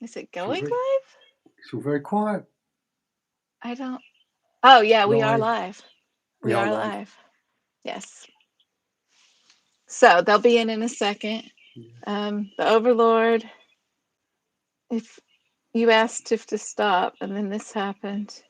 Is it It's all going very, live? it's all very quiet. I don't. Oh, yeah, we are Live. live. We We are are live. live. Yes. So they'll be in a second. Yeah. The Overlord, if you asked if to stop, and then this happened.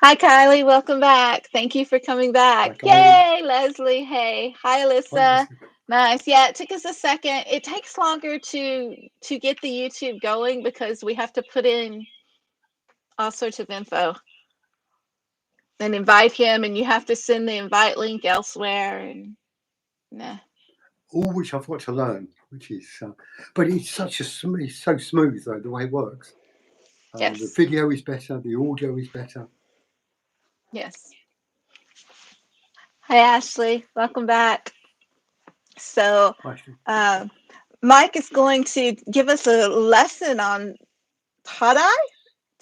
Hi, Kylie. Welcome back. Thank you for coming back. Hi, Yay, Leslie. Hey. Hi, Hi, Alyssa. listen. Nice. Yeah, it took us a second. It takes longer to get the YouTube going because we have to put in all sorts of info and invite him, and you have to send the invite link elsewhere. And nah. All which I've got to learn, which is, but it's it's so smooth though the way it works. The Yes. video is better, the audio is better. Yes. Hi, Ashley. Welcome back. So, Actually, uh, Mike is going to give us a lesson on Tadai.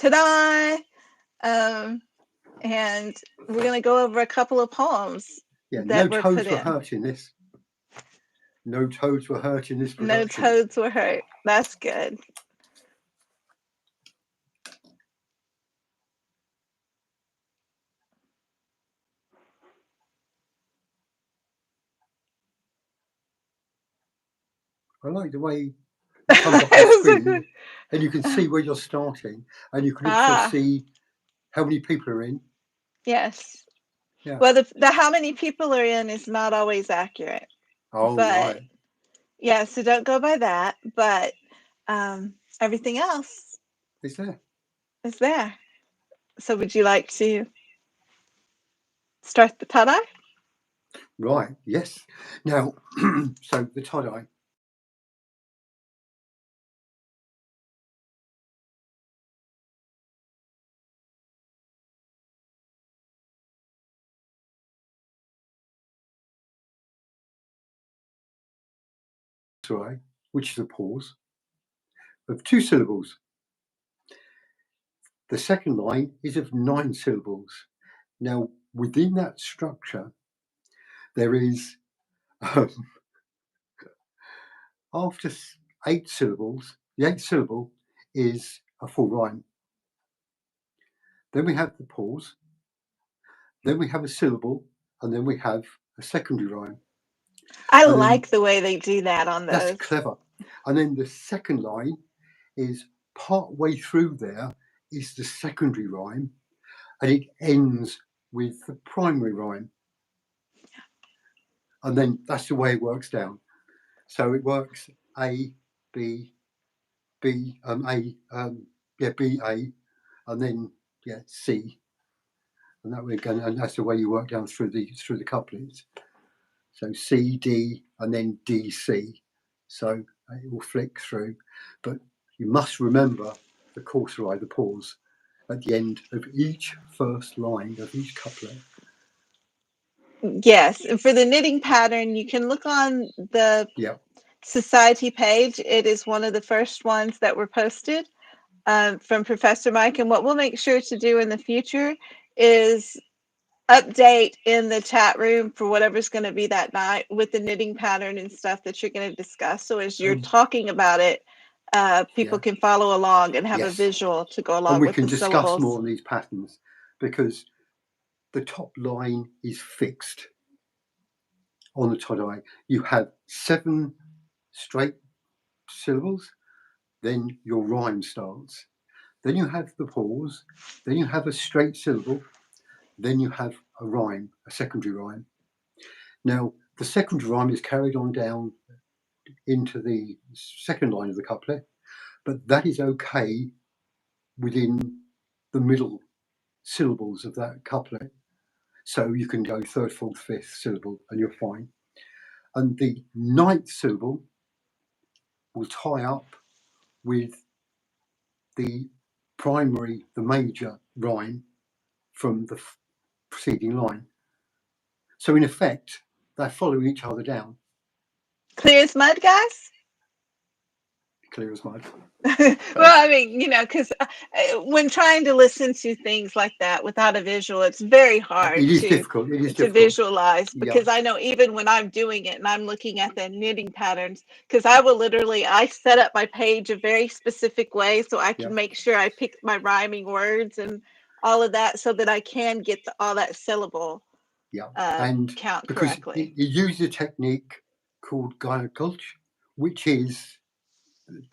Tadai. And we're going to go over a couple of poems yeah, that no were put toads were in. hurt in this. No toads were hurt in this No production. toads were hurt. That's good. I like the way it comes up on the screen, and you can see where you're starting, and you can also see how many people are in. Yes. Yeah. Well, the how many people are in is not always accurate. Oh, But right. yeah, so don't go by that. But everything else Is there? is there. So would you like to start the tie-dye? Right. Yes. Now, so the tie-dye. Which is a pause of 2 syllables. The second line is of 9 syllables. Now, within that structure, there is, after 8 syllables, the 8th syllable is a full rhyme. Then we have the pause, then we have a syllable, and then we have a secondary rhyme. I like the way they do that on those. That's clever. And then the second line is part way through there is the secondary rhyme, and it ends with the primary rhyme. And then that's the way it works down. So it works A, B, B, A, B, A, and then C, and that way again, and that's the way you work down through the couplets. So C, D, and then D, C. So it will flick through, but you must remember the quarter eye, the pause, at the end of each first line of each couplet. Yes, and for the knitting pattern, you can look on the society page. It is one of the first ones that were posted from Professor Mike. And what we'll make sure to do in the future is update in the chat room for whatever's going to be that night with the knitting pattern and stuff that you're going to discuss. So as you're talking about it, people can follow along and have a visual to go along with the syllables. And we can discuss more on these patterns because the top line is fixed on the tie-dye. You have 7 straight syllables, then your rhyme starts. Then you have the pause, then you have a straight syllable, then you have a rhyme, a secondary rhyme. Now, the secondary rhyme is carried on down into the second line of the couplet, but that is okay within the middle syllables of that couplet. So you can go third, fourth, fifth syllable and you're fine. And the 9th syllable will tie up with the primary, the major rhyme from the preceding line. So in effect, they're following each other down. Clear as mud, guys? clear as mud. Well, I mean, because when trying to listen to things like that without a visual, it's very hard It is to difficult. It is to difficult. visualize, Yeah, because I know even when I'm doing it and I'm looking at the knitting patterns, because I set up my page a very specific way so I yeah, can make sure I pick my rhyming words and all of that so that I can get all that syllable yeah. And count because correctly. it uses a technique called Gulch, which is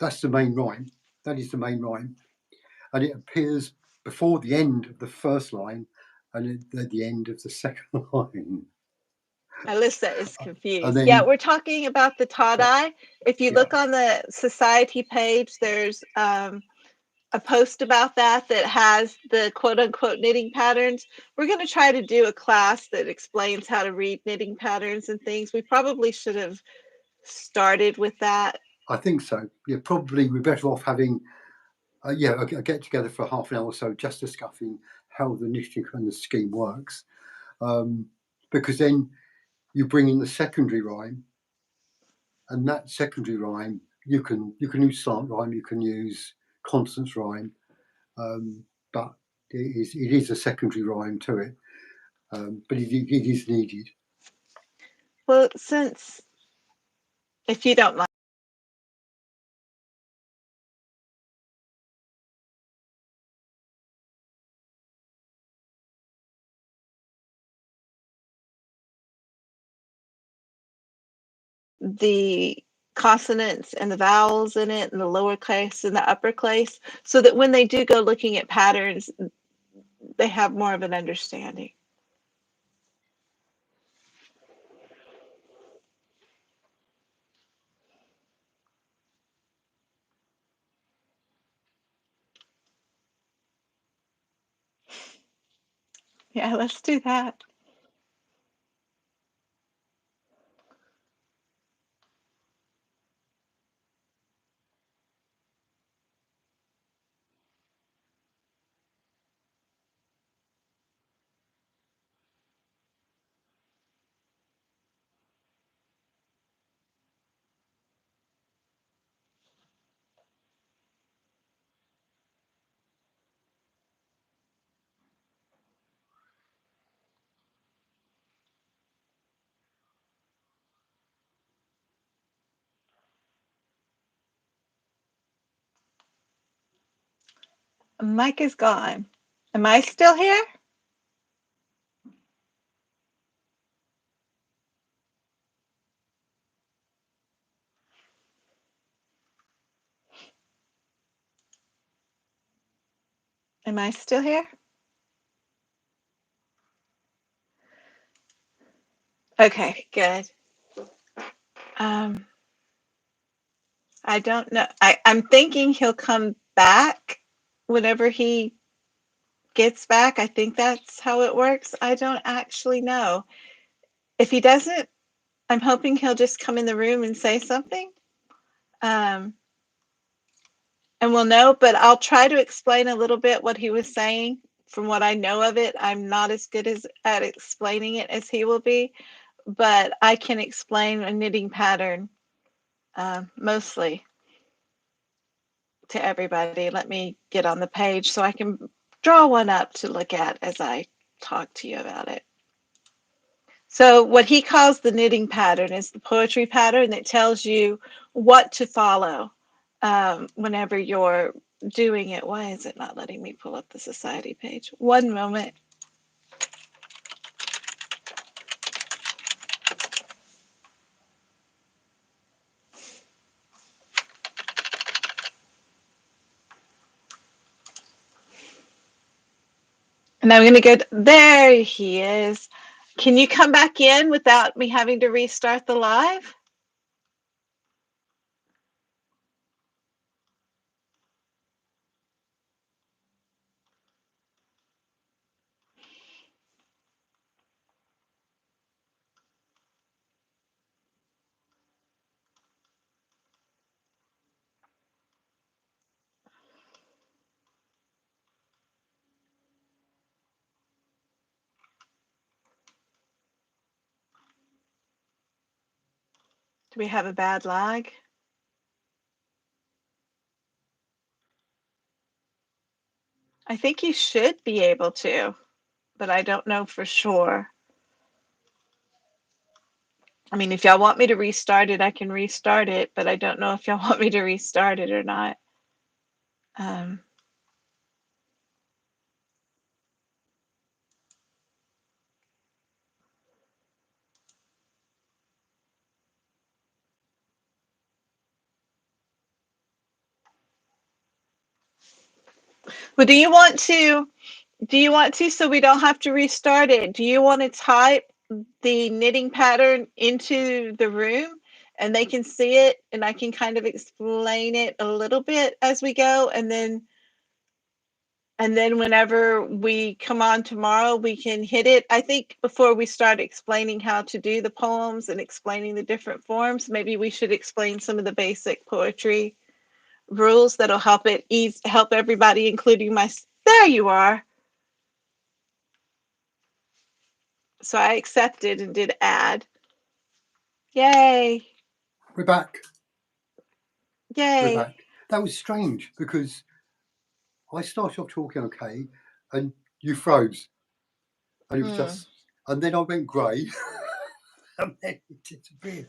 that's the main rhyme. That is the main rhyme, and it appears before the end of the first line and at the end of the second line. Alyssa is And confused. Yeah, then, we're talking about the tie-dye. If you yeah, look on the society page, there's a post about that has the quote-unquote knitting patterns. We're going to try to do a class that explains how to read knitting patterns and things. We probably should have started with that. I think so. Yeah, probably we're better off having a get together for half an hour or so, just discussing how the knitting and the scheme works, because then you bring in the secondary rhyme, and that secondary rhyme you can use slant rhyme, you can use consonance rhyme, but it is a secondary rhyme to it, but it is needed. Well, since, if you don't mind, the consonants and the vowels in it and the lowercase and the uppercase, so that when they do go looking at patterns, they have more of an understanding. Yeah, let's do that. Mike is gone. Am I still here? Am I still here? Okay, good. Um, I don't know. I'm thinking he'll come back whenever he gets back. I think that's how it works. I don't actually know. If he doesn't, I'm hoping he'll just come in the room and say something. Um, and we'll know, but I'll try to explain a little bit what he was saying. From what I know of it, I'm not as good as at explaining it as he will be, but I can explain a knitting pattern mostly to everybody. Let me get on the page so I can draw one up to look at as I talk to you about it. So what he calls the knitting pattern is the poetry pattern that tells you what to follow whenever you're doing it. Why is it not letting me pull up the society page? One moment. And I'm going to go, there he is. Can you come back in without me having to restart the live? Do we have a bad lag? I think you should be able to, but I don't know for sure. I mean, if y'all want me to restart it, I can restart it, but I don't know if y'all want me to restart it or not. Um, but do you want to? Do you want to, so we don't have to restart it? Do you want to type the knitting pattern into the room and they can see it and I can kind of explain it a little bit as we go, and then whenever we come on tomorrow we can hit it. I think before we start explaining how to do the poems and explaining the different forms, maybe we should explain some of the basic poetry rules that'll help everybody, including my. There you are. So I accepted and did add. Yay. We're back. We're Yay. back. That was strange because I started off talking okay, and you froze, and it was just, and then I went grey, and then it disappeared.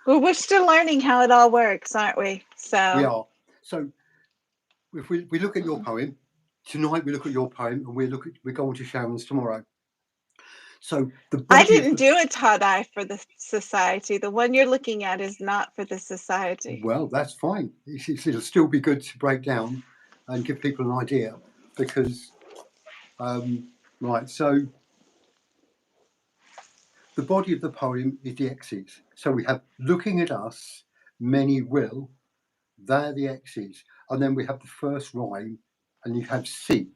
Well, we're still learning how it all works, aren't we? So We are. So if we look at your poem tonight, we look at your poem, and we're going to Sharon's tomorrow. So the I body of didn't the, do a tie-dye for the society. The one you're looking at is not for the society. well, that's fine. It'll still be good to break down and give people an idea because, right. So the body of the poem is the X's. So we have looking at us, many will. They're the X's, and then we have the first rhyme, and you have C.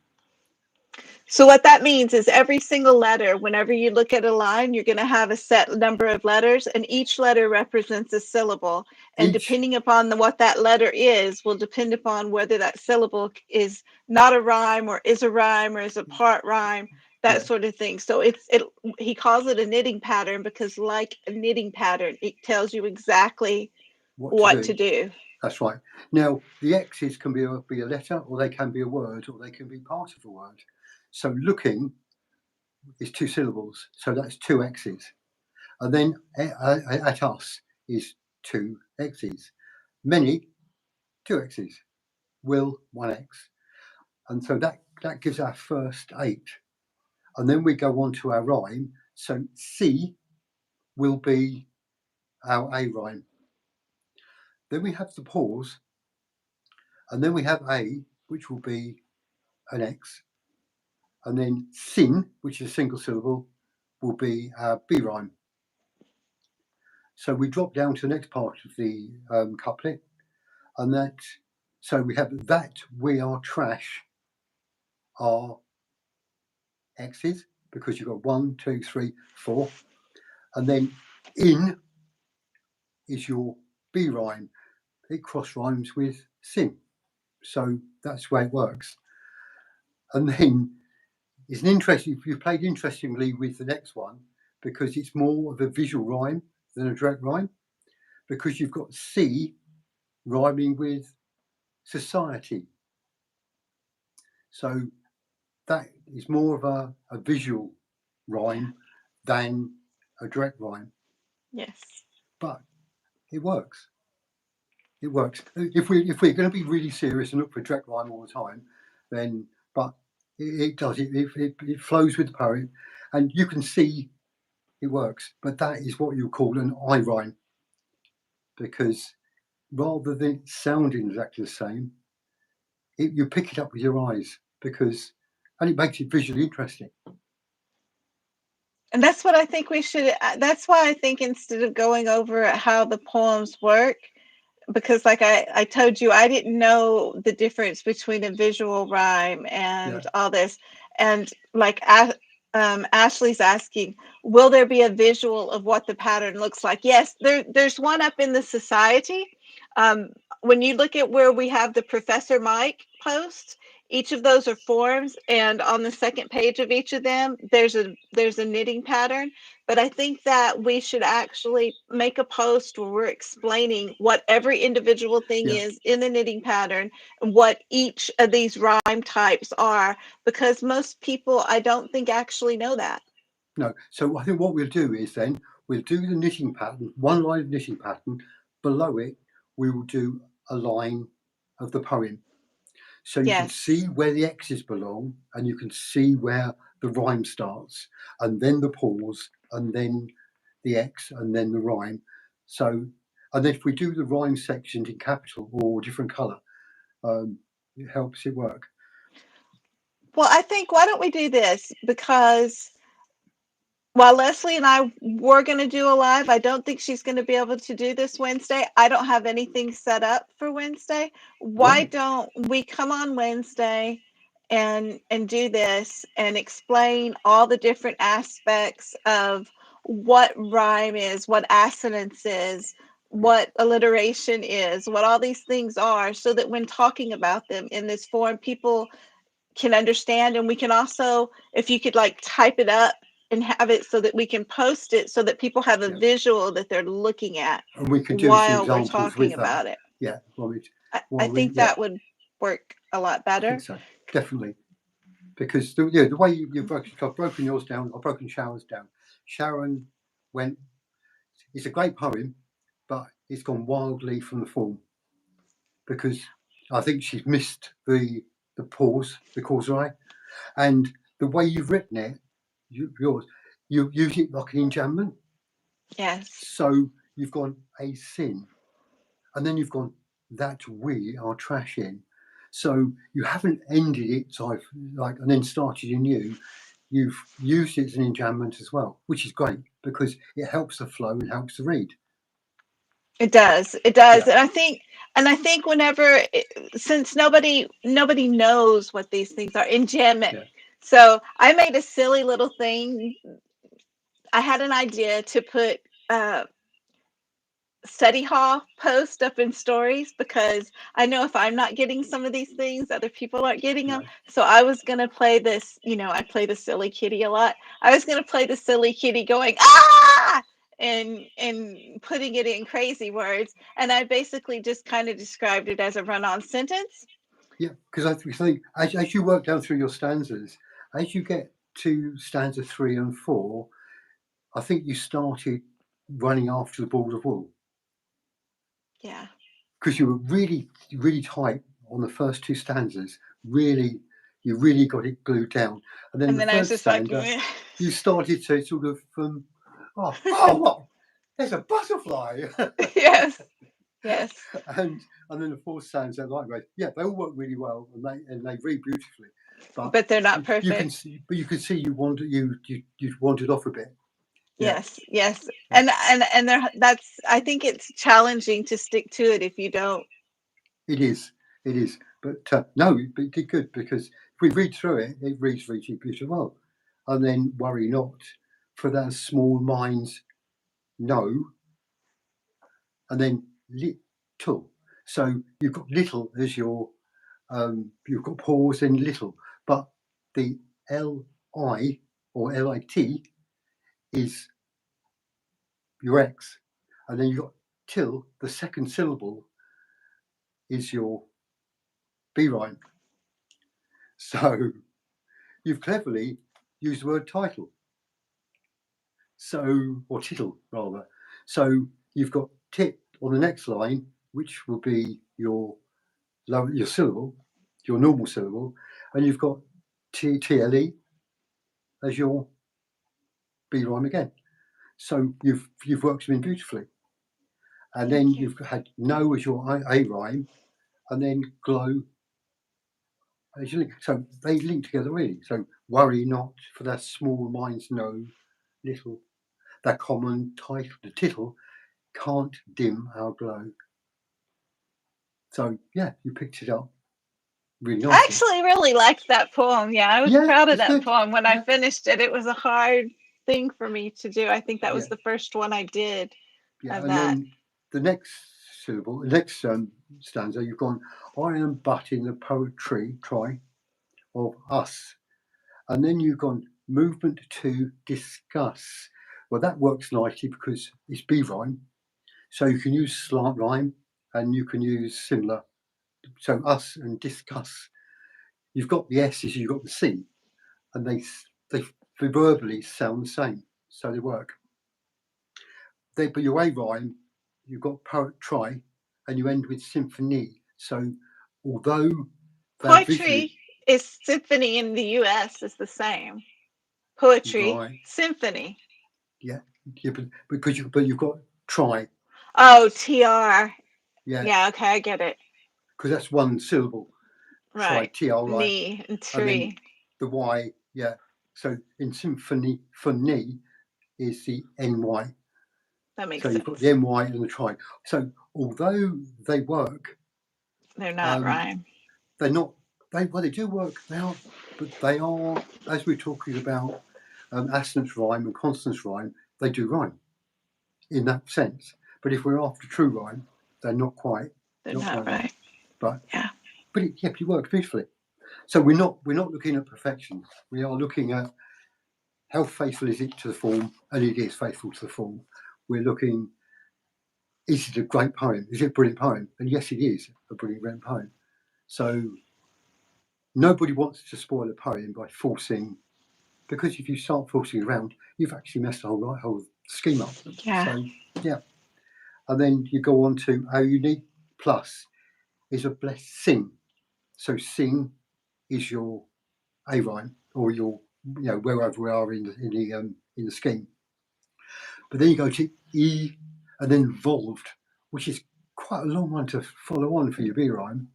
So what that means is every single letter, whenever you look at a line, you're going to have a set number of letters, and each letter represents a syllable. And Each, depending upon what that letter is, will depend upon whether that syllable is not a rhyme or is a rhyme or is a part rhyme, that yeah, sort of thing. So it he calls it a knitting pattern because, like a knitting pattern, it tells you exactly what to what to do. do. That's right. Now the X's can be a letter, or they can be a word, or they can be part of a word. So looking is two syllables, so that's two X's, and then at us is two X's. Many, two X's. Will, one X, and so that gives our first eight, and then we go on to our rhyme. So C will be our A rhyme. Then we have the pause, and then we have A, which will be an X, and then sin, which is a single syllable, will be our B rhyme. So we drop down to the next part of the couplet, and that, so we have that we are trash are X's, because you've got 1, 2, 3, 4, and then in is your B rhyme. It cross rhymes with sin. So that's the way it works. And then it's an interesting, you've played interestingly with the next one because it's more of a visual rhyme than a direct rhyme, because you've got C rhyming with society. So that is more of a visual rhyme than a direct rhyme. Yes. But it works. It works. If we're going to be really serious and look for direct rhyme all the time, then but it does it flows with the poem, and you can see it works. But that is what you call an eye rhyme, because rather than sounding exactly the same, you pick it up with your eyes and it makes it visually interesting. And that's what I think we should. That's why I think instead of going over how the poems work, because like I told you, I didn't know the difference between a visual rhyme Yeah, and all this. And like Ashley's asking, will there be a visual of what the pattern looks like? Yes, there's one up in the society. Um, when you look at where we have the Professor Mike post, each of those are forms, and on the second page of each of them, there's a knitting pattern. But I think that we should actually make a post where we're explaining what every individual thing Yeah. is in the knitting pattern and what each of these rhyme types are, because most people, I don't think, actually know that. No. So I think what we'll do is then we'll do the knitting pattern, one line of knitting pattern. Below it, we will do a line of the poem. So you can see Yes. where the X's belong, and you can see where the rhyme starts, and then the pause, and then the X, and then the rhyme. So, and then if we do the rhyme sections in capital or different colour, it helps it work. Well, I think, why don't we do this? Because while Leslie and I were going to do a live, I don't think she's going to be able to do this Wednesday. I don't have anything set up for Wednesday. Why Right. don't we come on Wednesday and do this and explain all the different aspects of what rhyme is, what assonance is, Yeah. what alliteration is, what all these things are, so that when talking about them in this form, people can understand. And we can also, if you could like type it up and have it so that we can post it so that people have a Yeah. visual that they're looking at And we could do some while we're examples talking with that. about it. Yeah. I think Yeah, that would work a lot I think better. so. Definitely. Because the way you've broken yours down, I've broken Sharon's down. Sharon went, it's a great poem, but it's gone wildly from the form because I think she's missed the pause, the causerie, and the way you've written it, yours, you use it like an enjambment. Yes. So you've gone a sin, and then you've gone that we are trashing. So you haven't ended it like and then started anew. You've used it as an enjambment as well, which is great because it helps the flow and helps the read. It does. It does. Yeah, And I think whenever since nobody knows what these things are, enjambment. yeah, So I made a silly little thing. I had an idea to put uh study hall post up in stories, because I know if I'm not getting some of these things, other people aren't getting them. no, So I was going to play this, I play the silly kitty a lot. I was going to play the silly kitty going, ah! And putting it in crazy words. And I basically just kind of described it as a run on sentence. yeah. Because I think as you work down through your stanzas, as you get to stanza 3 and 4, I think you started running after the ball of wool Yeah. because you were really, really tight on the first two stanzas. Really, you really got it glued down. And then And the then I was third just like, stanza, you started to sort of, what? There's a butterfly. yes, yes. and then the fourth stanza, likewise. Yeah, they all work really well and they read beautifully. But But they're not you can perfect. see, you wandered off a bit. Yeah, Yes, yes. yeah. And that's, I think it's challenging to stick to it if you don't. It is. It is. But no, it did good because if we read through it, it reads really beautifully well. And then worry not, for those small minds know, and then little. So you've got little as your, you've got pause and little, but the L-I or L-I-T is your X. And then you've got till, the second syllable is your B rhyme. So you've cleverly used the word title. So, or tittle rather. So you've got tit on the next line, which will be your syllable, your normal syllable, and you've got TLE as your B rhyme again. So you've worked them in beautifully. And Thank then you. you've had no as your A rhyme, and then glow as your link. So they link together really. So worry not, for that small minds know little. That common title, the tittle, can't dim our glow. So yeah, you picked it up really I nicely. actually really liked that poem. Yeah, I was Yeah, proud of it's that good. poem. When I Yeah, finished it, it was a hard thing for me to do. I think that was yeah, the first one I did yeah. of And that. then the next syllable, the next stanza, you've gone, I am but in the poetry, try. of us. And then you've gone movement to discuss. Well, that works nicely because it's B rhyme. So you can use slant rhyme and you can use similar. So us and discuss. You've got the S's, you've got the C, and they verbally sound the same. So they work. But your A rhyme, you've got poet try, and you end with symphony. So although they're visually Poetry is symphony in the US is the same. Poetry, right, symphony. yeah, but you've got try, Oh, TR. yeah, Yeah, okay, I get it. because that's one syllable. Try Right. TRI, Knee and and then tree. the Y, yeah. So in symphony for knee is the NY. That makes So you've got sense. the NY and the try. So although they work, They're not rhyme. they're not. They do work. But they are, as we're talking about assonance rhyme and consonance rhyme. They do rhyme in that sense. But if we're after true rhyme, they're not quite. They're Not not quite right. right. But Yeah. but it works beautifully. So we're not looking at perfection. We are looking at how faithful is it to the form, and it is faithful to the form. We're looking, is it a great poem? Is it a brilliant poem? And yes, it is a brilliant poem. So nobody wants to spoil a poem by forcing, because if you start forcing around, you've actually messed the whole scheme up. Yeah. So yeah, and then you go on to our unique plus is a blessing. So sing is your A rhyme or your wherever we are in the scheme. But then you go to E and then involved, which is quite a long one to follow on for your B rhyme,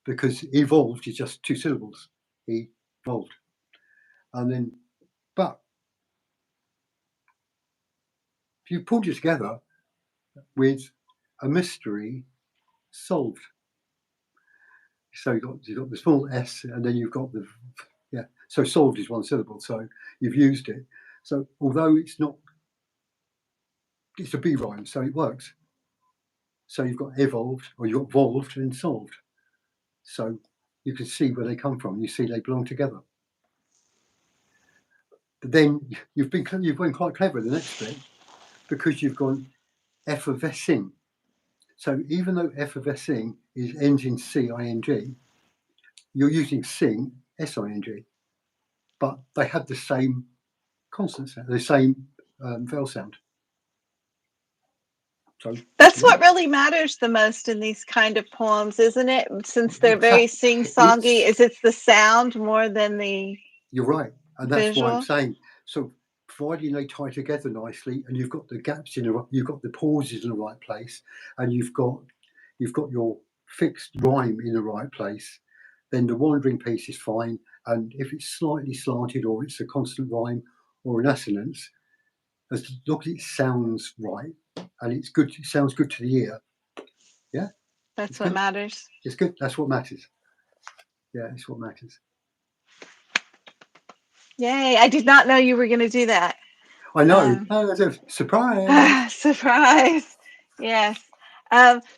because evolved is just two syllables. Evolved. And then but if you pulled it together with a mystery solved. So you've got the small S and then you've got the so solved is one syllable, so you've used it. So although it's a B rhyme, so it works. So you've got evolved, or you've got evolved and solved. So you can see where they come from. You see they belong together. But then you've been quite clever in the next bit, because you've gone effervescing. So even though effervescing ends in CING, you're using sing SING, but they have the same consonant sound, the same vowel sound. So That's what really matters the most in these kind of poems, isn't it? Since they're very sing-songy, it's the sound more than the You're right, and that's visual. why I'm saying. So providing they tie together nicely, and you've got the gaps you've got the pauses in the right place, and you've got your fixed rhyme in the right place, then the wandering piece is fine. And if it's slightly slanted, or it's a constant rhyme or an assonance, as long as it sounds right and it's good, it sounds good to the ear. Yeah, that's what matters. It's good. That's what matters. Yeah, it's what matters. Yay! I did not know you were going to do that. I know. That's a surprise. Surprise! Yes.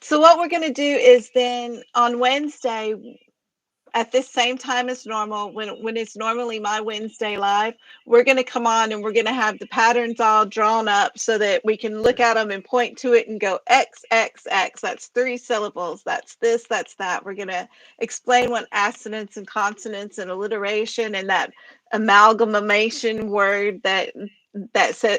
So what we're going to do is then on Wednesday, at this same time as normal, when it's normally my Wednesday live, we're going to come on and we're going to have the patterns all drawn up so that we can look at them and point to it and go X, X, X. That's 3 syllables. That's this, that's that. We're going to explain what assonance and consonants and alliteration and that amalgamation word that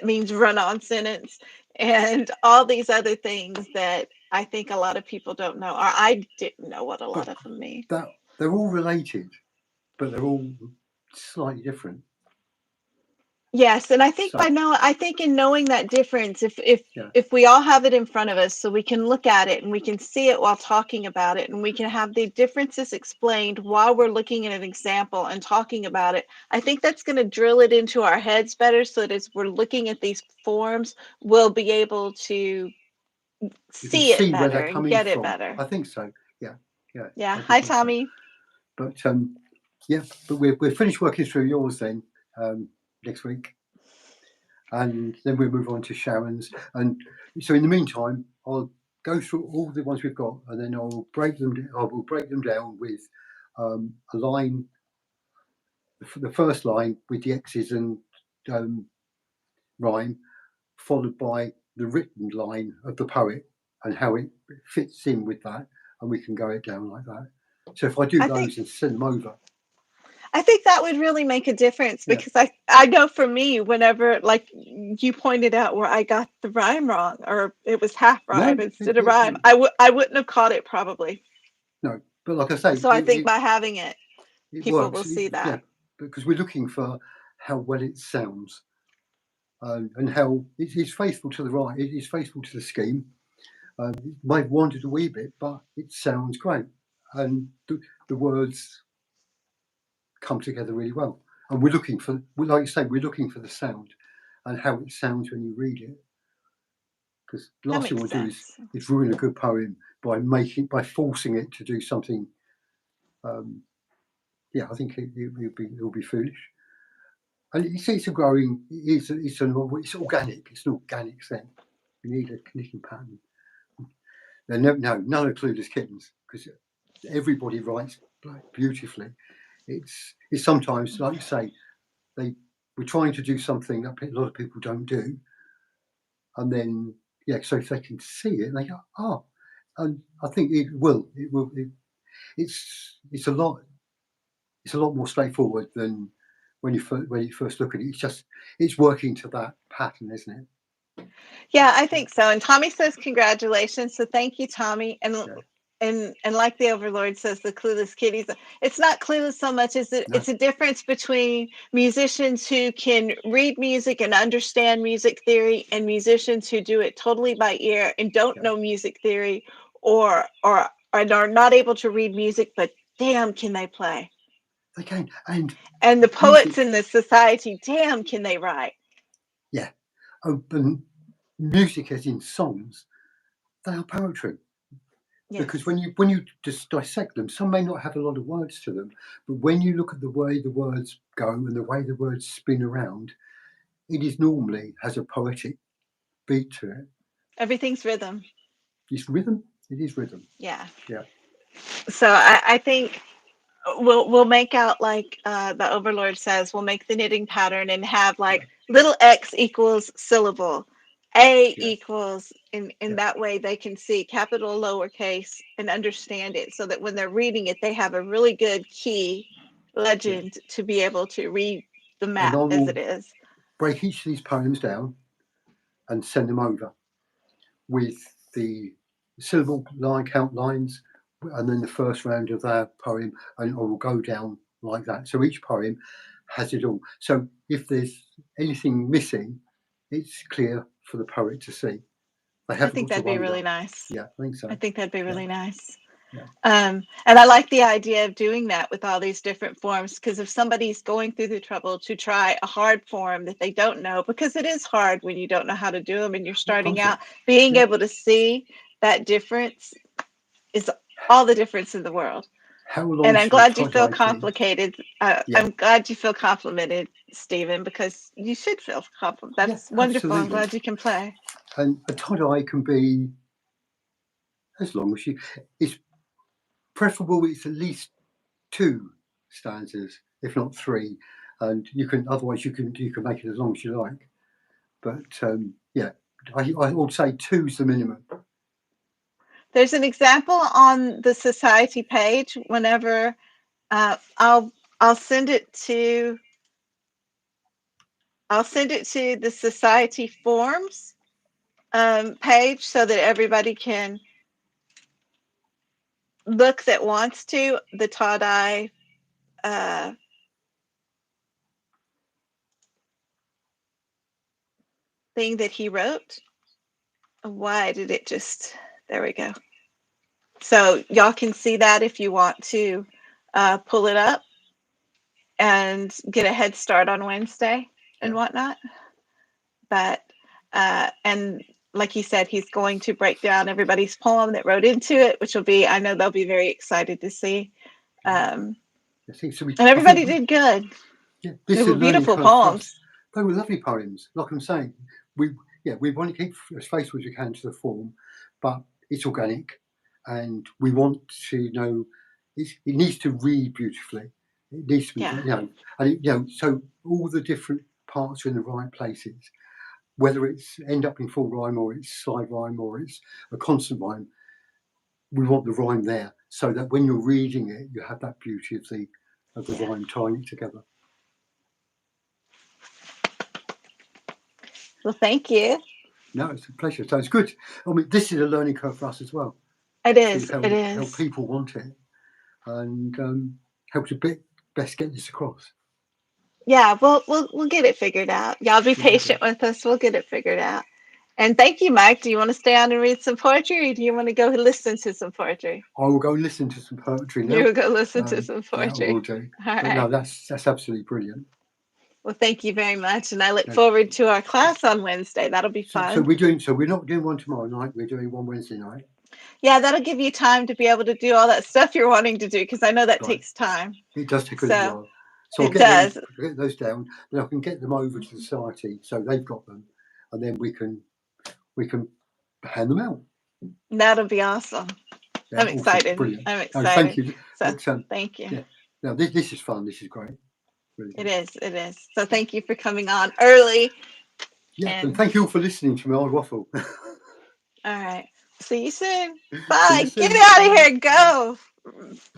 means run-on sentence and all these other things that I think a lot of people don't know, or I didn't know what a lot of them mean. They're all related, but they're all slightly different. Yes, and I think in knowing that difference, if we all have it in front of us, so we can look at it and we can see it while talking about it, and we can have the differences explained while we're looking at an example and talking about it, I think that's going to drill it into our heads better, so that as we're looking at these forms, we'll be able to see it better and get it better. I think so. Yeah. Hi, Tommy. So. But we're finished working through yours then next week, and then we'll move on to Sharon's. And so in the meantime, I'll go through all the ones we've got, and then I will break them down with a line, the first line with the X's and rhyme, followed by the written line of the poet and how it fits in with that, and we can go it down like that. So if I do those and send them over, I think that would really make a difference, Yeah. because I know for me, whenever, like you pointed out where I got the rhyme wrong, or it was half rhyme instead of rhyme, I wouldn't have caught it probably. No, but like I say, So I think by having it, people works. will see that. Yeah, because we're looking for how well it sounds, and how it's faithful to the right. It is faithful to the scheme. It may have wandered a wee bit, but it sounds great, and the words come together really well. And we're looking for, like you say, we're looking for the sound and how it sounds when you read it. Because the last thing we want to do is ruin a good poem by forcing it to do something. Yeah, I think it'll be foolish. And it's a growing. It's organic. It's an organic thing. We need a knitting pattern. No, none of Clueless Kittens, because everybody writes beautifully. It's sometimes, like you say, we're trying to do something that a lot of people don't do, and then so if they can see it, they go, oh, and I think it will. It's a lot more straightforward than when you first look at it. It's working to that pattern, isn't it? Yeah, I think so. And Tommy says congratulations. So thank you, Tommy. And like the Overlord says, the clueless kitties. It's not clueless so much as it's a difference between musicians who can read music and understand music theory, and musicians who do it totally by ear and don't know music theory, or are not able to read music, but damn, can they play? They can, and the poets in the society, damn, can they write? Yeah, but music, as in songs, they are poetry. Yes. Because when you just dissect them, some may not have a lot of words to them, but when you look at the way the words go and the way the words spin around, it is normally has a poetic beat to it. Everything's rhythm. It's rhythm. It is rhythm. Yeah. Yeah. So I think we'll make out, like the Overlord says, we'll make the knitting pattern and have like little x equals syllable, a equals, in that way they can see capital, lowercase, and understand it, so that when they're reading it, they have a really good key legend to be able to read the map as it is. Break each of these poems down and send them over with the syllable line count lines, and then the first round of their poem, and I will go down like that. So each poem has it all. So if there's anything missing, it's clear for the poet to see. I think that'd be really nice. Yeah, I think so. I think that'd be really nice. Yeah. And I like the idea of doing that with all these different forms, because if somebody's going through the trouble to try a hard form that they don't know, because it is hard when you don't know how to do them and you're starting out, being able to see that difference is all the difference in the world. And I'm glad you feel complicated. I'm glad you feel complimented, Stephen, because you should feel complimented. That's wonderful. Absolutely. I'm glad you can play. And a tie-dye can be, as long as it's preferable, it's at least 2 stanzas, if not 3, and otherwise you can make it as long as you like. But I would say 2 is the minimum. There's an example on the society page. Whenever I'll send it to the society forms page, so that everybody can look that wants to. The tie-dye thing that he wrote. Why did it just, there we go. So y'all can see that if you want to pull it up and get a head start on Wednesday and whatnot. But and like he said, he's going to break down everybody's poem that wrote into it, which will be, I know they'll be very excited to see. And everybody did good. Yeah, they were beautiful poems. They were lovely poems. Like I'm saying, we want to keep as faithful as we can to the form, but it's organic, and we want to know it needs to read beautifully. It needs to be, and so all the different parts are in the right places. Whether it's end up in full rhyme or it's side rhyme or it's a constant rhyme, we want the rhyme there so that when you're reading it, you have that beauty of the rhyme tying it together. Well, thank you. No, it's a pleasure. So it's good. I mean, this is a learning curve for us as well. It is. It is. Help people want it and help to best get this across. Yeah, we'll get it figured out. Y'all be patient with us. We'll get it figured out. And thank you, Mike. Do you want to stay on and read some poetry, or do you want to go listen to some poetry? I will go listen to some poetry now. You will go listen to some poetry. Yeah, I will do. All right. No, that's absolutely brilliant. Well, thank you very much, and I look forward to our class on Wednesday. That'll be fun. So we're not doing one tomorrow night. We're doing one Wednesday night. Yeah, that'll give you time to be able to do all that stuff you're wanting to do, because I know that takes time. It does take a little while. So I'll get those down, then I can get them over to the society so they've got them, and then we can hand them out. That'll be awesome. Yeah, I'm excited. Brilliant. I'm excited. Thank you. So, thank you. Yeah. Now this is fun. This is great. Really. It is. It is. So thank you for coming on early. Yeah, and thank you all for listening to my old waffle. All right. See you soon. Bye. Get out of here. Go.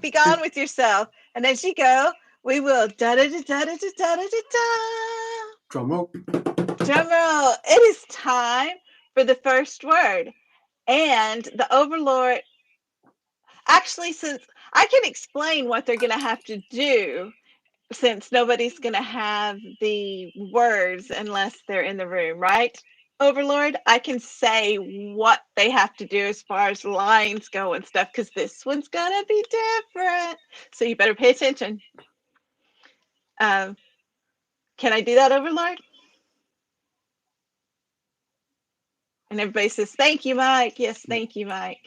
Be gone with yourself. And as you go, we will da-da-da-da-da-da-da-da-da. Drum roll. Drum roll. It is time for the first word. And the Overlord, actually, since I can explain what they're going to have to do, since nobody's going to have the words unless they're in the room, right? Overlord, I can say what they have to do as far as lines go and stuff, because this one's going to be different. So you better pay attention. Can I do that, Overlord? And everybody says, thank you, Mike. Yes, thank you, Mike.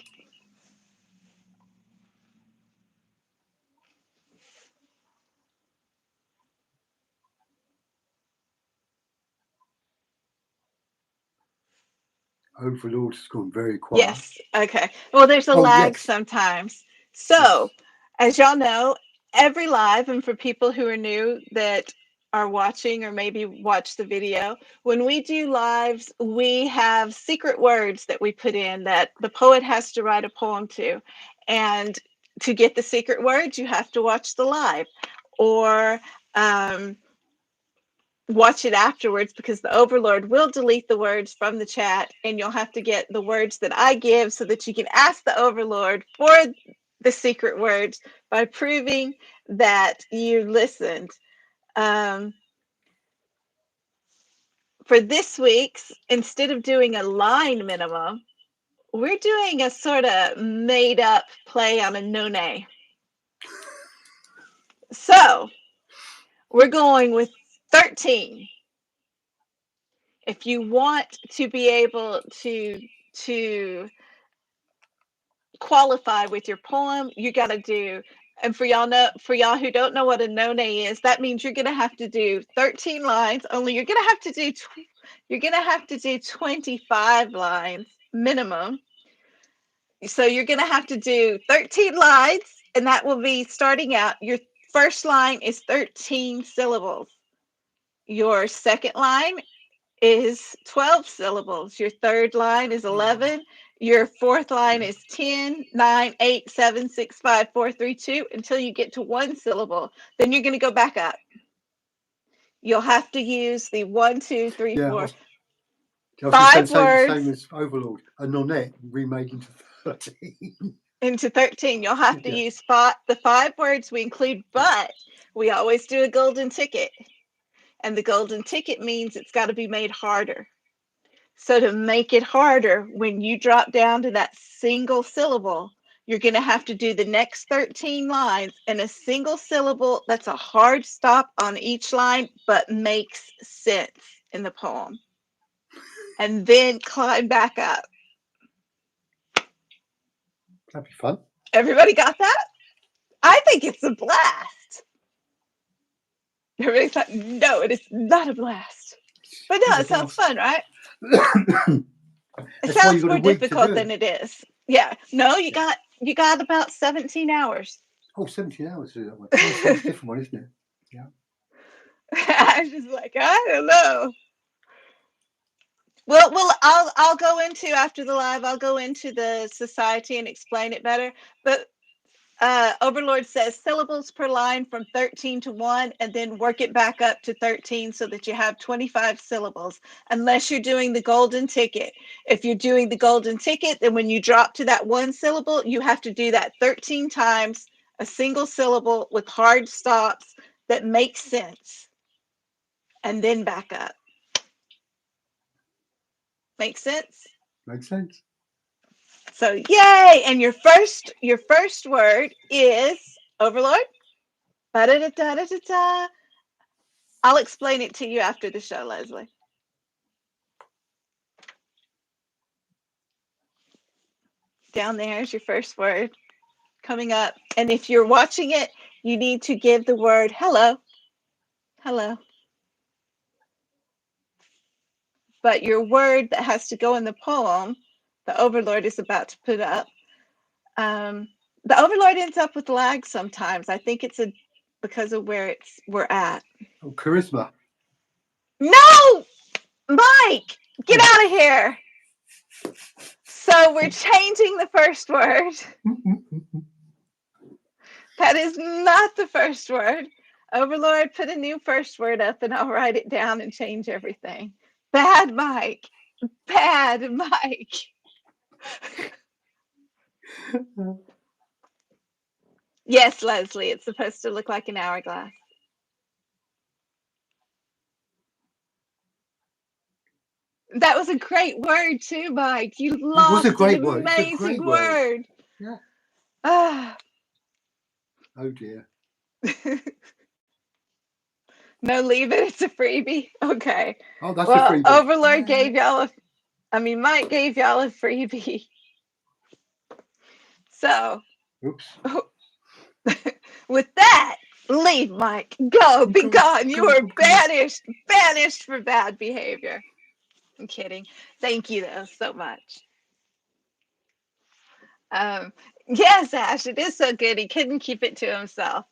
Overlord's gone very quiet. Yes. Okay. Well, there's a lag sometimes. So, as y'all know, every live, and for people who are new that are watching or maybe watch the video, when we do lives, we have secret words that we put in that the poet has to write a poem to. And to get the secret words, you have to watch the live or watch it afterwards, because the Overlord will delete the words from the chat, and you'll have to get the words that I give so that you can ask the Overlord for the secret words by proving that you listened. For this week's, instead of doing a line minimum, we're doing a sort of made up play on a no-nay. So we're going with 13. If you want to be able to qualify with your poem, you got to do, and for y'all who don't know what a no-nay is, that means you're going to have to do 13 lines, only you're going to have to do 25 lines minimum. So you're going to have to do 13 lines, and that will be starting out. Your first line is 13 syllables. Your second line is 12 syllables. Your third line is 11. Your fourth line is 10, 9, 8, 7, 6, 5, 4, 3, 2, until you get to one syllable. Then you're going to go back up. You'll have to use the 1, 2, 3, 4, 5 words. Same as Overlord, a nonette remade into 13. Into 13. You'll have to use the 5 words we include, but we always do a golden ticket. And the golden ticket means it's got to be made harder. So to make it harder, when you drop down to that single syllable, you're going to have to do the next 13 lines in a single syllable that's a hard stop on each line, but makes sense in the poem. And then climb back up. That'd be fun. Everybody got that? I think it's a blast. Everybody thought, no, it is not a blast. But no, it sounds fun, right? It sounds more difficult than it is. Yeah. No, you got about 17 hours. Oh, 17 hours to do that one. Oh, so it's a different one, isn't it? Yeah. I was just like, I don't know. Well, I'll go into after the live. I'll go into the society and explain it better. But Overlord says syllables per line from 13 to 1, and then work it back up to 13 so that you have 25 syllables, unless you're doing the golden ticket. If you're doing the golden ticket, then when you drop to that one syllable, you have to do that 13 times, a single syllable with hard stops that make sense, and then back up. Make sense? Makes sense. So yay! And your first word is Overlord. Ba-da-da-da-da-da-da. I'll explain it to you after the show, Leslie. Down there is your first word coming up. And if you're watching it, you need to give the word hello. Hello. But your word that has to go in the poem, the Overlord is about to put up. The Overlord ends up with lag sometimes. I think it's because of where we're at. Oh, charisma. No! Mike! Get Oh. out of here! So we're changing the first word. That is not the first word. Overlord, put a new first word up and I'll write it down and change everything. Bad Mike. Bad Mike. Yes, Leslie, it's supposed to look like an hourglass. That was a great word too, Mike. You It was a lost an great word. It's a amazing great word. word. Yeah. Ah. Oh dear. No, leave it. It's a freebie. Okay. Oh, that's a Well, freebie. Overlord gave y'all Mike gave y'all a freebie. So, Oops. with that, leave, Mike. Go, be gone. You are Go. banished for bad behavior. I'm kidding. Thank you, though, so much. Yes, Ash, it is so good. He couldn't keep it to himself.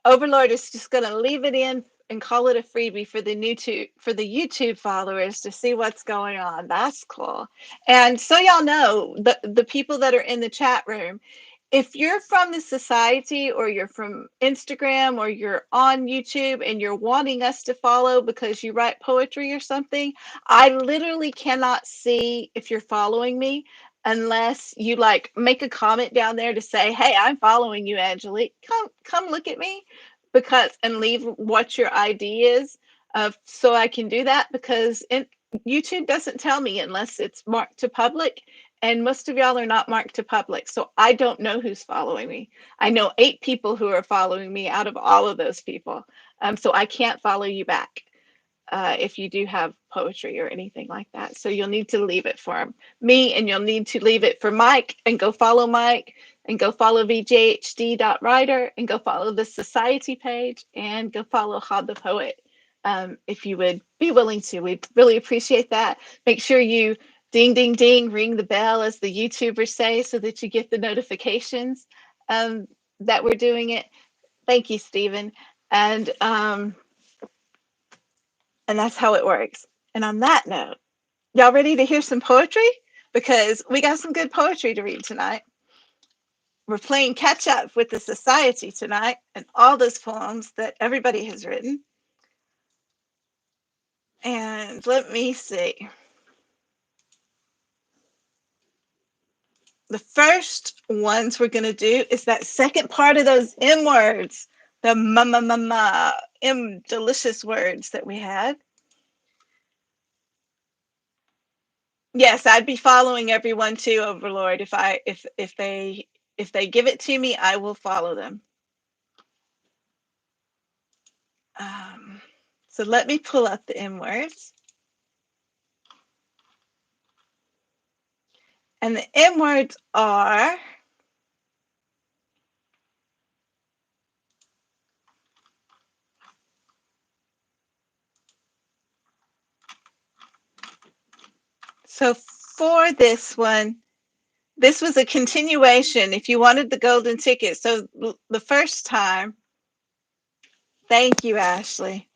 Overlord is just going to leave it in and call it a freebie for the YouTube followers to see what's going on. That's cool. And so y'all know, the people that are in the chat room, if you're from the society or you're from Instagram or you're on YouTube and you're wanting us to follow because you write poetry or something, I literally cannot see if you're following me unless you like make a comment down there to say, "Hey, I'm following you, Angelique. Come look at me," because and leave what your ID is, so I can do that because YouTube doesn't tell me unless it's marked to public, and most of y'all are not marked to public, so I don't know who's following me. I know 8 people who are following me out of all of those people, so I can't follow you back. If you do have poetry or anything like that. So you'll need to leave it for me, and you'll need to leave it for Mike, and go follow Mike, and go follow vjhd.writer, and go follow the society page, and go follow Hod the Poet. If you would be willing to, we'd really appreciate that. Make sure you ding, ding, ding, ring the bell, as the YouTubers say, so that you get the notifications that we're doing it. Thank you, Stephen. And that's how it works. And on that note, y'all ready to hear some poetry? Because we got some good poetry to read tonight. We're playing catch up with the society tonight and all those poems that everybody has written. And let me see. The first ones we're going to do is that second part of those M words, the M delicious words that we had. Yes, I'd be following everyone too, Overlord. If they give it to me, I will follow them. So let me pull up the M words. And the M words are so for this one, This was a continuation if you wanted the golden ticket. So the first time, thank you, Ashley.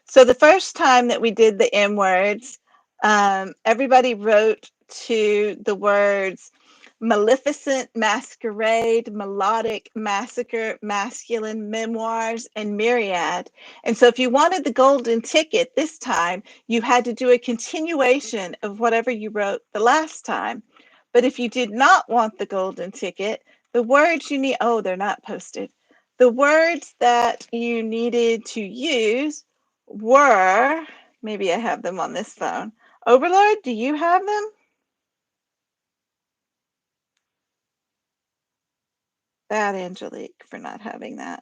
So the first time that we did the M words, everybody wrote to the words maleficent, masquerade, melodic, massacre, masculine, memoirs, and myriad. And so if you wanted the golden ticket this time, you had to do a continuation of whatever you wrote the last time. But if you did not want the golden ticket, the words you need, oh, they're not posted. The words that you needed to use were, maybe I have them on this phone. Overlord, do you have them? Bad Angelique for not having that.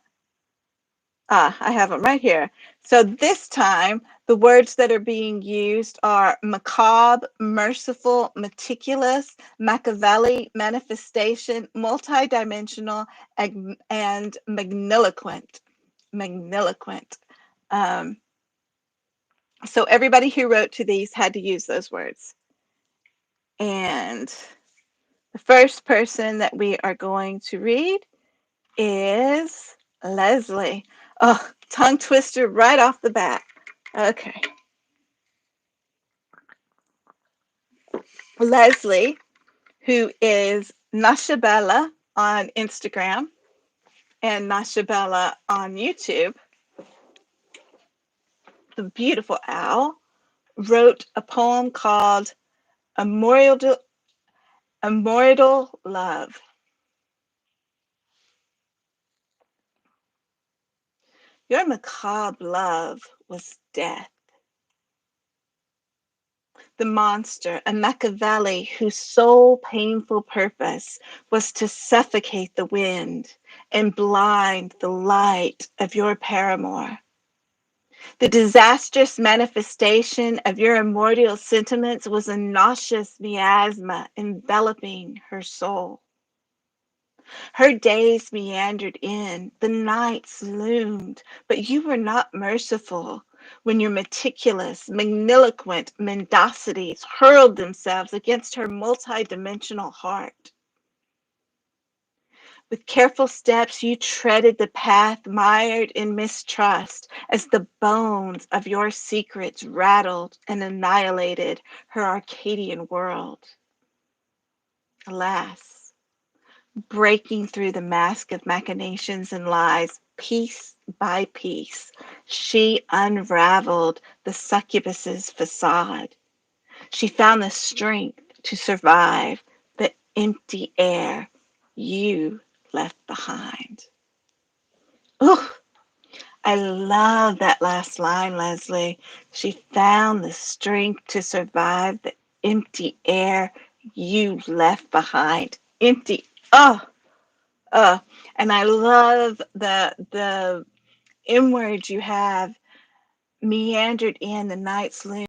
Ah, I have them right here. So this time, the words that are being used are macabre, merciful, meticulous, Machiavelli, manifestation, multidimensional, and magniloquent. Magniloquent. Um, so everybody who wrote to these had to use those words. And the first person that we are going to read is Leslie. Oh, tongue twister right off the bat. Okay. Leslie, who is Nashabella on Instagram and Nashabella on YouTube, the beautiful owl, wrote a poem called Immortal Love. Your macabre love was death. The monster, a Machiavelli whose sole painful purpose was to suffocate the wind and blind the light of your paramour. The disastrous manifestation of your immortal sentiments was a nauseous miasma enveloping her soul. Her days meandered in, the nights loomed, but you were not merciful when your meticulous, magniloquent mendicities hurled themselves against her multidimensional heart. With careful steps, you treaded the path mired in mistrust as the bones of your secrets rattled and annihilated her Arcadian world. Alas, breaking through the mask of machinations and lies, piece by piece, she unraveled the succubus's facade. She found the strength to survive the empty air you left behind. Ooh, I love that last line, Leslie. She found the strength to survive the empty air you left behind. Empty. Oh, uh, and I love the M words you have meandered in the night's loom.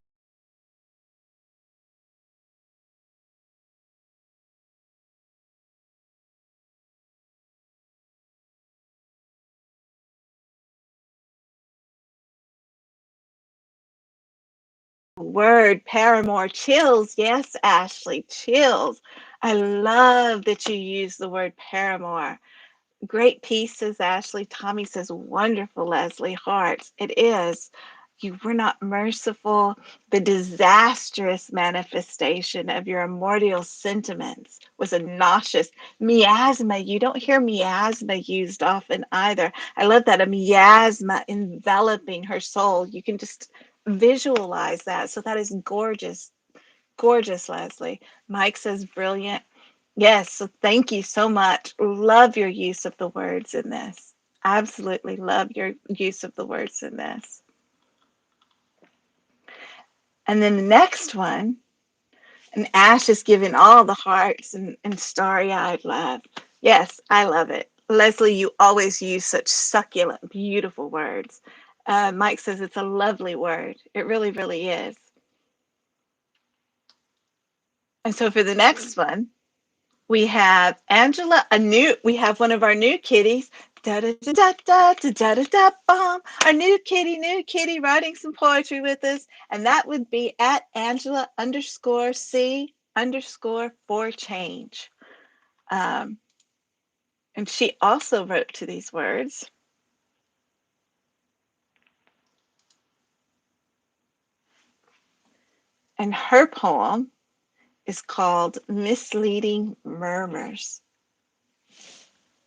Word paramour chills. Yes, Ashley, chills. I love that you use the word paramour. Great pieces, Ashley. Tommy says, wonderful, Leslie. Hearts. It is. You were not merciful. The disastrous manifestation of your immortal sentiments was a nauseous miasma. You don't hear miasma used often either. I love that. A miasma enveloping her soul. You can just visualize that. So that is gorgeous. Gorgeous, Leslie. Mike says, brilliant. Yes, so thank you so much. Love your use of the words in this. Absolutely love your use of the words in this. And then the next one, and Ash is giving all the hearts and starry eyed love. Yes, I love it. Leslie, you always use such succulent, beautiful words. Mike says it's a lovely word. It really, really is. And so for the next one, we have Angela, we have one of our new kitties. Da da da da da da da da da bomb. Our new kitty writing some poetry with us. And that would be at Angela _C_. underscore for change. Um, and she also wrote to these words. And her poem is called Misleading Murmurs.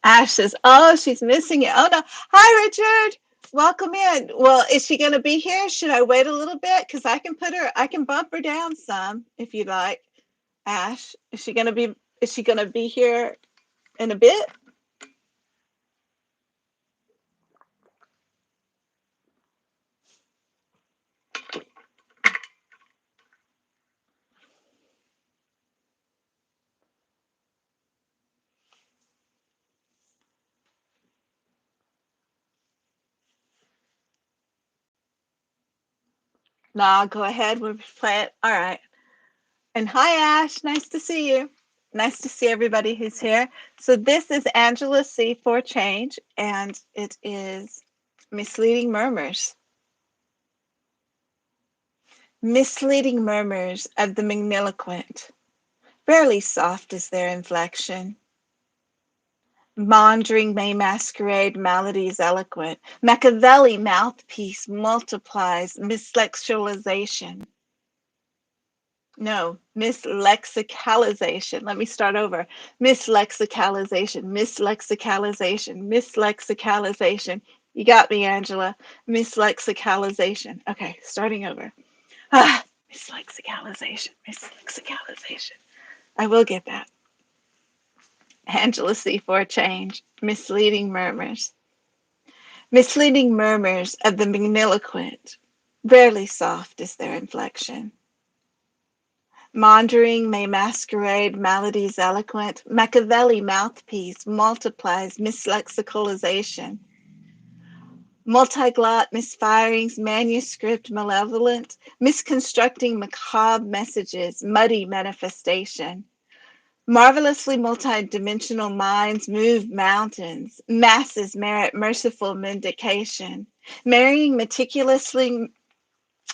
Ash says, oh, she's missing it. Oh, no. Hi, Richard. Welcome in. Well, is she going to be here? Should I wait a little bit? Because I can bump her down some if you'd like. Ash, is she going to be here in a bit? No, go ahead. We'll play it. All right. And hi, Ash. Nice to see you. Nice to see everybody who's here. So this is Angela C. for Change, and it is Misleading Murmurs. Misleading murmurs of the magniloquent, rarely soft is their inflection. Maundering may masquerade maladies eloquent. Machiavelli mouthpiece multiplies mislexualization. No, mislexicalization. Let me start over. Mislexicalization, mislexicalization, mislexicalization. You got me, Angela. Mislexicalization. Okay, starting over. Ah, mislexicalization, mislexicalization. I will get that. Angela C. for a change. Misleading murmurs. Misleading murmurs of the magniloquent. Rarely soft is their inflection. Maundering may masquerade maladies eloquent. Machiavelli mouthpiece multiplies mislexicalization. Multiglot misfirings, manuscript malevolent, misconstructing macabre messages, muddy manifestation. Marvelously multidimensional minds move mountains. Masses merit merciful vindication. Marrying meticulously,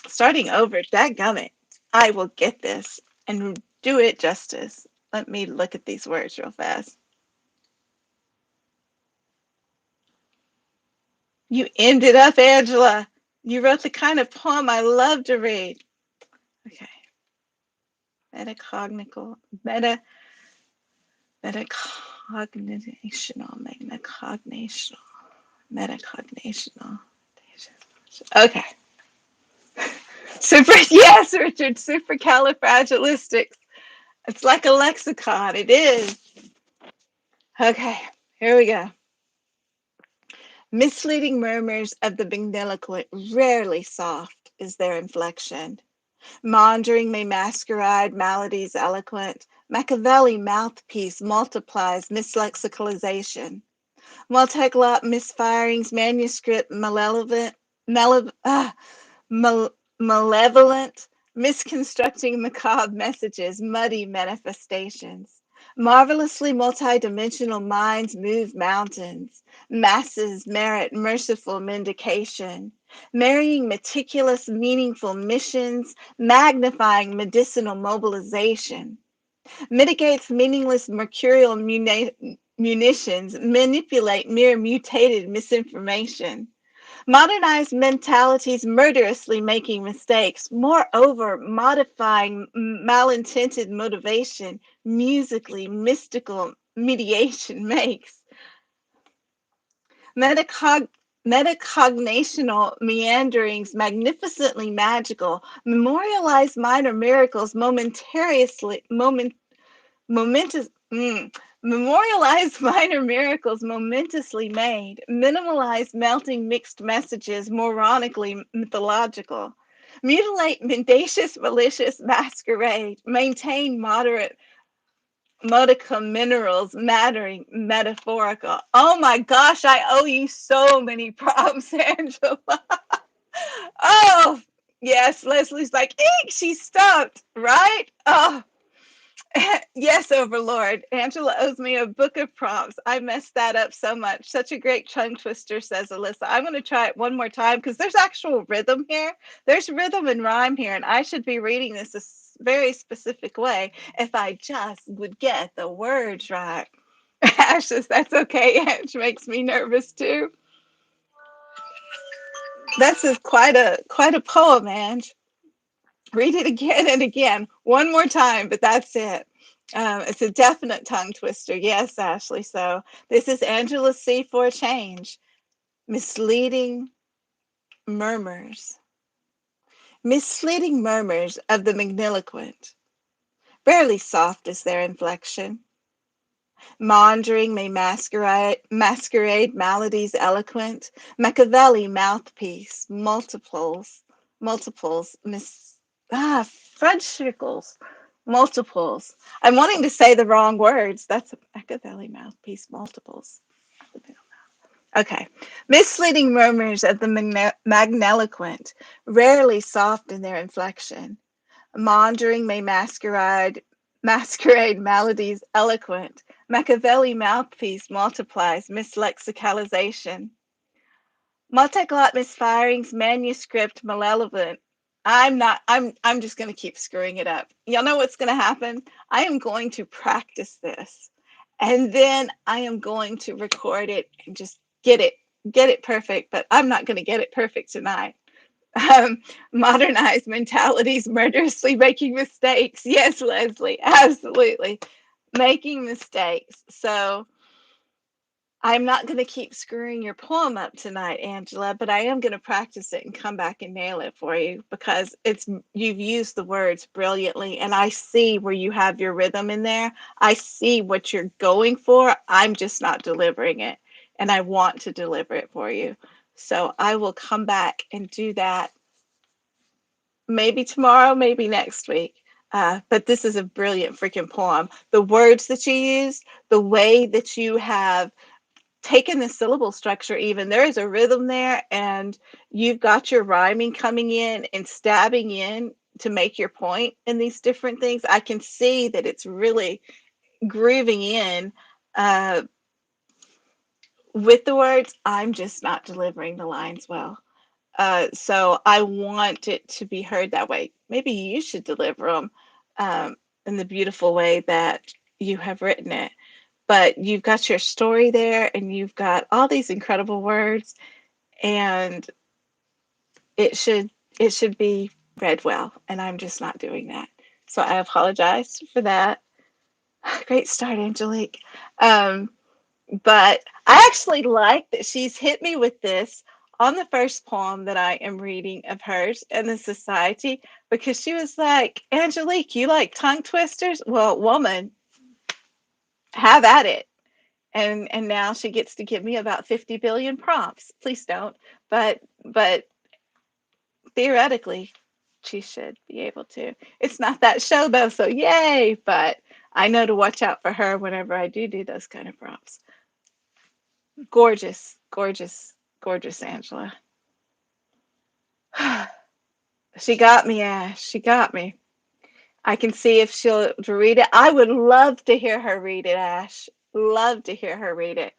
starting over, dadgummit. I will get this and do it justice. Let me look at these words real fast. You ended up, Angela. You wrote the kind of poem I love to read. Okay. Metacognical, metacognitional, metacognitional. Okay. Yes, Richard, supercalifragilistic. It's like a lexicon. It is. Okay, here we go. Misleading murmurs of the magniloquent, rarely soft is their inflection. Maundering may masquerade maladies eloquent. Machiavelli mouthpiece multiplies mislexicalization. Multiglot misfirings, manuscript malevolent, misconstructing macabre messages, muddy manifestations. Marvelously multidimensional minds move mountains. Masses merit merciful vindication. Marrying meticulous, meaningful missions, magnifying medicinal mobilization. Mitigates meaningless mercurial munitions, manipulate mere mutated misinformation. Modernized mentalities murderously making mistakes, moreover, modifying malintended motivation, musically mystical mediation makes. Metacognational meanderings, magnificently magical, memorialize minor miracles momentous, memorialize minor miracles momentously made, minimalize melting mixed messages moronically mythological, mutilate mendacious malicious masquerade, maintain moderate modicum minerals mattering metaphorical. Oh my gosh, I owe you so many props, Angela. Oh yes, Leslie's like, eek, she's stumped, right? Oh yes, Overlord. Angela owes me a book of prompts. I messed that up so much. Such a great tongue twister, says Alyssa. I'm going to try it one more time because there's actual rhythm here. There's rhythm and rhyme here, and I should be reading this as very specific way if I just would get the words right. Ash says, that's okay. Ash makes me nervous too. That's quite a poem, Ange. Read it again and again. One more time, but that's it. It's a definite tongue twister. Yes, Ashley. So this is Angela C. for a change. Misleading murmurs. Misleading murmurs of the magniloquent. Barely soft is their inflection. Maundering may masquerade maladies eloquent. Machiavelli mouthpiece, multiples, Fredschickel's, multiples. I'm wanting to say the wrong words. That's a Machiavelli mouthpiece, multiples. Okay. Misleading murmurs of the magniloquent, rarely soft in their inflection. Maundering may masquerade maladies eloquent. Machiavelli mouthpiece multiplies mislexicalization. Multiglot misfirings, manuscript malevolent. I'm just gonna keep screwing it up. Y'all know what's gonna happen? I am going to practice this. And then I am going to record it and just get it perfect, but I'm not gonna get it perfect tonight. Modernized mentalities, murderously making mistakes. Yes, Leslie, absolutely. Making mistakes. So I'm not going to keep screwing your poem up tonight, Angela, but I am going to practice it and come back and nail it for you because you've used the words brilliantly and I see where you have your rhythm in there. I see what you're going for. I'm just not delivering it and I want to deliver it for you. So I will come back and do that maybe tomorrow, maybe next week. But this is a brilliant freaking poem. The words that you use, the way that you have taken the syllable structure, even there is a rhythm there, and you've got your rhyming coming in and stabbing in to make your point in these different things. I can see that it's really grooving in with the words. I'm just not delivering the lines well. So I want it to be heard that way. Maybe you should deliver them in the beautiful way that you have written it. But you've got your story there and you've got all these incredible words and it should be read well. And I'm just not doing that. So I apologize for that. Great start, Angelique. But I actually like that she's hit me with this on the first poem that I am reading of hers in the society because she was like, Angelique, you like tongue twisters? Well, woman, have at it. And now she gets to give me about 50 billion prompts. Please don't. But theoretically, she should be able to. It's not that show though, so yay! But I know to watch out for her whenever I do those kind of prompts. Gorgeous, gorgeous, gorgeous Angela. She got me, Ash. She got me. I can see if she'll read it. I would love to hear her read it, Ash. Love to hear her read it.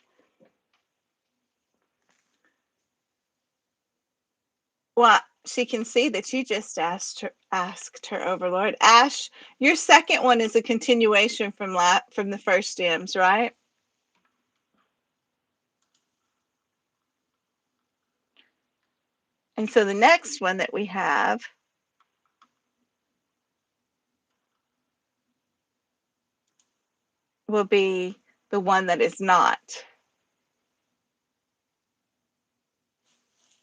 Well, she can see that you just asked her overlord. Ash, your second one is a continuation from the first stems, right? And so the next one that we have will be the one that is not.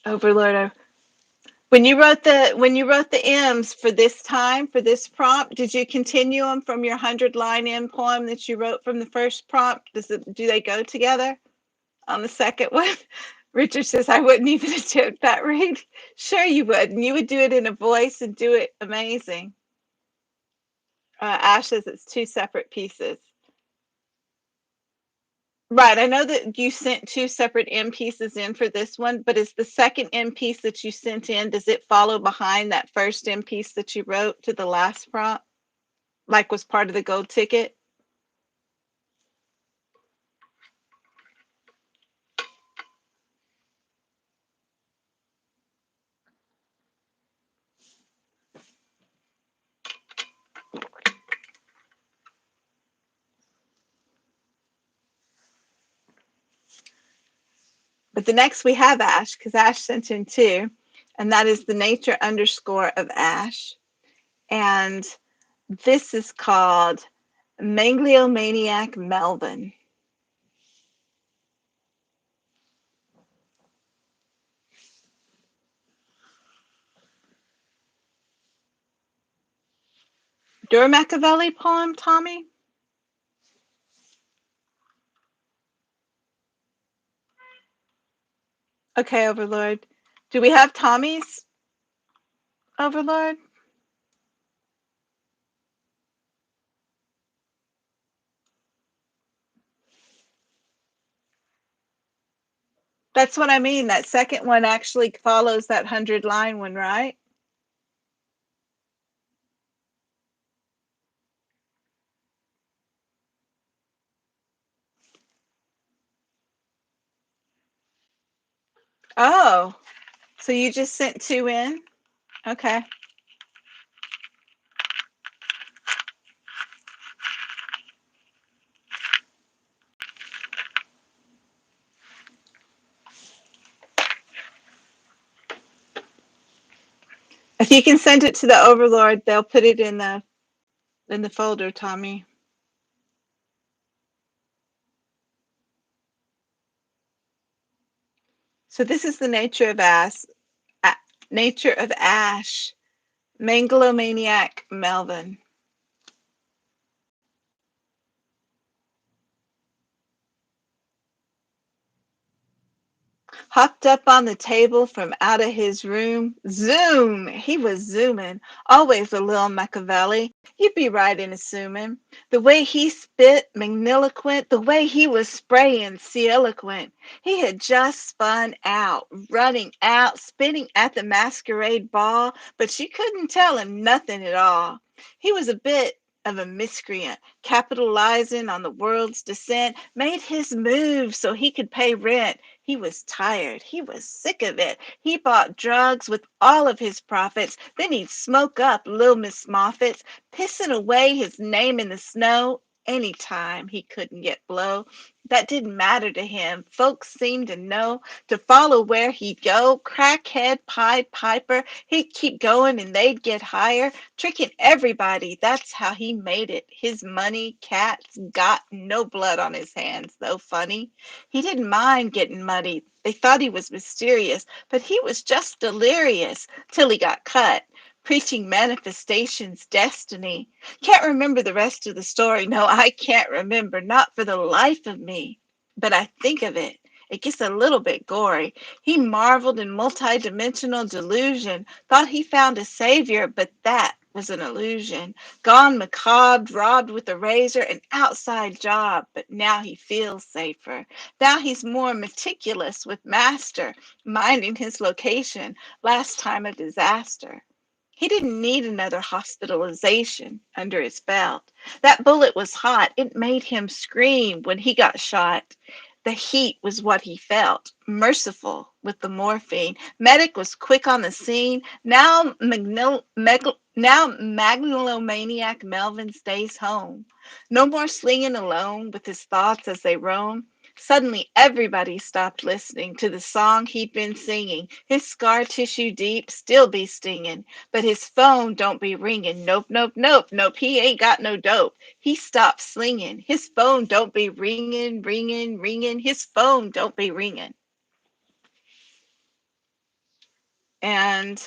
Overlord, when you wrote the M's for this time, for this prompt, did you continue them from your 100-line M poem that you wrote from the first prompt? Do they go together on the second one? Richard says, I wouldn't even attempt that read. Sure you would, and you would do it in a voice and do it amazing. Ash says it's two separate pieces. Right, I know that you sent two separate M pieces in for this one, but is the second M piece that you sent in, does it follow behind that first M piece that you wrote to the last prompt? Like was part of the gold ticket? But the next we have Ash, because Ash sent in two, and that is the nature underscore of Ash. And this is called Mangliomaniac Melvin. Your Machiavelli poem, Tommy? Okay, Overlord. Do we have Tommy's, Overlord? That's what I mean. That second one actually follows that 100-line one, right? Oh, so you just sent two in? Okay. If you can send it to the Overlord, they'll put it in the folder, Tommy. So this is the nature of nature of Ash, Mangalomaniac Melvin. Hopped up on the table from out of his room. Zoom! He was zooming. Always a little Machiavelli. You'd be right in assuming. The way he spit, magniloquent. The way he was spraying, see eloquent. He had just spun out, running out, spitting at the masquerade ball, but she couldn't tell him nothing at all. He was a bit of a miscreant, capitalizing on the world's descent, made his move so he could pay rent. He was tired. He was sick of it. He bought drugs with all of his profits. Then he'd smoke up little Miss Moffat's, pissing away his name in the snow. Anytime he couldn't get blow, that didn't matter to him. Folks seemed to know to follow where he'd go. Crackhead, Pied Piper, he'd keep going and they'd get higher, tricking everybody. That's how he made it. His money, cats, got no blood on his hands, though funny. He didn't mind getting muddy. They thought he was mysterious, but he was just delirious till he got cut, preaching manifestations, destiny. Can't remember the rest of the story. No, I can't remember, not for the life of me. But I think of it. It gets a little bit gory. He marveled in multidimensional delusion, thought he found a savior, but that was an illusion. Gone macabre, robbed with a razor, an outside job, but now he feels safer. Now he's more meticulous with master, minding his location, last time of disaster. He didn't need another hospitalization under his belt. That bullet was hot. It made him scream when he got shot. The heat was what he felt, merciful with the morphine. Medic was quick on the scene. Now Magnolomaniac Melvin stays home. No more slinging alone with his thoughts as they roam. Suddenly, everybody stopped listening to the song he'd been singing. His scar tissue deep still be stinging, but his phone don't be ringing. Nope, nope, nope, nope. He ain't got no dope. He stopped slinging. His phone don't be ringing, ringing, ringing. His phone don't be ringing. And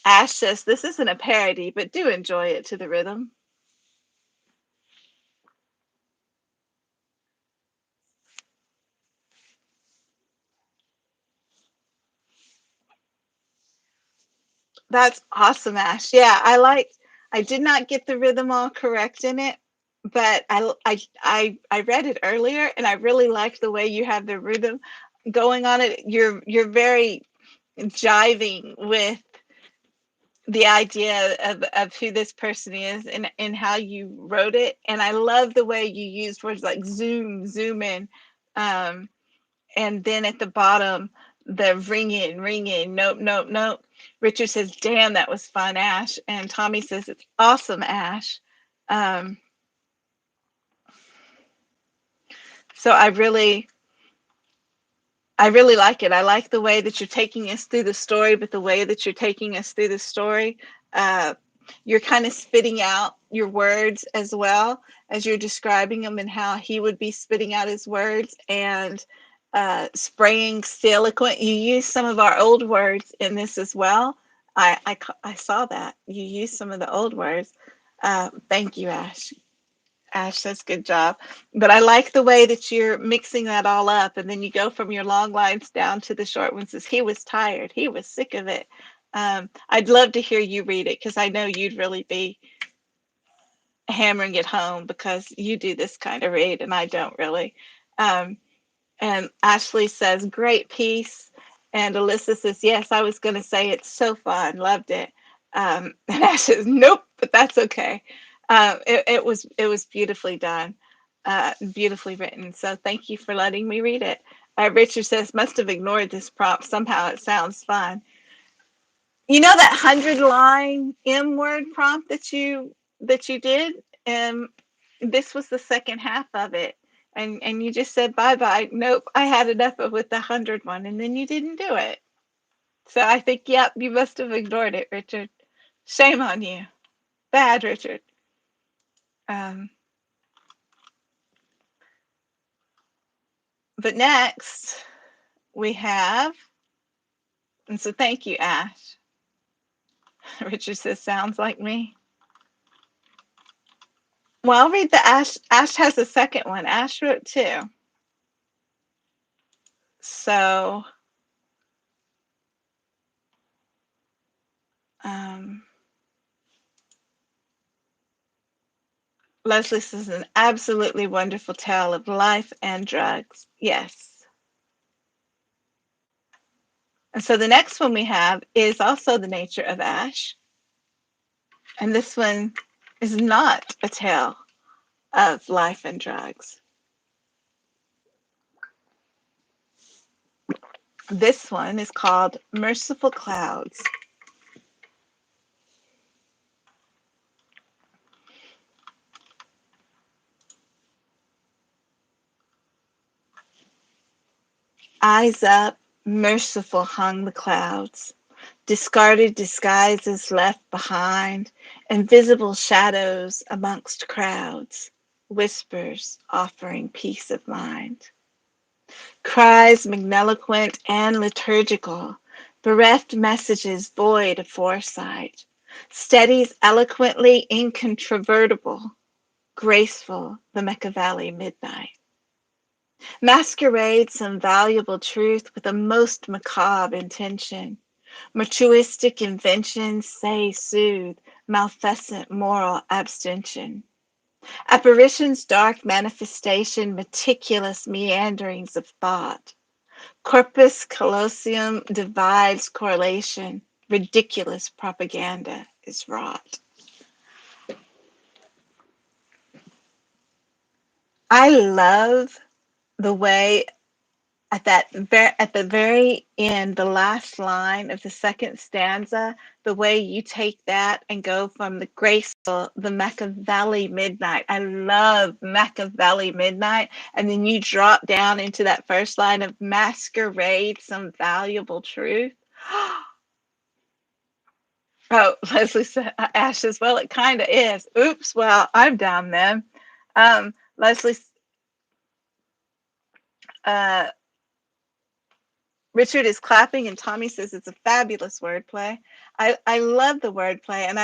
Ash says this isn't a parody, but do enjoy it to the rhythm. That's awesome, Ash. Yeah, I did not get the rhythm all correct in it, but I read it earlier and I really liked the way you have the rhythm going on it. You're very jiving with the idea of who this person is and how you wrote it. And I love the way you used words like zoom in. Um, and then at the bottom, the ringing, nope, nope, nope. Richard says, damn, that was fun, Ash. And Tommy says, it's awesome, Ash. Um, so I really, I really like it. I like the way that you're taking us through the story, but the way that you're taking us through the story, uh, you're kind of spitting out your words as well as you're describing them and how he would be spitting out his words and spraying eloquent. You use some of our old words in this as well. I saw that. You used some of the old words. Thank you, Ash. Ash says, good job. But I like the way that you're mixing that all up. And then you go from your long lines down to the short ones. Says, he was tired. He was sick of it. I'd love to hear you read it because I know you'd really be hammering it home because you do this kind of read and I don't really. Um, and Ashley says, great piece. And Alyssa says, yes, I was going to say it's so fun. Loved it. And Ash says, nope, but that's okay. It was beautifully done, beautifully written. So thank you for letting me read it. Richard says, must have ignored this prompt. Somehow it sounds fun. You know that 100-line M word prompt that you did? This was the second half of it. And you just said bye bye. Nope, I had enough of with the 100 one, and then you didn't do it. So I think, yep, you must have ignored it, Richard. Shame on you. Bad, Richard. Um, but next we have, and so thank you, Ash. Richard says, sounds like me. Well, I'll read the Ash. Ash has a second one. Ash wrote two. So, um, Leslie says, an absolutely wonderful tale of life and drugs. Yes. And so the next one we have is also the nature of Ash. And this one is not a tale of life and drugs. This one is called Merciful Clouds. Eyes up, merciful hung the clouds, discarded disguises left behind, invisible shadows amongst crowds, whispers offering peace of mind. Cries magniloquent and liturgical, bereft messages void of foresight, steadies eloquently incontrovertible, graceful the Mecca Valley midnight. Masquerade some valuable truth with a most macabre intention. Mortuistic inventions say soothe malfeasant moral abstention. Apparitions dark manifestation, meticulous meanderings of thought. Corpus callosum divides correlation, ridiculous propaganda is wrought. I love the way at the very end, the last line of the second stanza, the way you take that and go from the graceful, the Mecca Valley midnight. I love Mecca Valley midnight. And then you drop down into that first line of masquerade some valuable truth. Oh, Leslie said, Ash says, well, it kind of is. Oops, well, I'm down then. Leslie, uh, Richard is clapping, and Tommy says it's a fabulous wordplay. I love the wordplay, and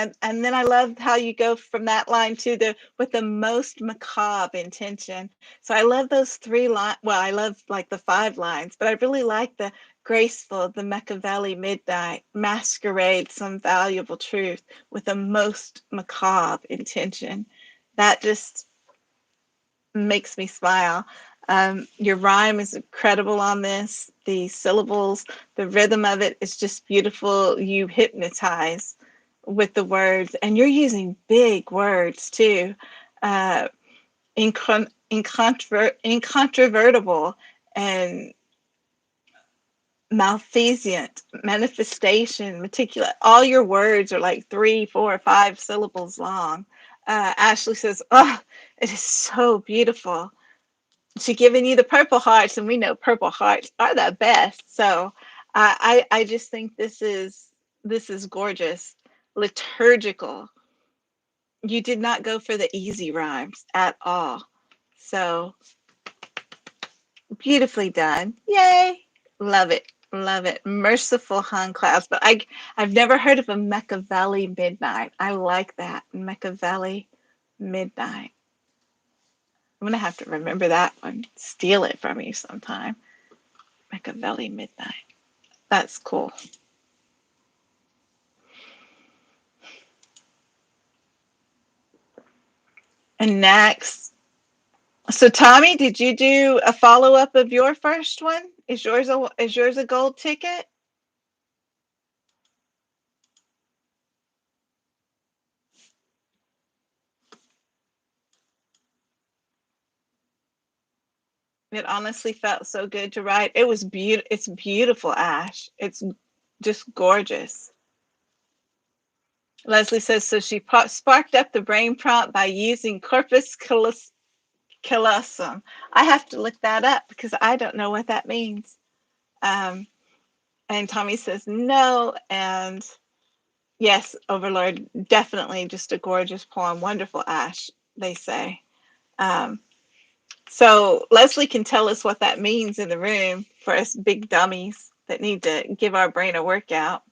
then I love how you go from that line to the with the most macabre intention. So I love those three lines. Well, I love like the 5 lines, but I really like the graceful, the Mecca Valley midnight, masquerade some valuable truth with a most macabre intention. That just makes me smile. Your rhyme is incredible on this. The syllables, the rhythm of it is just beautiful. You hypnotize with the words, and you're using big words too. Uh, incontrovertible and malfeasant, manifestation, meticulous. All your words are like 3, 4, 5 syllables long. Ashley says, oh, it is so beautiful. She giving you the purple hearts, and we know purple hearts are the best. So I just think this is gorgeous, liturgical. You did not go for the easy rhymes at all. So beautifully done. Yay. Love it. Love it. Merciful hung clouds. But I've never heard of a Machiavelli midnight. I like that. Machiavelli midnight. I'm gonna have to remember that one. Steal it from you sometime. Machiavelli midnight. That's cool. And next, so Tommy, did you do a follow up of your first one? Is yours a gold ticket? It honestly felt so good to write. It was beautiful. It's beautiful, Ash. It's just gorgeous. Leslie says so. She sparked up the brain prompt by using corpus callosum. I have to look that up because I don't know what that means. Um, and Tommy says no, and yes, Overlord, definitely just a gorgeous poem. Wonderful, Ash, they say. Um, so Leslie can tell us what that means in the room for us big dummies that need to give our brain a workout.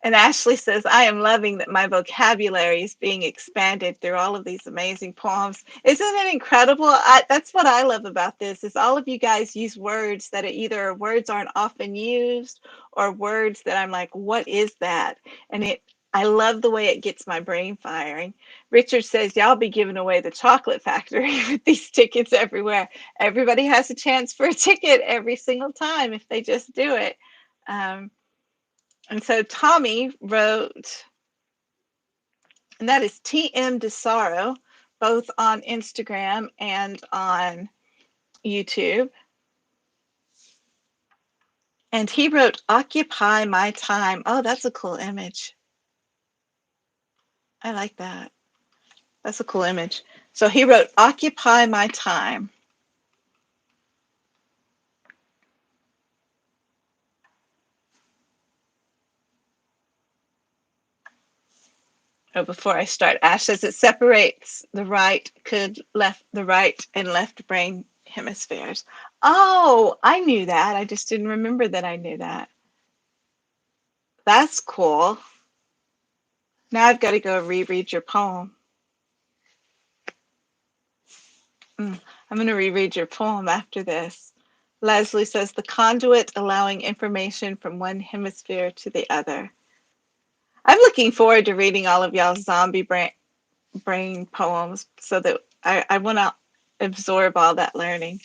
And Ashley says, I am loving that my vocabulary is being expanded through all of these amazing poems. Isn't it incredible? That's what I love about this is all of you guys use words that are either words aren't often used or words that I'm like, what is that? And I love the way it gets my brain firing. Richard says, y'all be giving away the chocolate factory with these tickets everywhere. Everybody has a chance for a ticket every single time if they just do it. And so Tommy wrote, and that is TM DeSaro, both on Instagram and on YouTube. And he wrote, Occupy My Time. Oh, that's a cool image. I like that. That's a cool image. So he wrote, Occupy My Time. Oh, before I start, Ash says it separates the right and left brain hemispheres. Oh, I knew that. I just didn't remember that I knew that. That's cool. Now I've got to go reread your poem. I'm going to reread your poem after this. Leslie says, the conduit allowing information from one hemisphere to the other. I'm looking forward to reading all of y'all's zombie brain poems so that I want to absorb all that learning.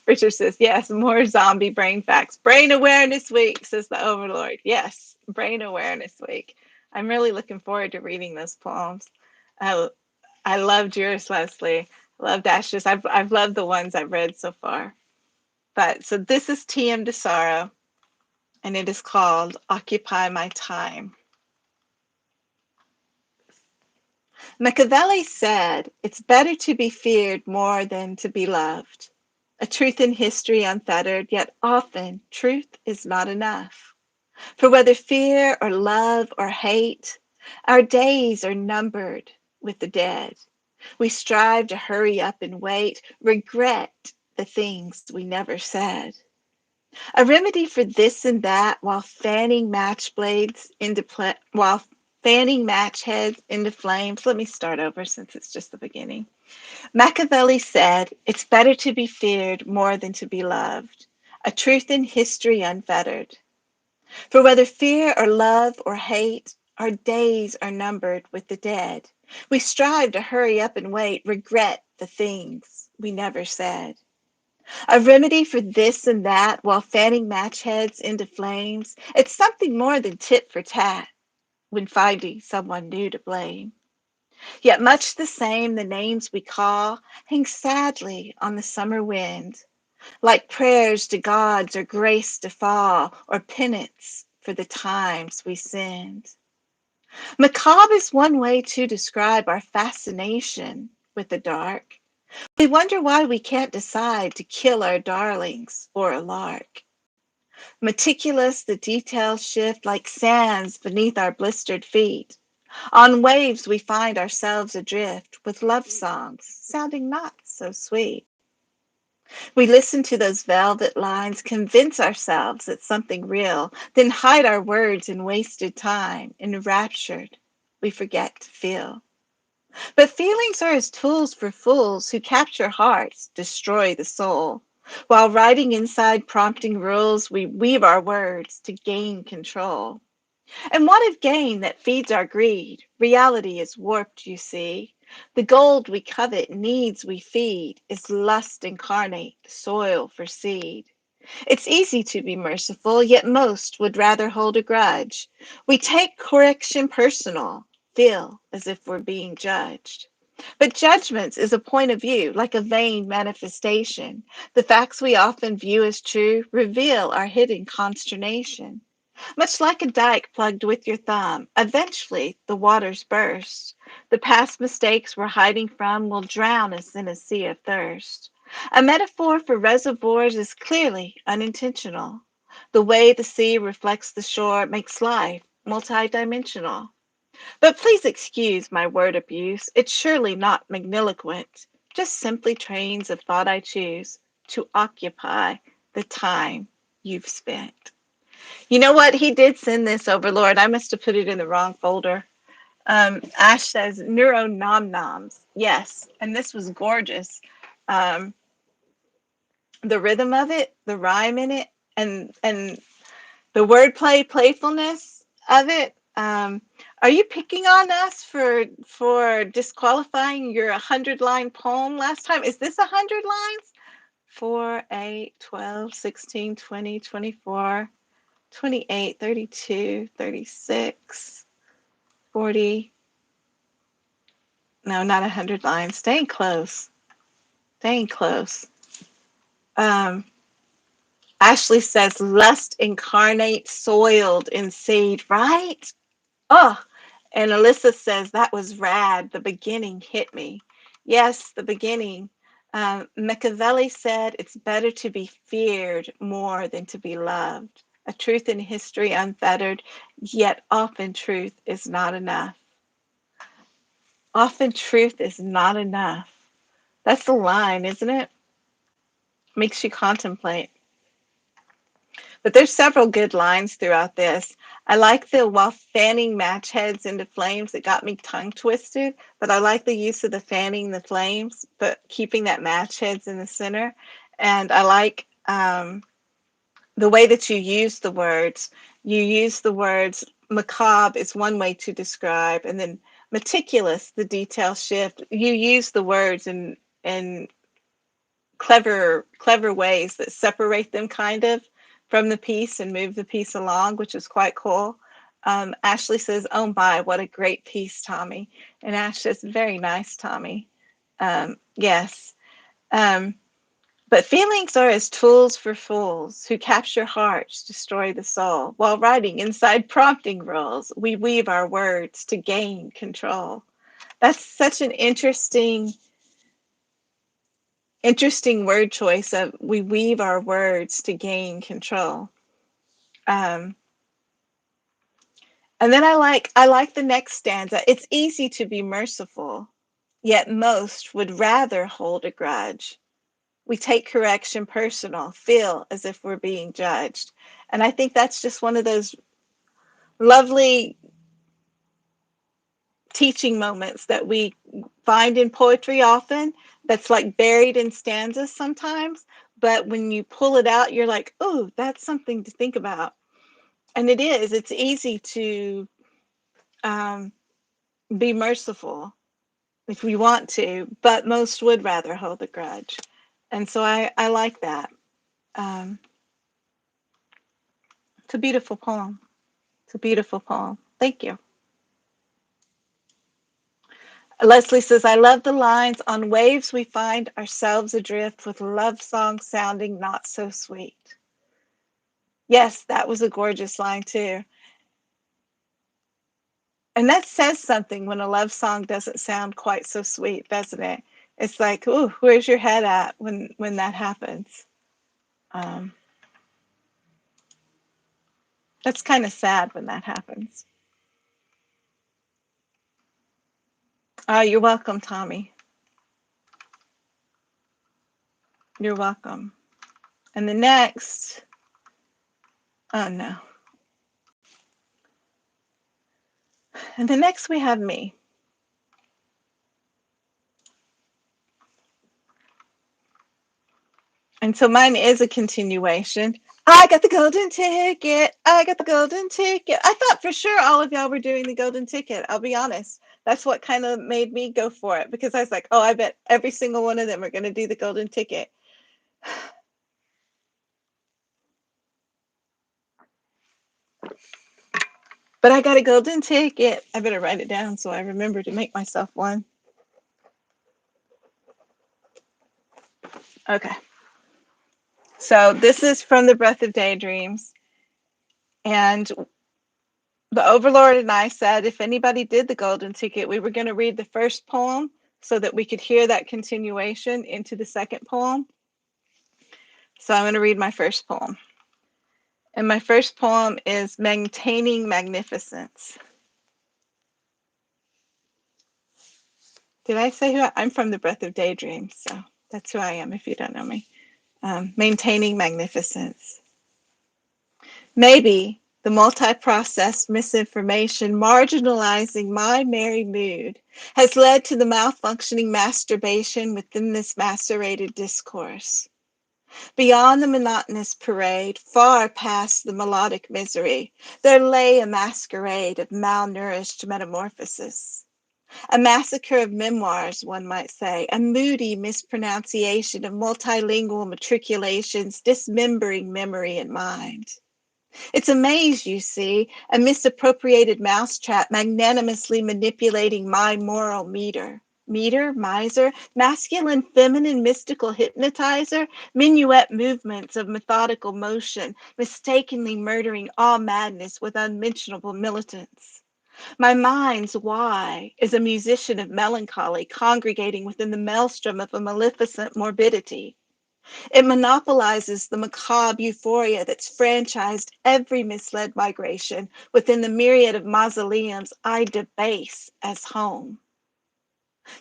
Richard says, yes, more zombie brain facts. Brain Awareness Week, says the Overlord. Yes, Brain Awareness Week. I'm really looking forward to reading those poems. I loved yours, Leslie. I loved Ash's. I've loved the ones I've read so far. But so this is TM DeSaro, and it is called Occupy My Time. Machiavelli said, it's better to be feared more than to be loved. A truth in history unfettered, yet often truth is not enough. For whether fear or love or hate, our days are numbered with the dead. We strive to hurry up and wait, regret the things we never said. A remedy for this and that while fanning match heads into flames. Let me start over since it's just the beginning. Machiavelli said, it's better to be feared more than to be loved. A truth in history unfettered. For whether fear or love or hate, our days are numbered with the dead. We strive to hurry up and wait, regret the things we never said. A remedy for this and that while fanning match heads into flames. It's something more than tit for tat when finding someone new to blame. Yet much the same the names we call hang sadly on the summer wind, like prayers to gods or grace to fall or penance for the times we sinned. Macabre is one way to describe our fascination with the dark. We wonder why we can't decide to kill our darlings or a lark. Meticulous, the details shift like sands beneath our blistered feet. On waves we find ourselves adrift with love songs sounding not so sweet. We listen to those velvet lines, convince ourselves it's something real, then hide our words in wasted time. Enraptured, we forget to feel. But feelings are as tools for fools who capture hearts, destroy the soul. While writing inside prompting rules, we weave our words to gain control. And what if gain that feeds our greed? Reality is warped, you see. The gold we covet, needs we feed, is lust incarnate, soil for seed. It's easy to be merciful, yet most would rather hold a grudge. We take correction personal, feel as if we're being judged. But judgments is a point of view, like a vain manifestation. The facts we often view as true reveal our hidden consternation. Much like a dike plugged with your thumb, eventually the waters burst. The past mistakes we're hiding from will drown us in a sea of thirst. A metaphor for reservoirs is clearly unintentional. The way the sea reflects the shore makes life multidimensional. But please excuse my word abuse. It's surely not magniloquent, just simply trains of thought I choose to occupy the time you've spent. You know what? He did send this over, Lord. I must have put it in the wrong folder. Ash says neuro nom noms. Yes, and this was gorgeous. Um, the rhythm of it, the rhyme in it, and the wordplay, playfulness of it. Are you picking on us for disqualifying your 100-line poem last time? Is this 100 lines? 4, 8, 12, 16, 20, 24. 28, 32, 36, 40. No, not 100 lines. Staying close. Staying close. Um, Ashley says, lust incarnate, soiled in seed, right? Oh, and Alyssa says, that was rad. The beginning hit me. Yes, the beginning. Machiavelli said, it's better to be feared more than to be loved. A truth in history unfettered, yet often truth is not enough. Often truth is not enough. That's the line, isn't it? Makes you contemplate. But there's several good lines throughout this. I like the while fanning match heads into flames. It got me tongue twisted, but I like the use of the fanning the flames, but keeping that match heads in the center. And I like the way that you use the words. You use the words macabre is one way to describe, and then meticulous, the detail shift. You use the words in clever ways that separate them kind of from the piece and move the piece along, which is quite cool. Ashley says, oh my, what a great piece, Tommy. And Ash says, very nice, Tommy. Yes. But feelings are as tools for fools who capture hearts, destroy the soul. While writing inside prompting rules, we weave our words to gain control. That's such an interesting word choice of we weave our words to gain control. Um, and then I like the next stanza. It's easy to be merciful, yet most would rather hold a grudge. We take correction personal, feel as if we're being judged. And I think that's just one of those lovely teaching moments that we find in poetry often, that's like buried in stanzas sometimes. But when you pull it out, you're like, oh, that's something to think about. And it is, it's easy to um, be merciful if we want to, but most would rather hold a grudge. And so I like that. Um, it's a beautiful poem. It's a beautiful poem. Thank you. Leslie says, I love the lines on waves we find ourselves adrift with love songs sounding not so sweet. Yes, that was a gorgeous line too. And that says something when a love song doesn't sound quite so sweet, doesn't it? It's like, ooh, where's your head at when that happens? That's kind of sad when that happens. You're welcome, Tommy. You're welcome. And the next, oh no. And the next we have me. And so mine is a continuation. I got the golden ticket. I got the golden ticket. I thought for sure all of y'all were doing the golden ticket. I'll be honest. That's what kind of made me go for it, because I was like, oh, I bet every single one of them are going to do the golden ticket. But I got a golden ticket. I better write it down so I remember to make myself one. Okay. So this is from the Breath of Daydreams. And the Overlord and I said if anybody did the golden ticket, we were going to read the first poem so that we could hear that continuation into the second poem. So I'm going to read my first poem. And my first poem is Maintaining Magnificence. Did I say I'm from the Breath of Daydreams, so that's who I am if you don't know me. Maintaining Magnificence. Maybe the multi-processed misinformation marginalizing my merry mood has led to the malfunctioning masturbation within this macerated discourse. Beyond the monotonous parade, far past the melodic misery, there lay a masquerade of malnourished metamorphosis. A massacre of memoirs, one might say, a moody mispronunciation of multilingual matriculations dismembering memory and mind. It's a maze, you see, a misappropriated mousetrap magnanimously manipulating my moral meter. Meter, miser, masculine, feminine, mystical hypnotizer, minuet movements of methodical motion, mistakenly murdering all madness with unmentionable militance. My mind's why is a musician of melancholy congregating within the maelstrom of a maleficent morbidity. It monopolizes the macabre euphoria that's franchised every misled migration within the myriad of mausoleums I debase as home.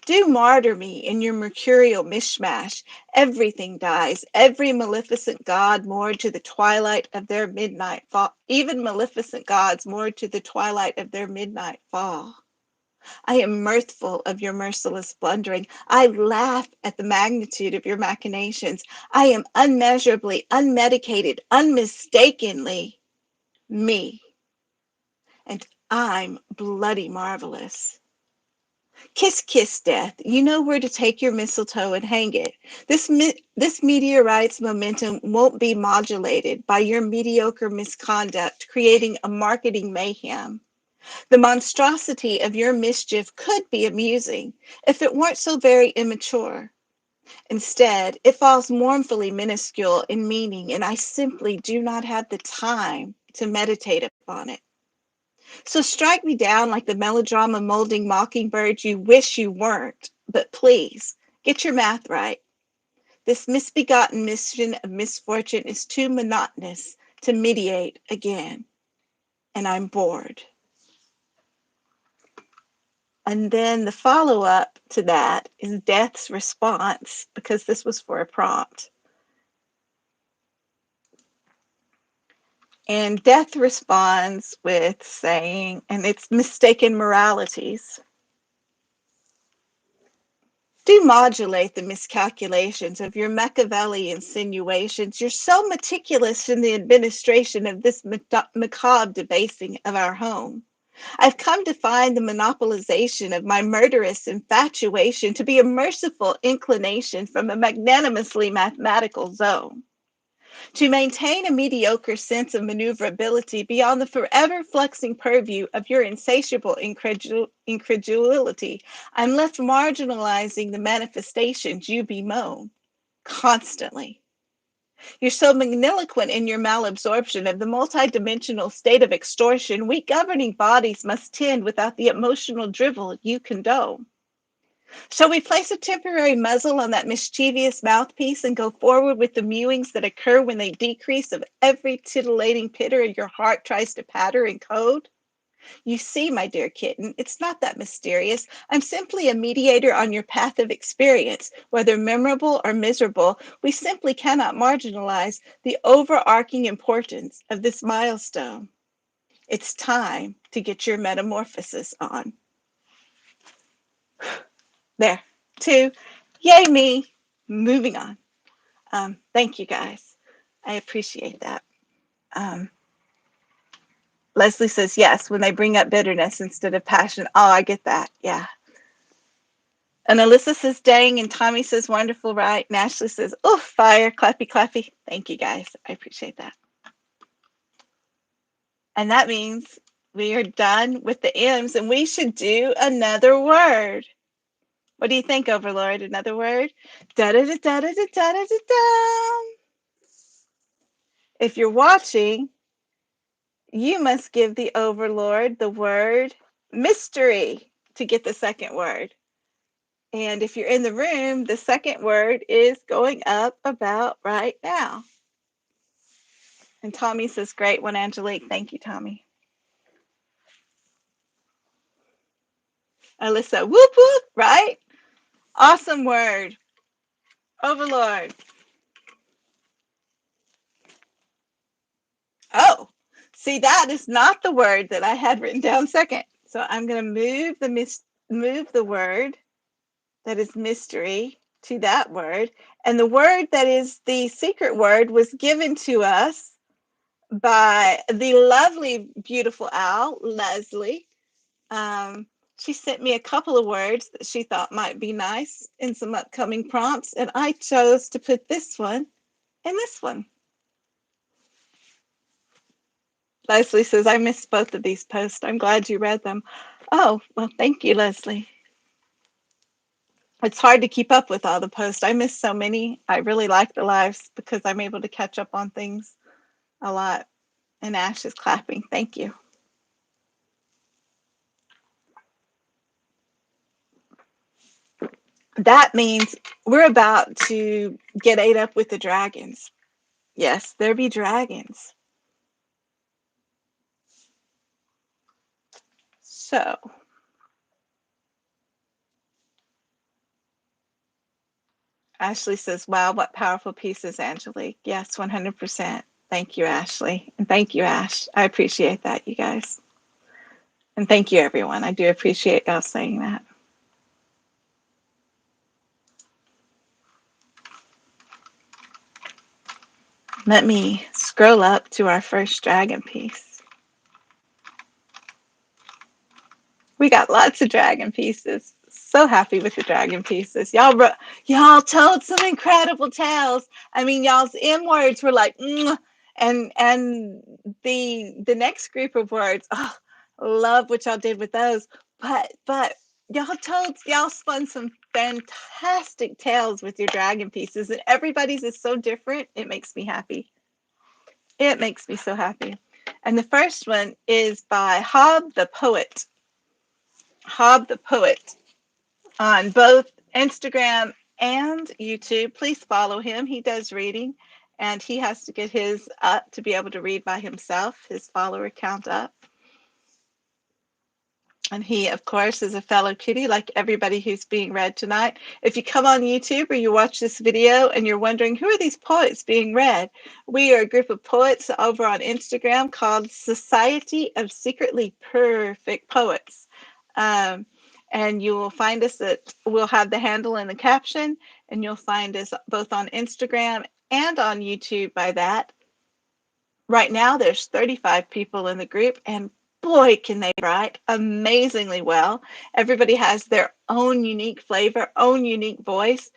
Do martyr me in your mercurial mishmash. Everything dies, every maleficent god moored to the twilight of their midnight fall, even maleficent gods moored to the twilight of their midnight fall. I am mirthful of your merciless blundering. I laugh at the magnitude of your machinations. I am unmeasurably, unmedicated, unmistakenly me. And I'm bloody marvelous. Kiss, kiss, death. You know where to take your mistletoe and hang it. This meteorite's momentum won't be modulated by your mediocre misconduct, creating a marketing mayhem. The monstrosity of your mischief could be amusing if it weren't so very immature. Instead, it falls mournfully minuscule in meaning, and I simply do not have the time to meditate upon it. So strike me down like the melodrama molding mockingbird you wish you weren't, but please, get your math right. This misbegotten mission of misfortune is too monotonous to mediate again, and I'm bored. And then the follow-up to that is Death's response, because this was for a prompt. And Death responds with saying, and it's mistaken moralities. Do modulate the miscalculations of your Machiavelli insinuations. You're so meticulous in the administration of this macabre debasing of our home. I've come to find the monopolization of my murderous infatuation to be a merciful inclination from a magnanimously mathematical zone. To maintain a mediocre sense of maneuverability beyond the forever flexing purview of your insatiable incredulity, I'm left marginalizing the manifestations you bemoan constantly. You're so magniloquent in your malabsorption of the multidimensional state of extortion we governing bodies must tend without the emotional drivel you condone. Shall we place a temporary muzzle on that mischievous mouthpiece and go forward with the mewings that occur when they decrease of every titillating pitter your heart tries to patter in code? You see, my dear kitten, it's not that mysterious. I'm simply a mediator on your path of experience. Whether memorable or miserable, we simply cannot marginalize the overarching importance of this milestone. It's time to get your metamorphosis on. There. 2. Yay me. Moving on. Thank you guys. I appreciate that. Leslie says, yes, when they bring up bitterness instead of passion. Oh, I get that. Yeah. And Alyssa says, dang. And Tommy says, wonderful, right? And Ashley says, oh, fire. Clappy, clappy. Thank you guys. I appreciate that. And that means we are done with the M's and we should do another word. What do you think, Overlord? Another word? Da da da da da da da da da. If you're watching, you must give the Overlord the word mystery to get the second word. And if you're in the room, the second word is going up about right now. And Tommy says, great one, Angelique. Thank you, Tommy. Alyssa, whoop, whoop, right? Awesome word. Overlord. Oh, see, that is not the word that I had written down second. So I'm going to move the word that is mystery to that word. And the word that is the secret word was given to us by the lovely, beautiful owl, Leslie. She sent me a couple of words that she thought might be nice in some upcoming prompts, and I chose to put this one and this one. Leslie says, I missed both of these posts. I'm glad you read them. Oh, well, thank you, Leslie. It's hard to keep up with all the posts. I miss so many. I really like the lives because I'm able to catch up on things a lot. And Ash is clapping. Thank you. That means we're about to get ate up with the dragons. Yes, there be dragons. So, Ashley says, wow, what powerful pieces, Angelique. Yes, 100%. Thank you, Ashley. And thank you, Ash. I appreciate that, you guys. And thank you, everyone. I do appreciate y'all saying that. Let me scroll up to our first dragon piece. We got lots of dragon pieces. So happy with the dragon pieces. Y'all told some incredible tales. I mean, y'all's M words were like, and the next group of words, oh, love what y'all did with those. But y'all spun some fantastic tales with your dragon pieces, and everybody's is so different. It makes me happy. It makes me so happy. And the first one is by Hob the Poet. Hob the Poet on both Instagram and YouTube. Please follow him. He does reading, and he has to get his up to be able to read by himself, his follower count up. And he, of course, is a fellow kitty like everybody who's being read tonight. If you come on YouTube or you watch this video and you're wondering, who are these poets being read? We are a group of poets over on Instagram called Society of Secretly Perfect Poets. And you will find us we'll have the handle in the caption, and you'll find us both on Instagram and on YouTube by that. Right now, there's 35 people in the group, and boy, can they write amazingly well. Everybody has their own unique flavor, own unique voice.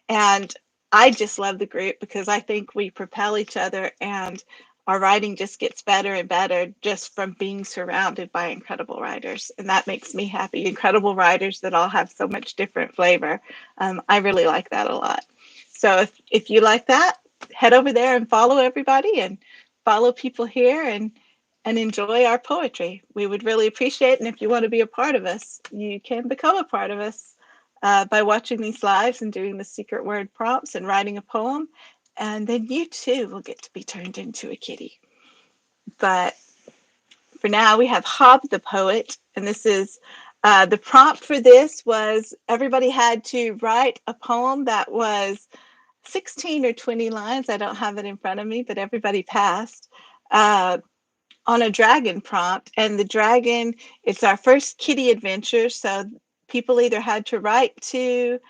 And I just love the group because I think we propel each other, and our writing just gets better and better just from being surrounded by incredible writers. And that makes me happy. Incredible writers that all have so much different flavor. I really like that a lot. So if you like that, head over there and follow everybody and follow people here and enjoy our poetry. We would really appreciate it. And if you want to be a part of us, you can become a part of us. by watching these lives and doing the secret word prompts and writing a poem. And then you too will get to be turned into a kitty. But for now, we have Hob the Poet. And this is the prompt for this was everybody had to write a poem that was 16 or 20 lines. I don't have it in front of me, but everybody passed. On a dragon prompt, and the dragon, it's our first kitty adventure, so people either had to write to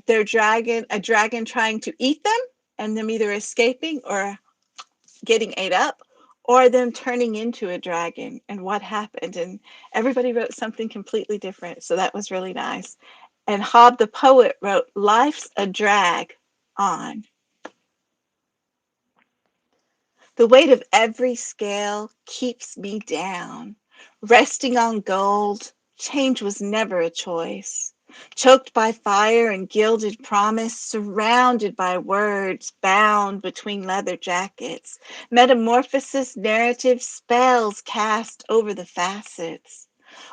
their dragon, a dragon trying to eat them and them either escaping or getting ate up, or them turning into a dragon and what happened. And everybody wrote something completely different, so that was really nice. And Hob the Poet wrote, "Life's a drag on." The weight of every scale keeps me down. Resting on gold, change was never a choice. Choked by fire and gilded promise, surrounded by words bound between leather jackets, metamorphosis narrative spells cast over the facets.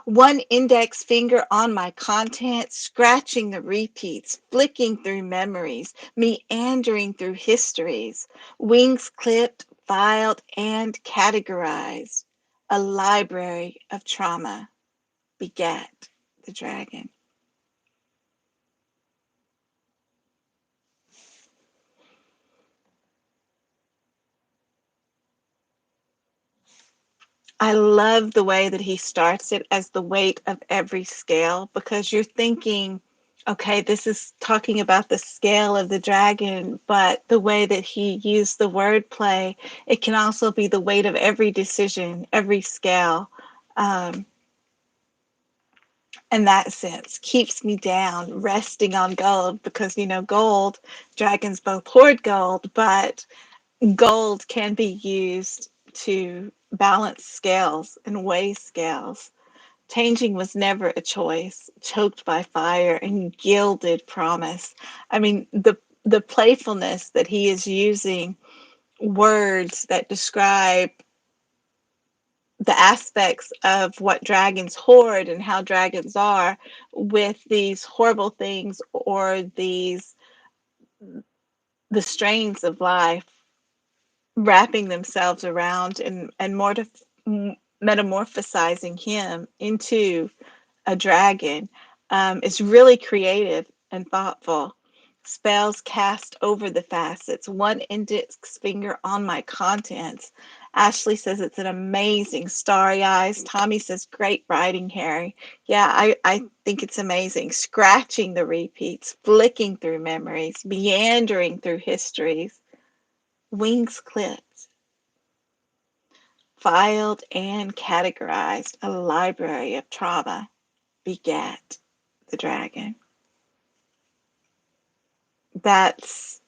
One index finger on my content, scratching the repeats, flicking through memories, meandering through histories, wings clipped, filed, and categorized. A library of trauma begat the dragon. I love the way that he starts it as the weight of every scale, because you're thinking, okay, this is talking about the scale of the dragon, but the way that he used the wordplay, it can also be the weight of every decision, every scale. Um, in that sense, keeps me down, resting on gold, because, gold, dragons both hoard gold, but gold can be used to balance scales and weigh scales. Changing was never a choice, choked by fire and gilded promise. I mean, the playfulness that he is using words that describe the aspects of what dragons hoard and how dragons are, with these horrible things or the strains of life wrapping themselves around and metamorphosizing him into a dragon, is really creative and thoughtful. Spells cast over the facets, one index finger on my contents. Ashley says it's an amazing, starry eyes. Tommy says great writing, Harry. Yeah, I think it's amazing. Scratching the repeats, flicking through memories, meandering through histories, wings clipped, filed and categorized. A library of trauma begat the dragon. That's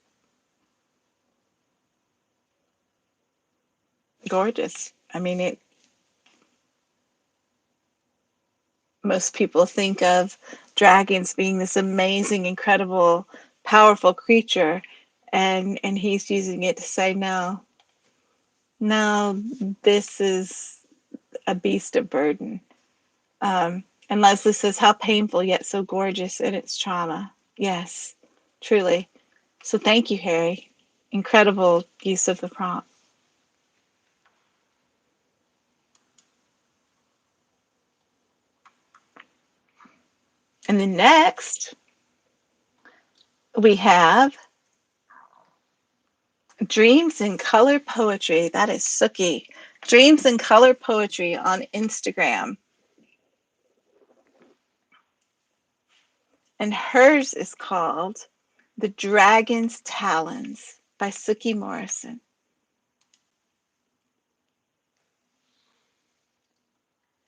gorgeous. I mean, it. Most people think of dragons being this amazing, incredible, powerful creature, and he's using it to say no, no, this is a beast of burden. And Leslie says, how painful yet so gorgeous in its trauma. Yes, truly. So thank you, Harry. Incredible use of the prompt. And then next, we have Dreams in Color Poetry. That is Suki. Dreams in Color Poetry on Instagram. And hers is called The Dragon's Talons by Suki Morrison.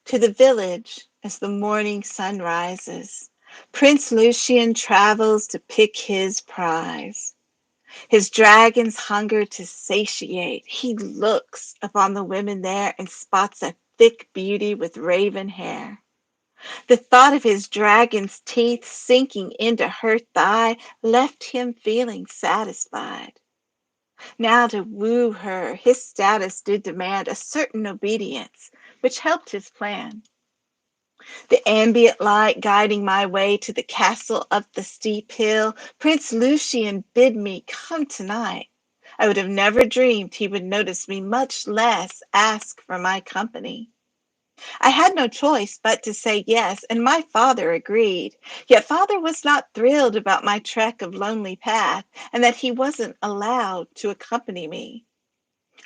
To the village as the morning sun rises, Prince Lucian travels to pick his prize. His dragon's hunger to satiate, he looks upon the women there and spots a thick beauty with raven hair. The thought of his dragon's teeth sinking into her thigh left him feeling satisfied. Now to woo her, his status did demand a certain obedience, which helped his plan. The ambient light guiding my way to the castle up the steep hill, Prince Lucian bid me come tonight. I would have never dreamed he would notice me, much less ask for my company. I had no choice but to say yes, and my father agreed. Yet father was not thrilled about my trek of lonely path, and that he wasn't allowed to accompany me.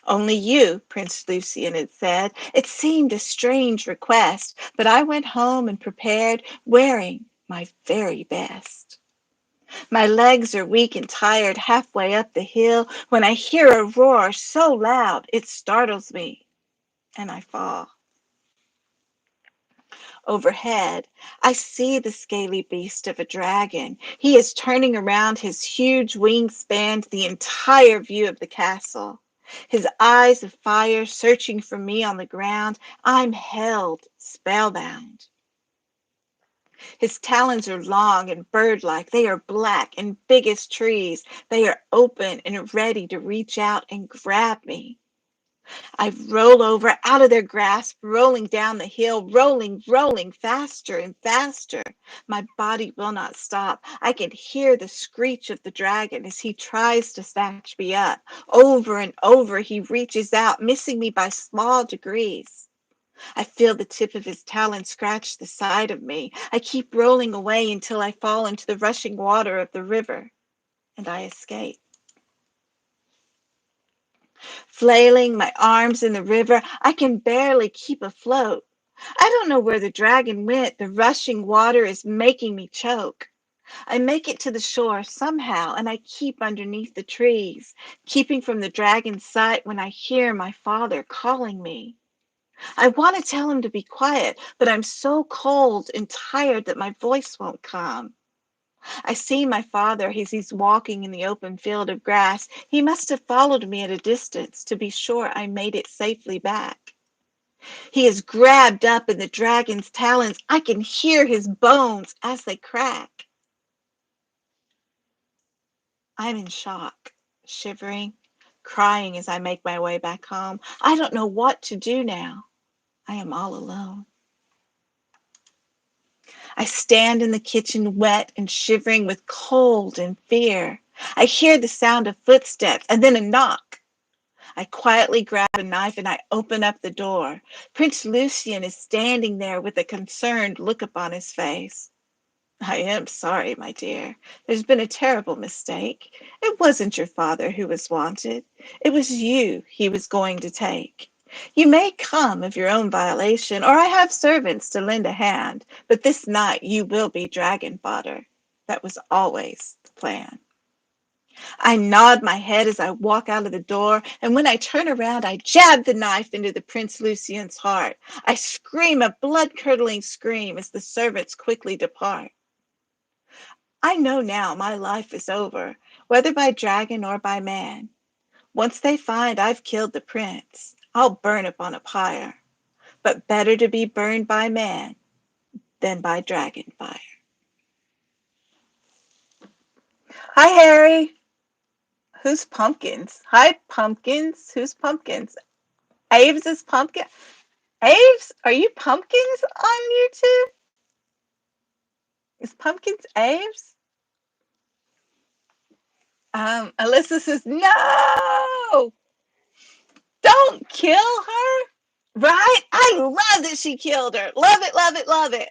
Only you, Prince Lucian had said. It seemed a strange request, but I went home and prepared, wearing my very best. My legs are weak and tired halfway up the hill when I hear a roar so loud it startles me, and I fall. Overhead, I see the scaly beast of a dragon. He is turning around, his huge wings spanned the entire view of the castle. His eyes of fire searching for me on the ground. I'm held spellbound. His talons are long and bird-like. They are black and big as trees. They are open and ready to reach out and grab me. I roll over out of their grasp, rolling down the hill, rolling faster and faster. My body will not stop. I can hear the screech of the dragon as he tries to snatch me up. Over and over, he reaches out, missing me by small degrees. I feel the tip of his talon scratch the side of me. I keep rolling away until I fall into the rushing water of the river, and I escape. Flailing my arms in the river, I can barely keep afloat. I don't know where the dragon went. The rushing water is making me choke. I make it to the shore somehow, and I keep underneath the trees, keeping from the dragon's sight when I hear my father calling me. I want to tell him to be quiet, but I'm so cold and tired that my voice won't come. I see my father as he's walking in the open field of grass. He must have followed me at a distance to be sure I made it safely back. He is grabbed up in the dragon's talons. I can hear his bones as they crack. I'm in shock, shivering, crying as I make my way back home. I don't know what to do now. I am all alone. I stand in the kitchen, wet and shivering with cold and fear. I hear the sound of footsteps and then a knock. I quietly grab a knife and I open up the door. Prince Lucian is standing there with a concerned look upon his face. I am sorry, my dear. There's been a terrible mistake. It wasn't your father who was wanted. It was you he was going to take. You may come of your own violation, or I have servants to lend a hand, but this night you will be dragon fodder. That was always the plan. I nod my head as I walk out of the door, and when I turn around, I jab the knife into the Prince Lucian's heart. I scream a blood-curdling scream as the servants quickly depart. I know now my life is over, whether by dragon or by man. Once they find I've killed the prince, I'll burn upon a pyre. But better to be burned by man than by dragon fire. Hi, Harry. Who's Pumpkins? Hi, Pumpkins. Who's Pumpkins? Aves is Pumpkin. Aves, are you Pumpkins on YouTube? Is Pumpkins Aves? Alyssa says, no, don't kill her. Right? I love that she killed her. Love it, love it, love it.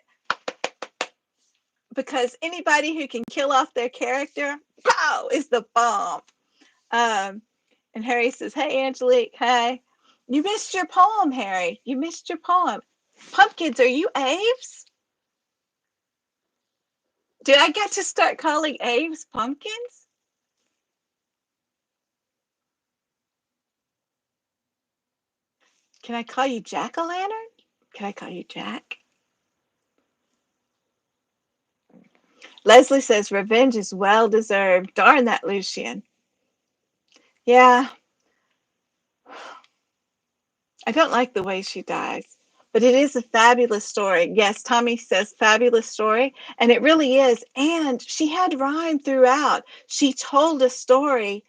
Because anybody who can kill off their character, pow, is the bomb. Um, and Harry says, hey, Angelique, hey. You missed your poem, Harry. You missed your poem. Pumpkins, are you Aves? Did I get to start calling Aves pumpkins? Can I call you Jack-o'-lantern? Can I call you Jack? Leslie says, revenge is well deserved. Darn that Lucian. Yeah, I don't like the way she dies, but it is a fabulous story. Yes, Tommy says fabulous story, and it really is. And she had rhyme throughout. She told a story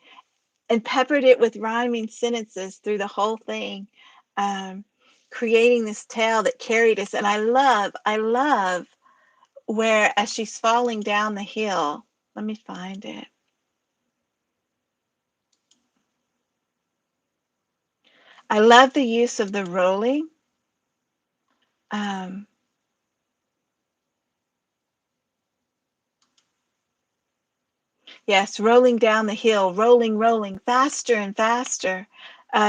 and peppered it with rhyming sentences through the whole thing. Um, creating this tale that carried us. And I love where as she's falling down the hill, let me find it. I love the use of the rolling. Um, yes, rolling down the hill, rolling, rolling, faster and faster.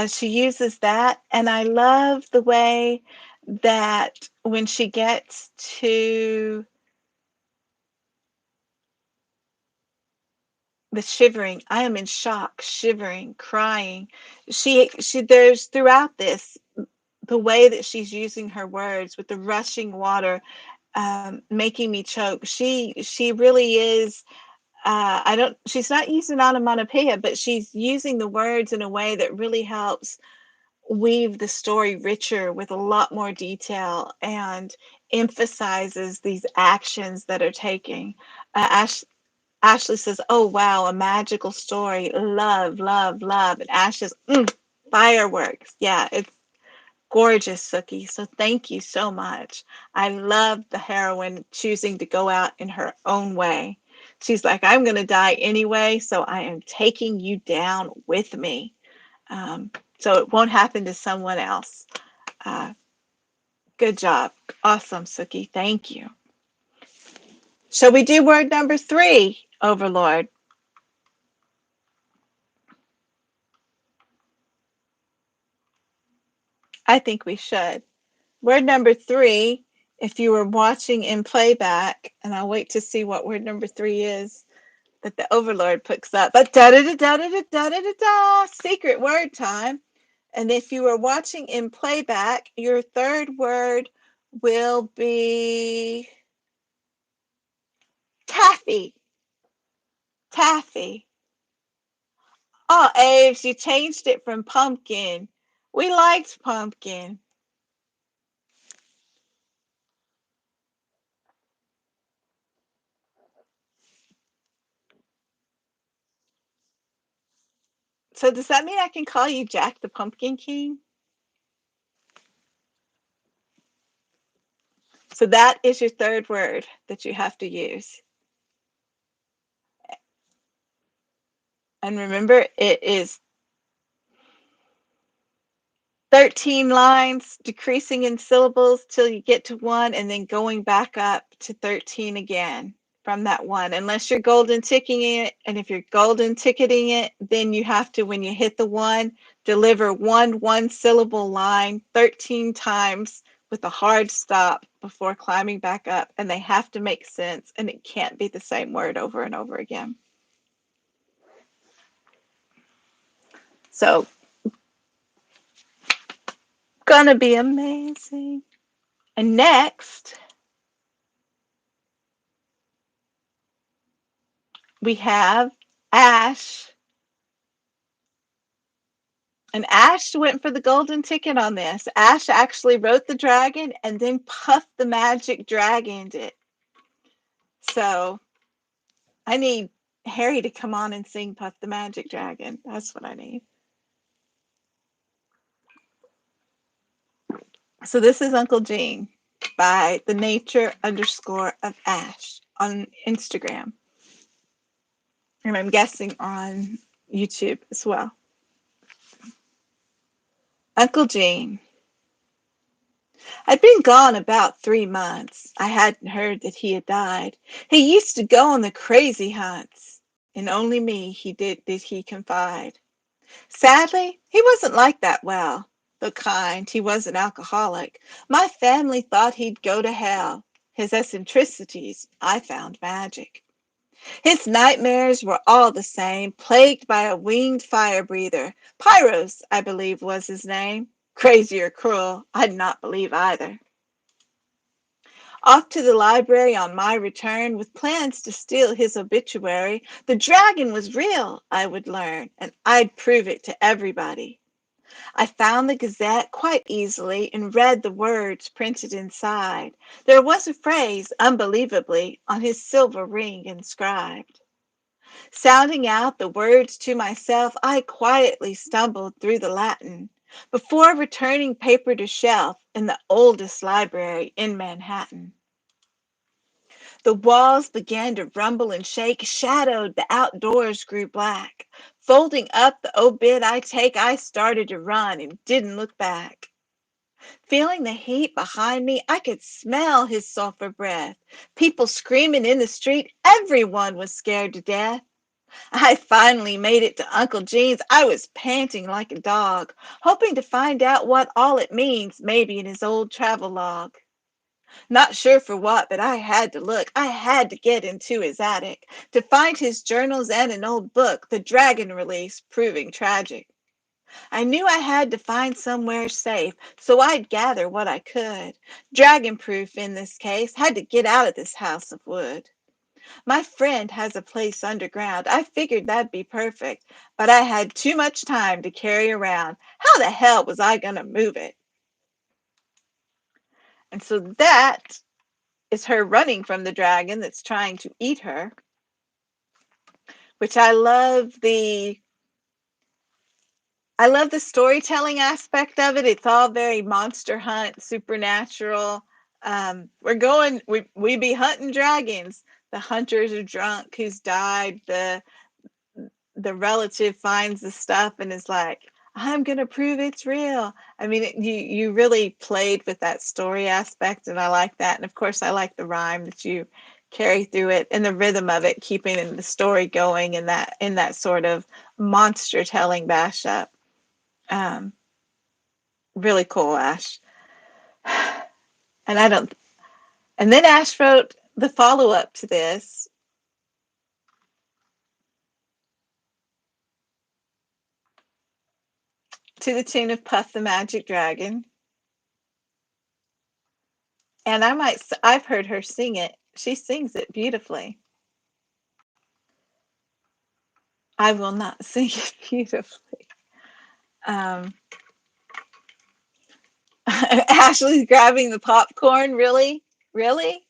She uses that. And I love the way that when she gets to the shivering, I am in shock, shivering, crying. There's throughout this, the way that she's using her words with the rushing water, making me choke. She really is. I don't. She's not using onomatopoeia, but she's using the words in a way that really helps weave the story richer with a lot more detail and emphasizes these actions that are taking. Ashley says, "Oh wow, a magical story. Love, love, love." And Ash says, "Fireworks." Yeah, it's gorgeous, Sookie. So thank you so much. I love the heroine choosing to go out in her own way. She's like, "I'm going to die anyway, so I am taking you down with me. Um, so it won't happen to someone else." Uh, Good job. Awesome, Sookie. Thank you. Shall we do word number 3, Overlord? I think we should. Word number 3, if you were watching in playback, and I'll wait to see what word number 3 is that the Overlord picks up. But da da da da da da da da da, secret word time. And if you were watching in playback, your third word will be taffy. Taffy. Oh, Aves, you changed it from pumpkin. We liked pumpkin. So does that mean I can call you Jack the Pumpkin King? So that is your third word that you have to use. And remember, it is 13 lines, decreasing in syllables till you get to 1, and then going back up to 13 again from that 1, unless you're golden ticking it. And if you're golden ticketing it, then you have to, when you hit the 1, deliver one syllable line 13 times with a hard stop before climbing back up. And they have to make sense, and it can't be the same word over and over again. So, gonna be amazing. And next, we have Ash. And Ash went for the golden ticket on this. Ash actually wrote the dragon and then puffed the magic dragon in it. So I need Harry to come on and sing Puff the Magic Dragon. That's what I need. So this is Uncle Gene by the nature underscore of Ash on Instagram. And I'm guessing on YouTube as well. Uncle Gene. I'd been gone about 3 months. I hadn't heard that he had died. He used to go on the crazy hunts, and only me did he confide. Sadly, he wasn't like that well, though kind, he was an alcoholic. My family thought he'd go to hell. His eccentricities I found magic. His nightmares were all the same, plagued by a winged fire breather. Pyros, I believe, was his name. Crazy or cruel, I'd not believe either. Off to the library on my return with plans to steal his obituary. The dragon was real, I would learn, and I'd prove it to everybody. I found the Gazette quite easily and read the words printed inside. There was a phrase, unbelievably, on his silver ring inscribed. Sounding out the words to myself, I quietly stumbled through the Latin. before returning paper to shelf in the oldest library in Manhattan. The walls began to rumble and shake, shadowed, the outdoors grew black. Folding up the obit I take, I started to run and didn't look back. Feeling the heat behind me, I could smell his sulfur breath. People screaming in the street, everyone was scared to death. I finally made it to Uncle Gene's. I was panting like a dog, hoping to find out what all it means, maybe in his old travel log. Not sure for what, but I had to look. I had to get into his attic to find his journals and an old book, the dragon release, proving tragic. I knew I had to find somewhere safe, so I'd gather what I could. Dragon proof in this case, had to get out of this house of wood. My friend has a place underground. I figured that'd be perfect, but I had too much time to carry around. How the hell was I going to move it? And so that is her running from the dragon that's trying to eat her, which I love the storytelling aspect of it. It's all very Monster Hunt, supernatural. We be hunting dragons. The hunters are drunk who's died. The relative finds the stuff and is like, I'm gonna prove it's real. I mean, you really played with that story aspect, and I like that. And of course, I like the rhyme that you carry through it and the rhythm of it, keeping the story going in that sort of monster telling mashup. Um, really cool, Ash. And I don't. And then Ash wrote the follow up to this to the tune of Puff the Magic Dragon. And I've heard her sing it. She sings it beautifully. I will not sing it beautifully. Um, Ashley's grabbing the popcorn. Really? Really?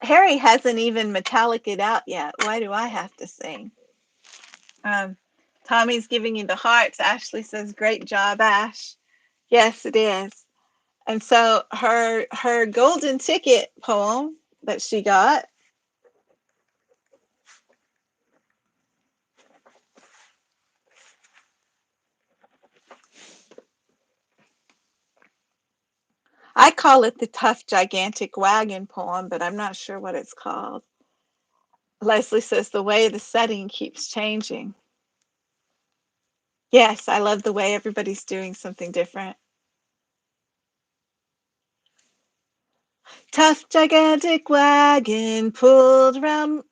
Harry hasn't even metallic it out yet. Why do I have to sing? Um, Tommy's giving you the hearts. Ashley says, "Great job, Ash." Yes, it is. And so her golden ticket poem that she got, I call it the tough gigantic wagon poem, but I'm not sure what it's called. Leslie says the way the setting keeps changing. Yes, I love the way everybody's doing something different. Tough gigantic wagon pulled around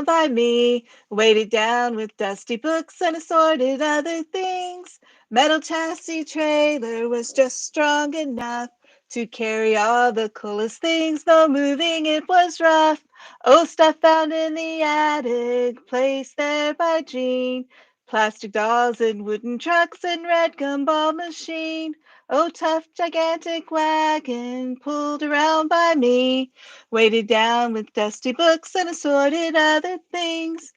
by me, weighted down with dusty books and assorted other things. Metal chassis trailer was just strong enough to carry all the coolest things. No moving, it was rough. Oh, stuff found in the attic, placed there by Jean. Plastic dolls and wooden trucks and red gumball machine. Oh, tough, gigantic wagon pulled around by me, weighted down with dusty books and assorted other things.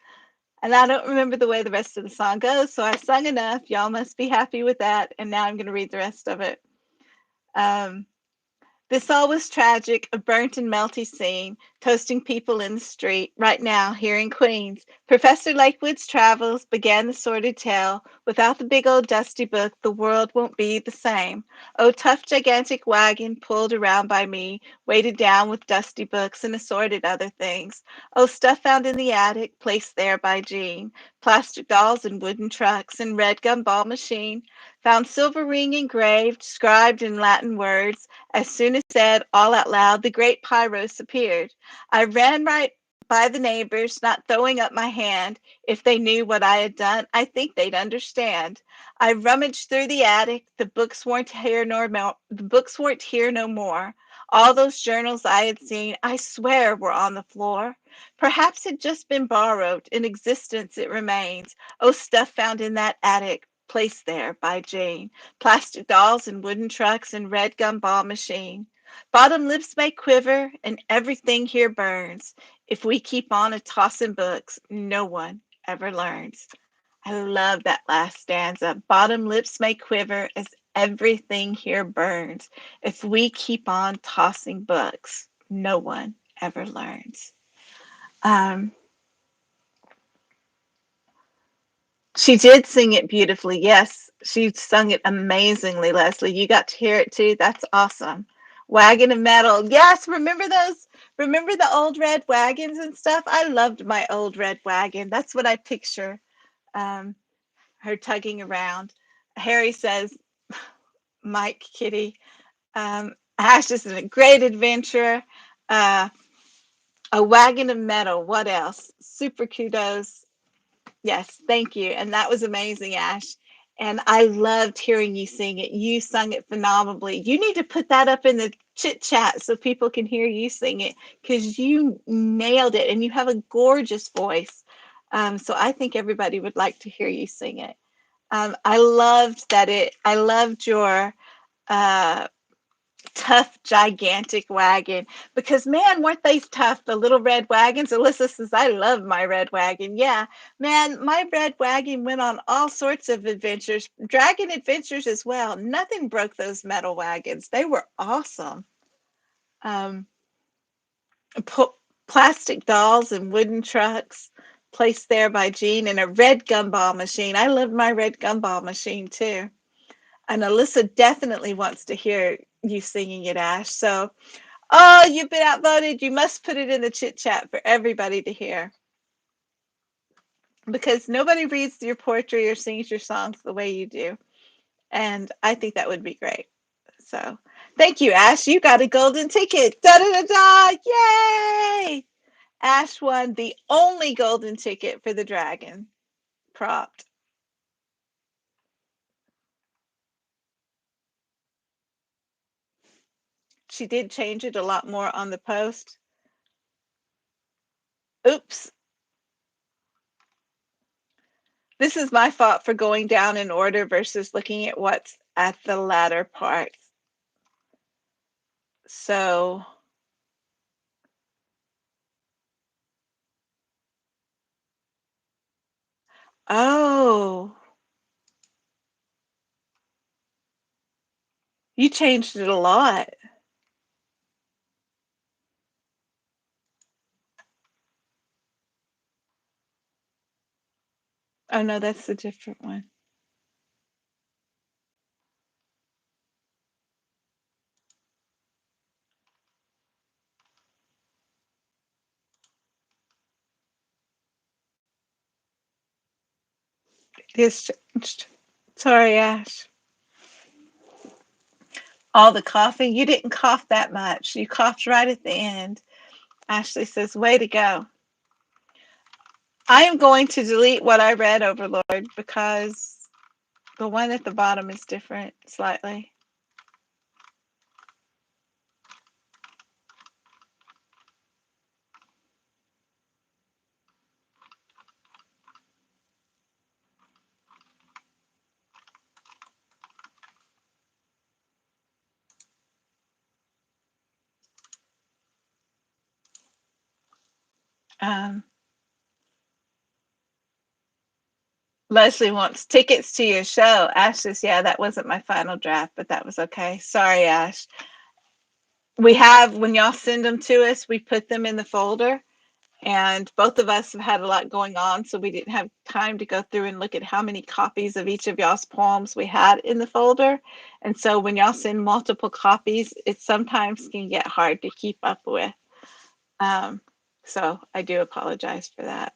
And I don't remember the way the rest of the song goes, so I sung enough. Y'all must be happy with that. And now I'm going to read the rest of it. Um, this all was tragic, a burnt and melty scene, toasting people in the street. Right now, here in Queens, Professor Lakewood's travels began the sordid tale. Without the big old dusty book, the world won't be the same. Oh, tough, gigantic wagon pulled around by me, weighted down with dusty books and assorted other things. Oh, stuff found in the attic, placed there by Jean. Plastic dolls and wooden trucks and red gumball machine. Found silver ring engraved, scribed in Latin words. As soon as said all out loud, the great Pyros appeared. I ran right by the neighbors, not throwing up my hand. If they knew what I had done, I think they'd understand. I rummaged through the attic. The books weren't here no more. All those journals I had seen, I swear, were on the floor. Perhaps had just been borrowed. In existence it remains. Oh, stuff found in that attic, placed there by Jane. Plastic dolls and wooden trucks and red gumball machine. Bottom lips may quiver and everything here burns. If we keep on a tossing books, no one ever learns. I love that last stanza. Bottom lips may quiver as everything here burns. If we keep on tossing books, no one ever learns. Um, she did sing it beautifully. Yes, she sung it amazingly, Leslie. You got to hear it too. That's awesome. Wagon of Metal. Yes, remember those? Remember the old red wagons and stuff? I loved my old red wagon. That's what I picture. Um, her tugging around. Harry says, Mike, Kitty. Ash is a great adventure. Uh, a wagon of metal. What else? Super kudos. Yes, thank you. And that was amazing, Ash. And I loved hearing you sing it. You sung it phenomenally. You need to put that up in the chit chat so people can hear you sing it because you nailed it and you have a gorgeous voice. So I think everybody would like to hear you sing it. I loved your uh, tough, gigantic wagon because man, weren't they tough? The little red wagons. Alyssa says, I love my red wagon. Yeah, man, my red wagon went on all sorts of adventures, dragon adventures as well. Nothing broke those metal wagons. They were awesome. Um, Plastic dolls and wooden trucks placed there by Jean and a red gumball machine. I loved my red gumball machine too. And Alyssa definitely wants to hear you singing it, Ash. So, oh, you've been outvoted. You must put it in the chit chat for everybody to hear. Because nobody reads your poetry or sings your songs the way you do. And I think that would be great. So, thank you, Ash. You got a golden ticket. Da da da da. Yay! Ash won the only golden ticket for the dragon prompt. She did change it a lot more on the post. Oops. This is my fault for going down in order versus looking at what's at the latter part. So, oh, you changed it a lot. Oh no, that's a different one. It is changed. Sorry, Ash. All the coughing. You didn't cough that much. You coughed right at the end. Ashley says, way to go. I am going to delete what I read, Overlord, because the one at the bottom is different slightly. Um, Leslie wants tickets to your show. Ash says, yeah, that wasn't my final draft, but that was okay. Sorry, Ash. We have, when y'all send them to us, we put them in the folder. And both of us have had a lot going on, so we didn't have time to go through and look at how many copies of each of y'all's poems we had in the folder. And so when y'all send multiple copies, it sometimes can get hard to keep up with. So I do apologize for that.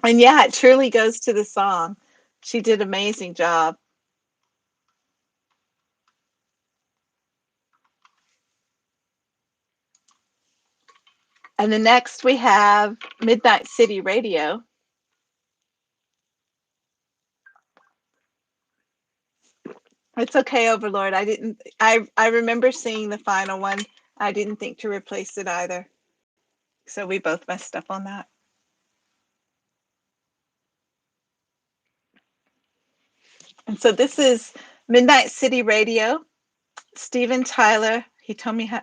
And yeah, it truly goes to the song. She did an amazing job. And the next we have Midnight City Radio. It's okay, Overlord. I remember seeing the final one. I didn't think to replace it either. So we both messed up on that. And so this is Midnight City Radio. Steven Tyler, he told me how.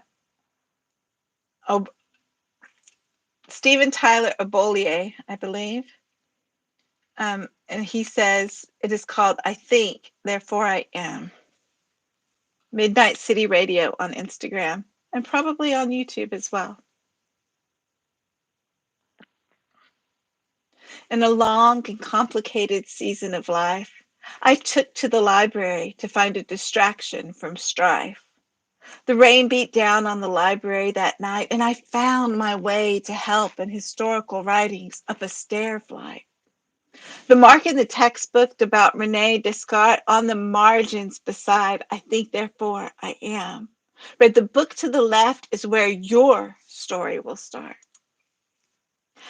Oh, Stephen Tyler Abolier, I believe. And he says it is called I Think, Therefore I Am. Midnight City Radio on Instagram and probably on YouTube as well. In a long and complicated season of life, I took to the library to find a distraction from strife. The rain beat down on the library that night, and I found my way to help in historical writings up a stair flight. The mark in the textbook about Rene Descartes on the margins beside, I think, therefore I am. Read the book to the left is where your story will start.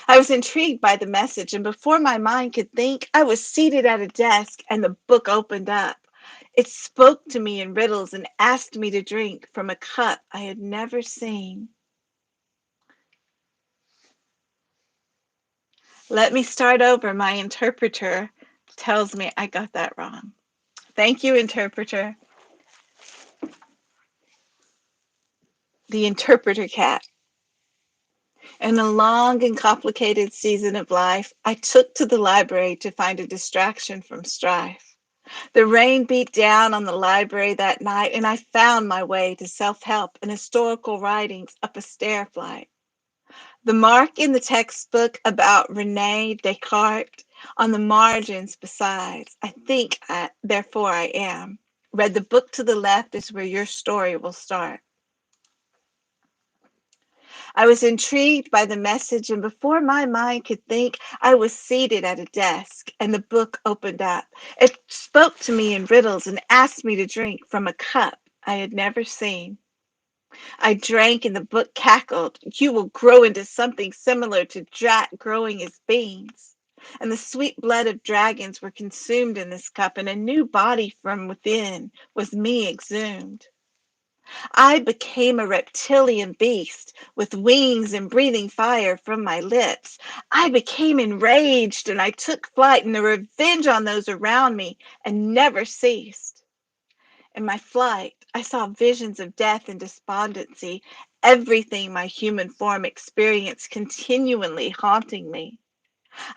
I was intrigued by the message, and before my mind could think, I was seated at a desk and the book opened up. It spoke to me in riddles and asked me to drink from a cup I had never seen. Let me start over. My interpreter tells me I got that wrong. Thank you, interpreter. The interpreter cat. In a long and complicated season of life, I took to the library to find a distraction from strife. The rain beat down on the library that night, and I found my way to self-help and historical writings up a stair flight. The mark in the textbook about Rene Descartes on the margins besides, I think, therefore I am. Read the book to the left is where your story will start. I was intrigued by the message, and before my mind could think, I was seated at a desk, and the book opened up. It spoke to me in riddles and asked me to drink from a cup I had never seen. I drank, and the book cackled. You will grow into something similar to Jack growing his beans. And the sweet blood of dragons were consumed in this cup, and a new body from within was me exhumed. I became a reptilian beast with wings and breathing fire from my lips. I became enraged and I took flight in the revenge on those around me and never ceased. In my flight, I saw visions of death and despondency, everything my human form experienced continually haunting me.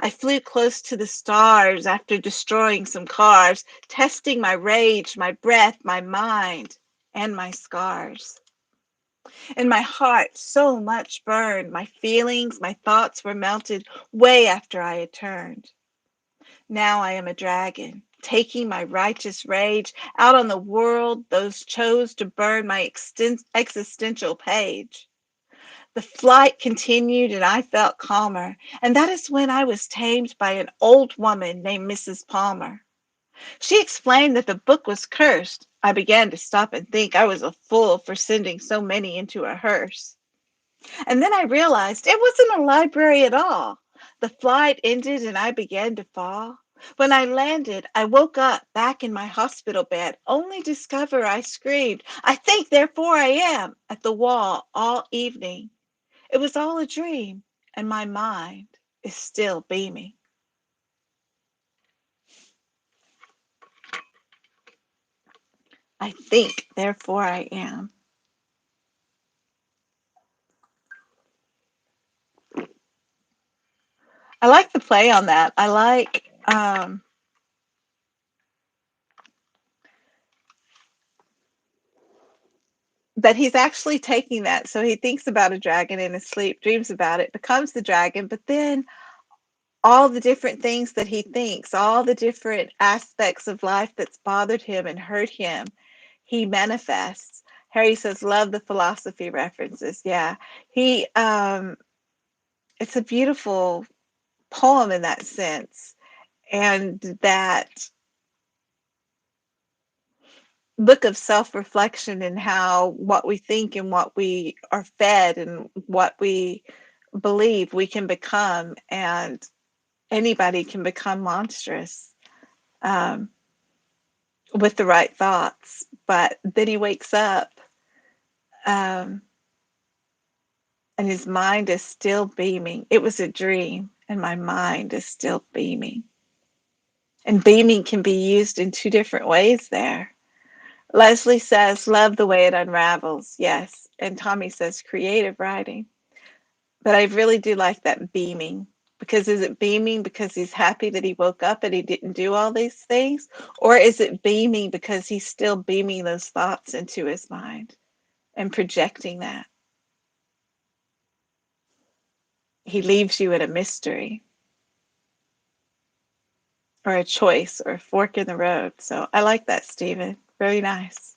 I flew close to the stars after destroying some cars, testing my rage, my breath, my mind, and my scars. In my heart, so much burned. My feelings, my thoughts were melted way after I had turned. Now I am a dragon, taking my righteous rage out on the world those chose to burn my existential page. The flight continued and I felt calmer, and that is when I was tamed by an old woman named Mrs. Palmer. She explained that the book was cursed. I began to stop and think I was a fool for sending so many into a hearse. And then I realized it wasn't a library at all. The flight ended and I began to fall. When I landed, I woke up back in my hospital bed, only to discover I screamed, I think, therefore I am, at the wall all evening. It was all a dream, and my mind is still beaming. I think, therefore I am. I like the play on that. I like that he's actually taking that. So he thinks about a dragon in his sleep, dreams about it, becomes the dragon, but then all the different things that he thinks, all the different aspects of life that's bothered him and hurt him, he manifests. Harry says, love the philosophy references. Yeah. He it's a beautiful poem in that sense. And that look of self-reflection and how what we think and what we are fed and what we believe we can become, and anybody can become monstrous um, with the right thoughts. But then he wakes up um, and his mind is still beaming. It was a dream and my mind is still beaming. And beaming can be used in two different ways there. Leslie says, love the way it unravels. Yes. And Tommy says, creative writing. But I really do like that beaming. Because is it beaming because he's happy that he woke up and he didn't do all these things? Or is it beaming because he's still beaming those thoughts into his mind and projecting that? He leaves you at a mystery or a choice or a fork in the road. So I like that, Stephen. Very nice.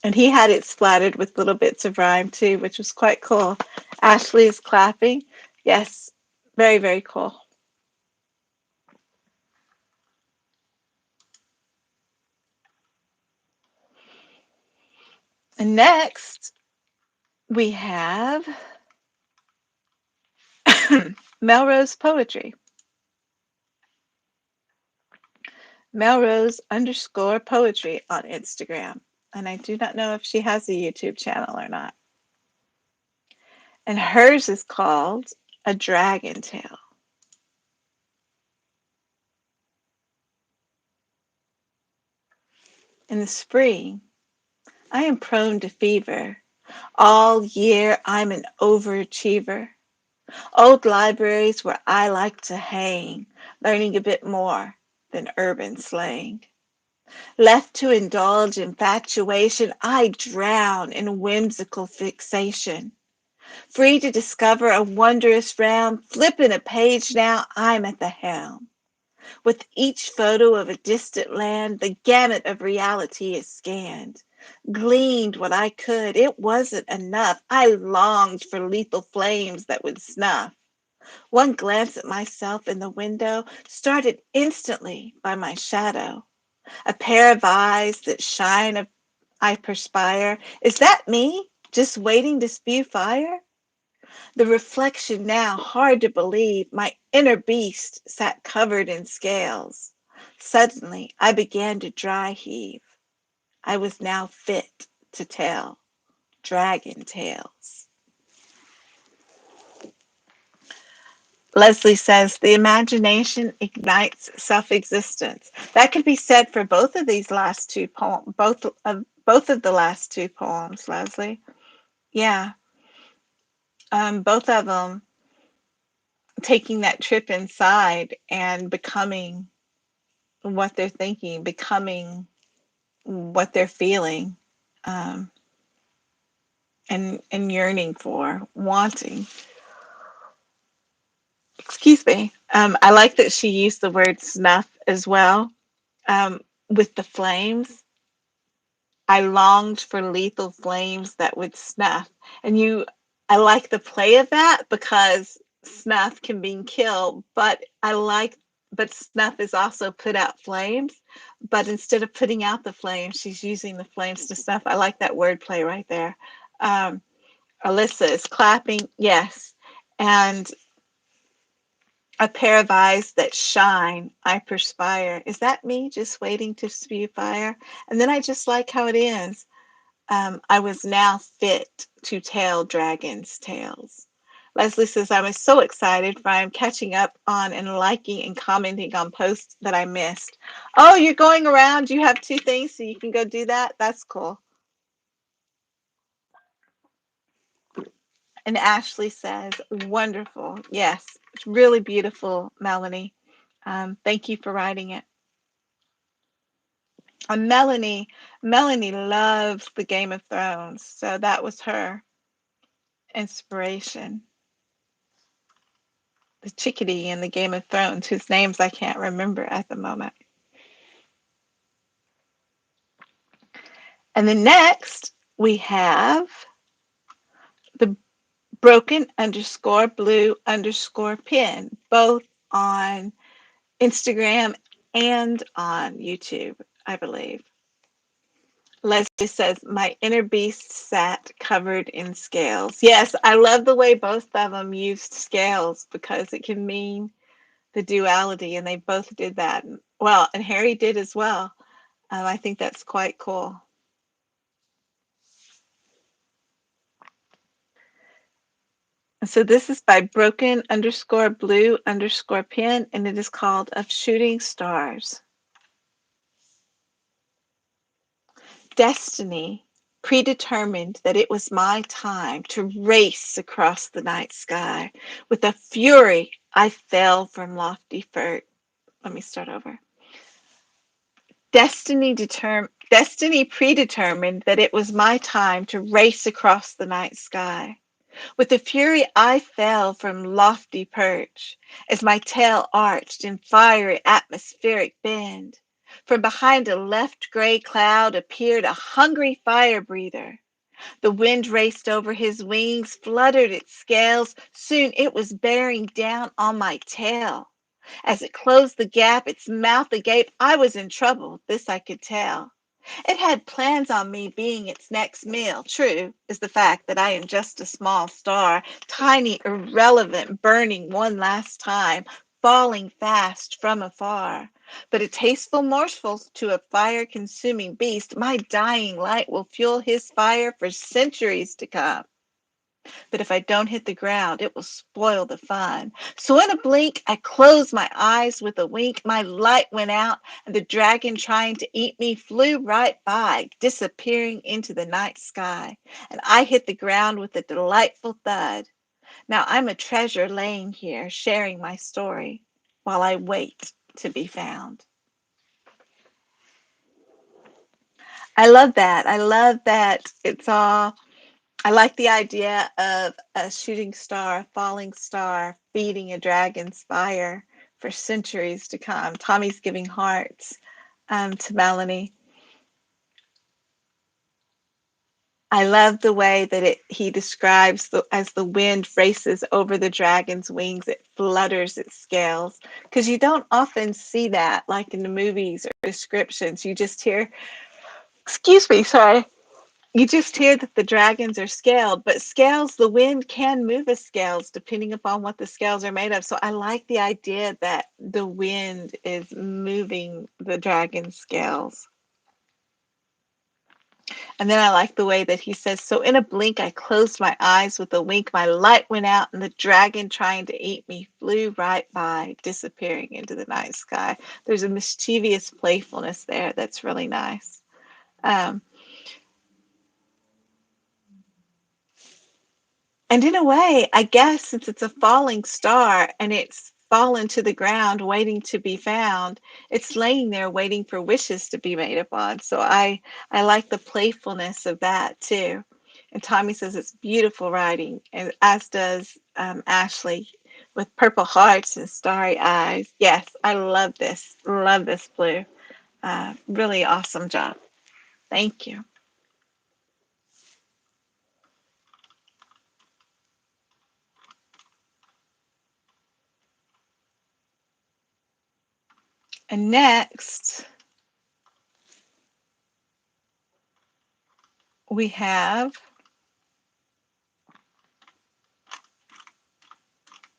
And he had it splattered with little bits of rhyme too, which was quite cool. Ashley is clapping. Yes, very, very cool. And next, we have Melrose Poetry. Melrose_poetry on Instagram. And I do not know if she has a YouTube channel or not. And hers is called A Dragon Tale. In the spring, I am prone to fever. All year, I'm an overachiever. Old libraries where I like to hang, learning a bit more than urban slang. Left to indulge infatuation, I drown in whimsical fixation. Free to discover a wondrous realm, flipping a page now, I'm at the helm. With each photo of a distant land, the gamut of reality is scanned. Gleaned what I could, it wasn't enough. I longed for lethal flames that would snuff. One glance at myself in the window, started instantly by my shadow. A pair of eyes that shine, I perspire. Is that me, just waiting to spew fire? The reflection now, hard to believe, my inner beast sat covered in scales. Suddenly, I began to dry heave. I was now fit to tell dragon tales. Leslie says the imagination ignites self-existence. That could be said for both of these last two poems, both of the last two poems, Leslie. Yeah, both of them taking that trip inside and becoming what they're thinking, becoming what they're feeling, um, and yearning for, wanting. Excuse me. I like that she used the word snuff as well, with the flames. I longed for lethal flames that would snuff. And I like the play of that because snuff can mean kill, but snuff is also put out flames. But instead of putting out the flames, she's using the flames to snuff. I like that word play right there. Um, Alyssa is clapping, yes. And a pair of eyes that shine, I perspire. Is that me just waiting to spew fire? And then I just like how it ends. I was now fit to tell dragons' tales. Leslie says, I was so excited for I am catching up on and liking and commenting on posts that I missed. Oh, you're going around. You have two things, so you can go do that. That's cool. And Ashley says, wonderful. Yes, it's really beautiful, Melanie. Thank you for writing it. Melanie loves the Game of Thrones, so that was her inspiration. The chickadee in the Game of Thrones, whose names I can't remember at the moment. And then next we have the broken_blue_pin, both on Instagram and on YouTube, I believe. Leslie says, my inner beast sat covered in scales. Yes, I love the way both of them used scales because it can mean the duality, and they both did that. Well, and Harry did as well. I think that's quite cool. So this is by broken_blue_pin, and it is called Of Shooting Stars. Destiny predetermined that it was my time to race across the night sky. With a fury, I fell from lofty fir. Let me start over. Destiny predetermined that it was my time to race across the night sky. With a fury, I fell from lofty perch as my tail arched in fiery atmospheric bend. From behind a left gray cloud appeared a hungry fire breather. The wind raced over his wings, fluttered its scales. Soon it was bearing down on my tail. As it closed the gap, its mouth agape, I was in trouble, this I could tell. It had plans on me being its next meal. True is the fact that I am just a small star, tiny, irrelevant, burning one last time, falling fast from afar. But a tasteful morsel to a fire-consuming beast, my dying light will fuel his fire for centuries to come. But if I don't hit the ground, it will spoil the fun. So in a blink, I closed my eyes with a wink. My light went out, and the dragon trying to eat me flew right by, disappearing into the night sky. And I hit the ground with a delightful thud. Now I'm a treasure laying here, sharing my story while I wait to be found. I love that. I love that it's all I like the idea of a shooting star, a falling star, feeding a dragon's fire for centuries to come. Tommy's giving hearts to Melanie. I love the way that he describes as the wind races over the dragon's wings, it flutters its scales. Because you don't often see that, like in the movies or descriptions. You just hear, excuse me, sorry. You just hear that the dragons are scaled, but scales, the wind can move the scales depending upon what the scales are made of. So I like the idea that the wind is moving the dragon scales. And then I like the way that he says, so in a blink, I closed my eyes with a wink. My light went out, and the dragon trying to eat me flew right by, disappearing into the night sky. There's a mischievous playfulness there that's really nice. Um, And in a way, I guess since it's a falling star and it's fallen to the ground waiting to be found, it's laying there waiting for wishes to be made upon. So I like the playfulness of that too. And Tommy says it's beautiful writing, and as does Ashley with purple hearts and starry eyes. Yes, I love this. Love this, Blue. Really awesome job. Thank you. And next, we have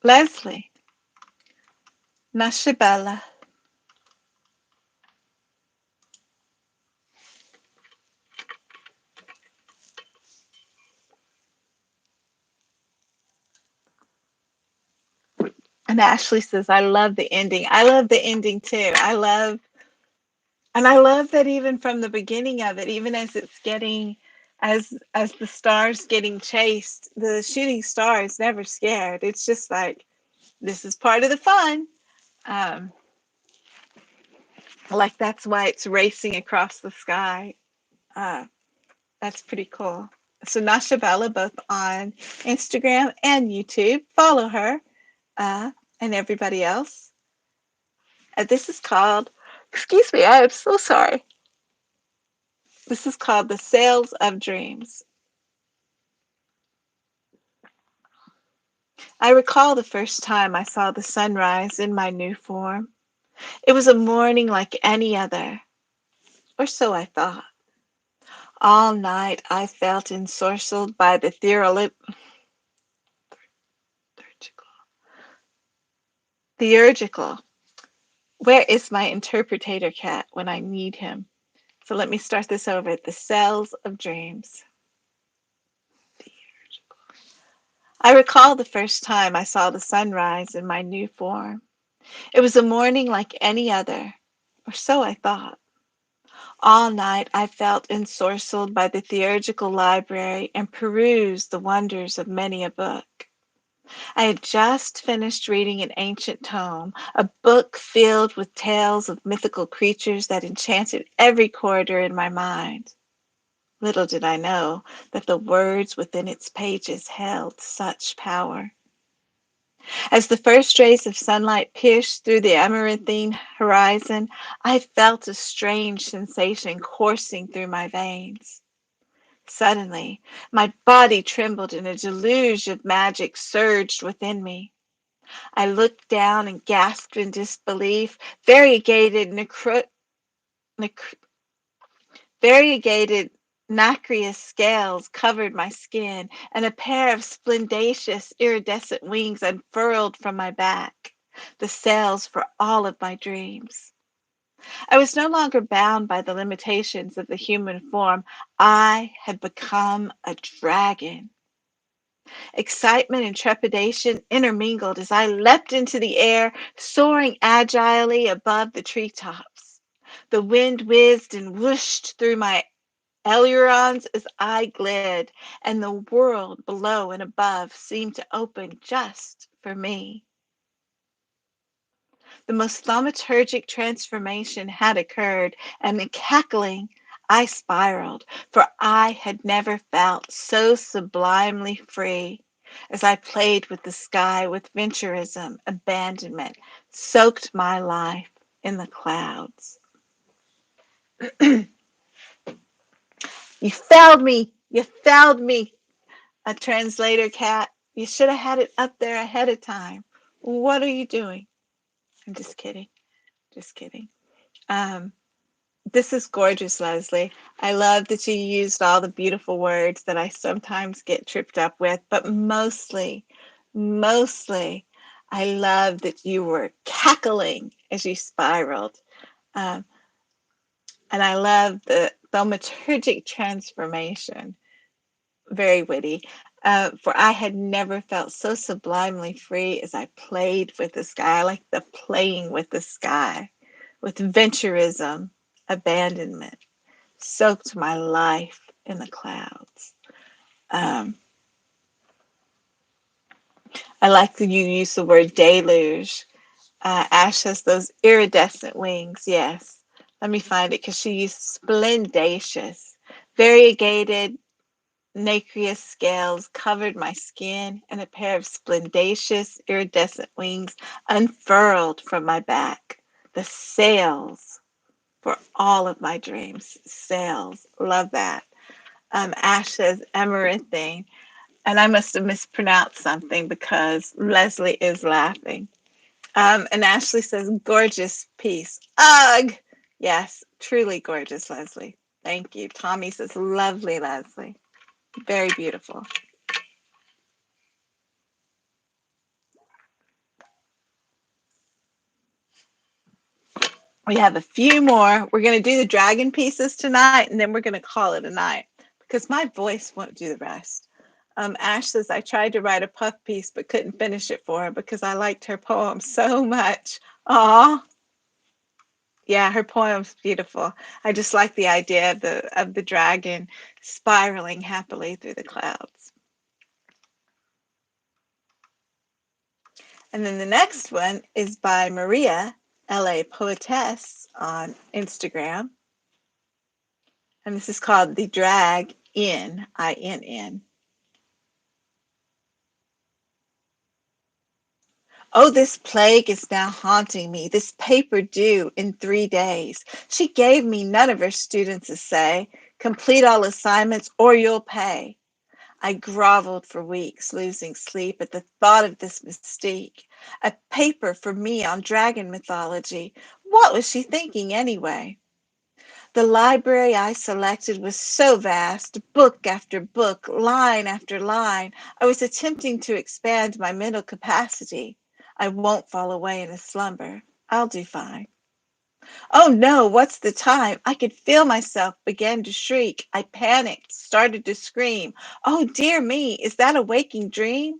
Leslie. Nascibella. And Ashley says, I love the ending. I love the ending too. I love that even from the beginning of it, even as it's getting, as the star's getting chased, the shooting star is never scared. It's just like, this is part of the fun. Um, like that's why it's racing across the sky. Uh, that's pretty cool. So Nasha Bella, both on Instagram and YouTube, follow her and everybody else. This is called, excuse me, I am so sorry. This is called The Sales of Dreams. I recall the first time I saw the sunrise in my new form. It was a morning like any other, or so I thought. All night I felt ensorcelled by the theurgical. Where is my interpretator cat when I need him? So let me start this over. The Cells of Dreams. I recall the first time I saw the sunrise in my new form. It was a morning like any other, or so I thought. All night I felt ensorcelled by the theurgical library and perused the wonders of many a book. I had just finished reading an ancient tome, a book filled with tales of mythical creatures that enchanted every corridor in my mind. Little did I know that the words within its pages held such power. As the first rays of sunlight pierced through the amaranthine horizon, I felt a strange sensation coursing through my veins. Suddenly, my body trembled and a deluge of magic surged within me. I looked down and gasped in disbelief. Nec- Variegated nacreous scales covered my skin, and a pair of splendacious iridescent wings unfurled from my back, the sails for all of my dreams. I was no longer bound by the limitations of the human form. I had become a dragon. Excitement and trepidation intermingled as I leapt into the air, soaring agilely above the treetops. The wind whizzed and whooshed through my ailerons as I glid, and the world below and above seemed to open just for me. The most thaumaturgic transformation had occurred, and cackling, I spiraled, for I had never felt so sublimely free as I played with the sky with venturism, abandonment, soaked my life in the clouds. You failed me! You failed me! A translator cat. You should have had it up there ahead of time. What are you doing? I'm just kidding. Just kidding. Um, this is gorgeous, Leslie. I love that you used all the beautiful words that I sometimes get tripped up with, but mostly, I love that you were cackling as you spiraled. Um, and I love the thaumaturgic transformation. Very witty. For I had never felt so sublimely free as I played with the sky. I like the playing with the sky, with venturism, abandonment, soaked my life in the clouds. Um, I like that you use the word deluge. Ash has those iridescent wings. Yes. Let me find it because she used splendacious, variegated nacreous scales covered my skin, and a pair of splendacious iridescent wings unfurled from my back. The sails for all of my dreams. Sails. Love that. Ash says amaranthine, and I must have mispronounced something because Leslie is laughing. And Ashley says, gorgeous piece. Ugh! Yes, truly gorgeous, Leslie. Thank you. Tommy says, lovely, Leslie. Very beautiful. We have a few more. We're going to do the dragon pieces tonight, and then we're going to call it a night because my voice won't do the rest. Ash says, I tried to write a puff piece but couldn't finish it for her because I liked her poem so much. Aw. Yeah, her poem's beautiful. I just like the idea of the dragon spiraling happily through the clouds. And then the next one is by Maria, LA Poetess, on Instagram. And this is called The Drag In, I-N-N. Oh, this plague is now haunting me, this paper due in 3 days. She gave me none of her students a say, complete all assignments or you'll pay. I groveled for weeks, losing sleep at the thought of this mystique. A paper for me on dragon mythology. What was she thinking anyway? The library I selected was so vast, book after book, line after line. I was attempting to expand my mental capacity. I won't fall away in a slumber. I'll do fine. Oh no, what's the time? I could feel myself begin to shriek. I panicked, started to scream. Oh dear me, is that a waking dream?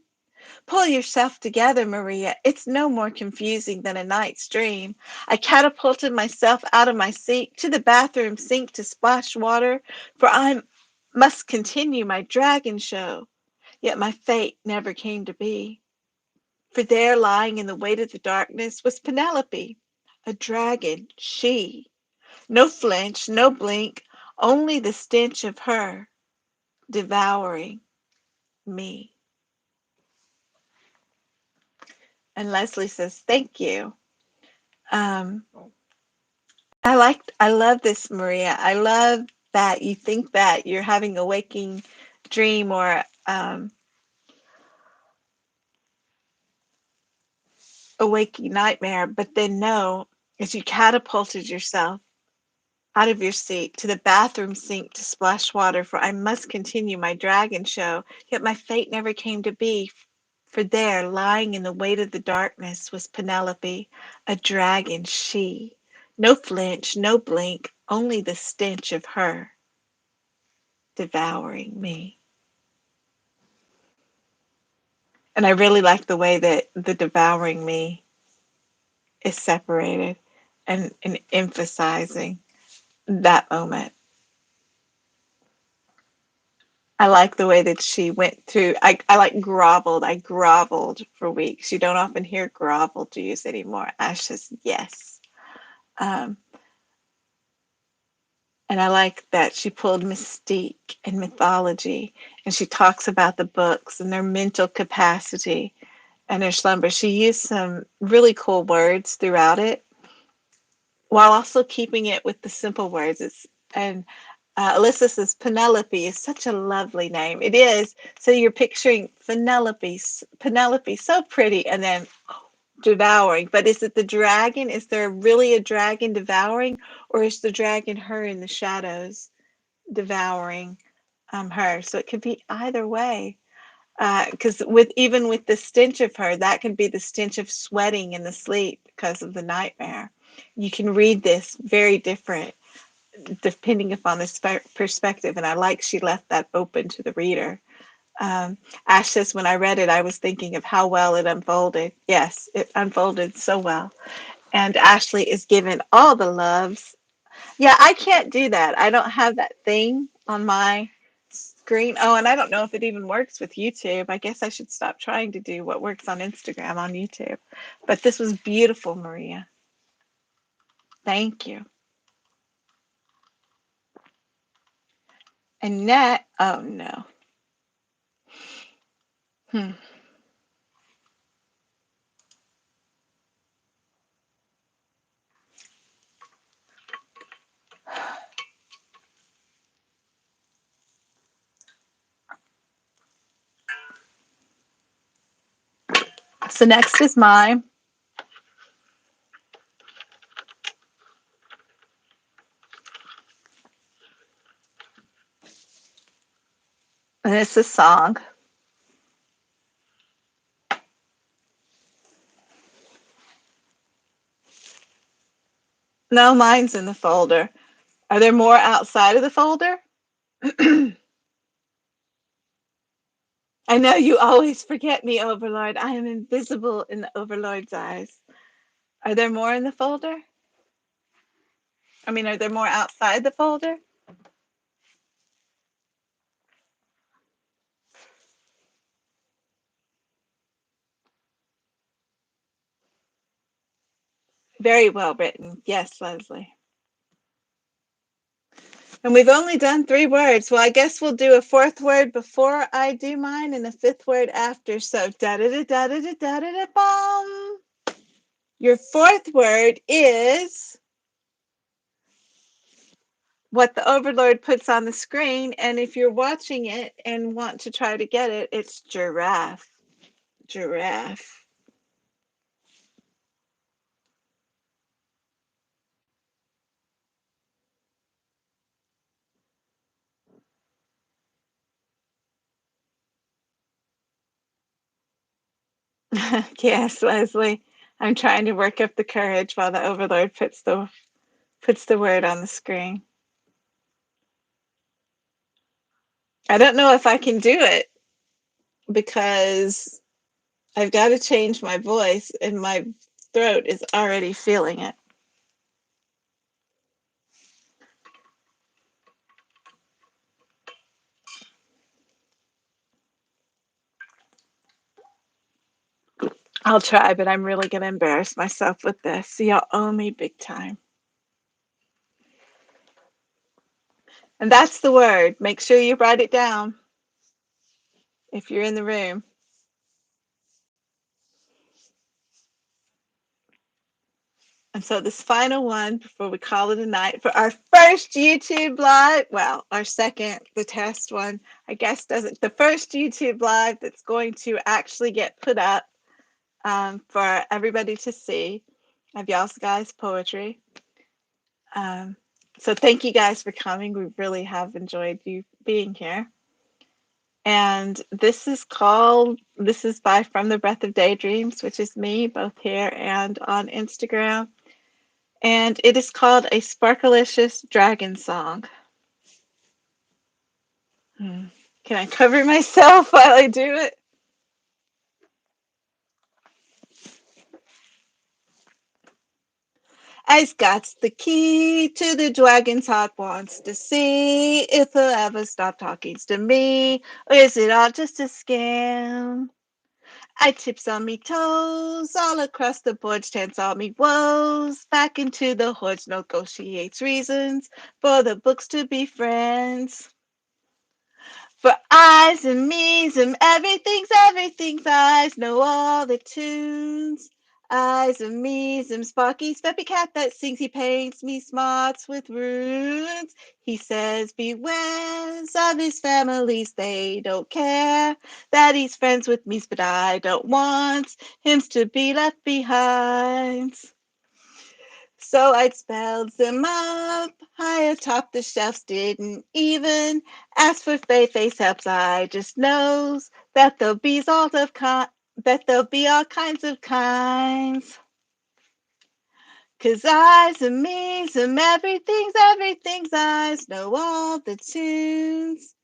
Pull yourself together, Maria. It's no more confusing than a night's dream. I catapulted myself out of my seat to the bathroom sink to splash water, for I must continue my dragon show. Yet my fate never came to be. For there, lying in the weight of the darkness, was Penelope, a dragon, she. No flinch, no blink, only the stench of her devouring me. And Leslie says, "Thank you." Um, I love this, Maria. I love that you think that you're having a waking dream or a waking nightmare, but then no, as you catapulted yourself out of your seat to the bathroom sink to splash water, for I must continue my dragon show. Yet my fate never came to be, for there, lying in the weight of the darkness, was Penelope, a dragon she. No flinch, no blink, only the stench of her devouring me. And I really like the way that the devouring me is separated and emphasizing that moment. I like the way that she went through. I like groveled. I groveled for weeks. You don't often hear groveled used anymore. Ash says yes. Um, and I like that she pulled mystique and mythology, and she talks about the books and their mental capacity and their slumber. She used some really cool words throughout it, while also keeping it with the simple words. And Alyssa says Penelope is such a lovely name. It is. So you're picturing Penelope, so pretty, and then devouring. But is it the dragon? Is there really a dragon devouring, or is the dragon her in the shadows devouring her? So it could be either way. Because with the stench of her, that could be the stench of sweating in the sleep because of the nightmare. You can read this very different depending upon this perspective, and I like she left that open to the reader. Ash says, when I read it, I was thinking of how well it unfolded. Yes, it unfolded so well. And Ashley is given all the loves. Yeah, I can't do that. I don't have that thing on my screen. Oh, and I don't know if it even works with YouTube. I guess I should stop trying to do what works on Instagram on YouTube. But this was beautiful, Maria. Thank you. And Annette, oh no. Hmm. So next is mine. And it's a song. No, mine's in the folder. Are there more outside of the folder? I know you always forget me, Overlord. I am invisible in the Overlord's eyes. Are there more in the folder? I mean, are there more outside the folder? Very well written. Yes, Leslie. And we've only done 3 words. Well, I guess we'll do a 4th word before I do mine and a 5th word after. So da da da da da da da da da bum. Your 4th word is what the Overlord puts on the screen. And if you're watching it and want to try to get it, it's giraffe. Giraffe. Yes, Leslie. I'm trying to work up the courage while the Overlord puts the word on the screen. I don't know if I can do it because I've got to change my voice, and my throat is already feeling it. I'll try, but I'm really going to embarrass myself with this. Y'all owe me big time. And that's the word. Make sure you write it down if you're in the room. And so this final one before we call it a night for our first YouTube live, well, our second, the test one, I guess doesn't, the first YouTube live that's going to actually get put up for everybody to see of y'all's guys' poetry. So thank you guys for coming. We really have enjoyed you being here. And this is by From the Breath of Daydreams, which is me, both here and on Instagram. And it is called A Sparkalicious Dragon Song. Can I cover myself while I do it? Ice got the key to the dragon's heart, wants to see if he'll ever stop talking to me, or is it all just a scam? I tips on me toes, all across the board, stands all me woes, back into the hordes, negotiates reasons for the books to be friends. For eyes and me's and everything's eyes know all the tunes. Eyes and me's and Sparky's peppy cat that sings, he paints me smarts with runes. He says bewares of his families, they don't care that he's friends with me, but I don't want him to be left behind. So I spelled them up high atop the shelves, didn't even ask for face helps. I just knows that there'll be all kinds of kinds. 'Cause eyes and me's and everything's eyes know all the tunes.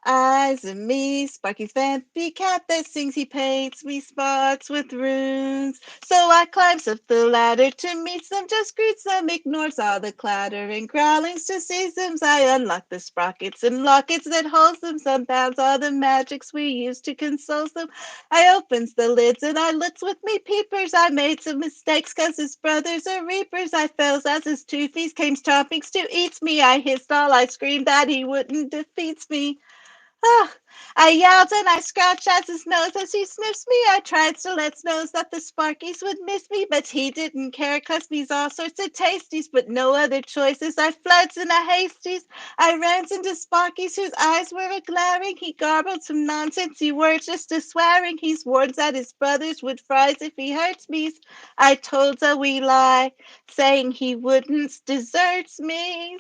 Eyes and me, Sparky's vampy cat that sings, he paints me spots with runes. So I climbs up the ladder to meet them, just greets them, ignores all the clatter and growlings to seize them. I unlock the sprockets and lockets that holds them, sunbounds all the magics we use to console them. I opens the lids and I looks with me peepers. I made some mistakes 'cause his brothers are reapers. I fells as his toofies came stomping to eats me. I hissed all, I screamed that he wouldn't defeats me. Ah, I yelled and I scratched at his nose as he sniffs me. I tried to let knows that the Sparkies would miss me, but he didn't care 'cause me's all sorts of tasties, but no other choices. I fleds in a hasties. I ran into Sparkies whose eyes were a glaring. He garbled some nonsensey words just a swearing. He's warns that his brothers would fries if he hurts me. I told a wee lie, saying he wouldn't desert me.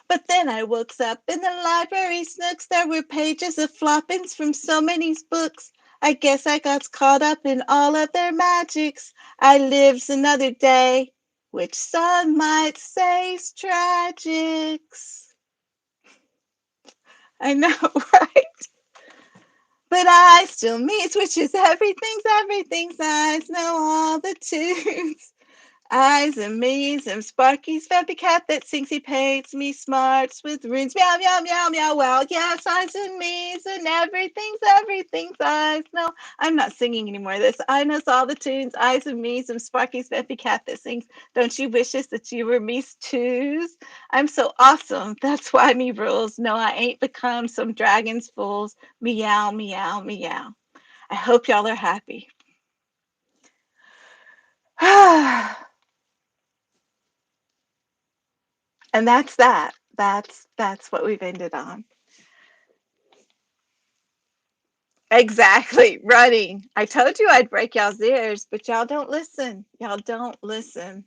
But then I woke up in the library snooks. There were pages of floppings from so many books. I guess I got caught up in all of their magics. I lives another day, which some might say's tragics. I know, right? But I still means, which is everything's eyes know all the tunes. Eyes and me's and Sparky's vampy cat that sings, he paints me smarts with runes. Meow, meow, meow, meow. Well, yes, eyes and me's and everything's eyes. No, I'm not singing anymore. This I knows all the tunes. Eyes and me's and Sparky's vampy cat that sings. Don't you wishes that you were me's twos? I'm so awesome. That's why me rules. No, I ain't become some dragon's fools. Meow, meow, meow. I hope y'all are happy. And that's that. That's what we've ended on. Exactly. Running. I told you I'd break y'all's ears, but y'all don't listen. Y'all don't listen.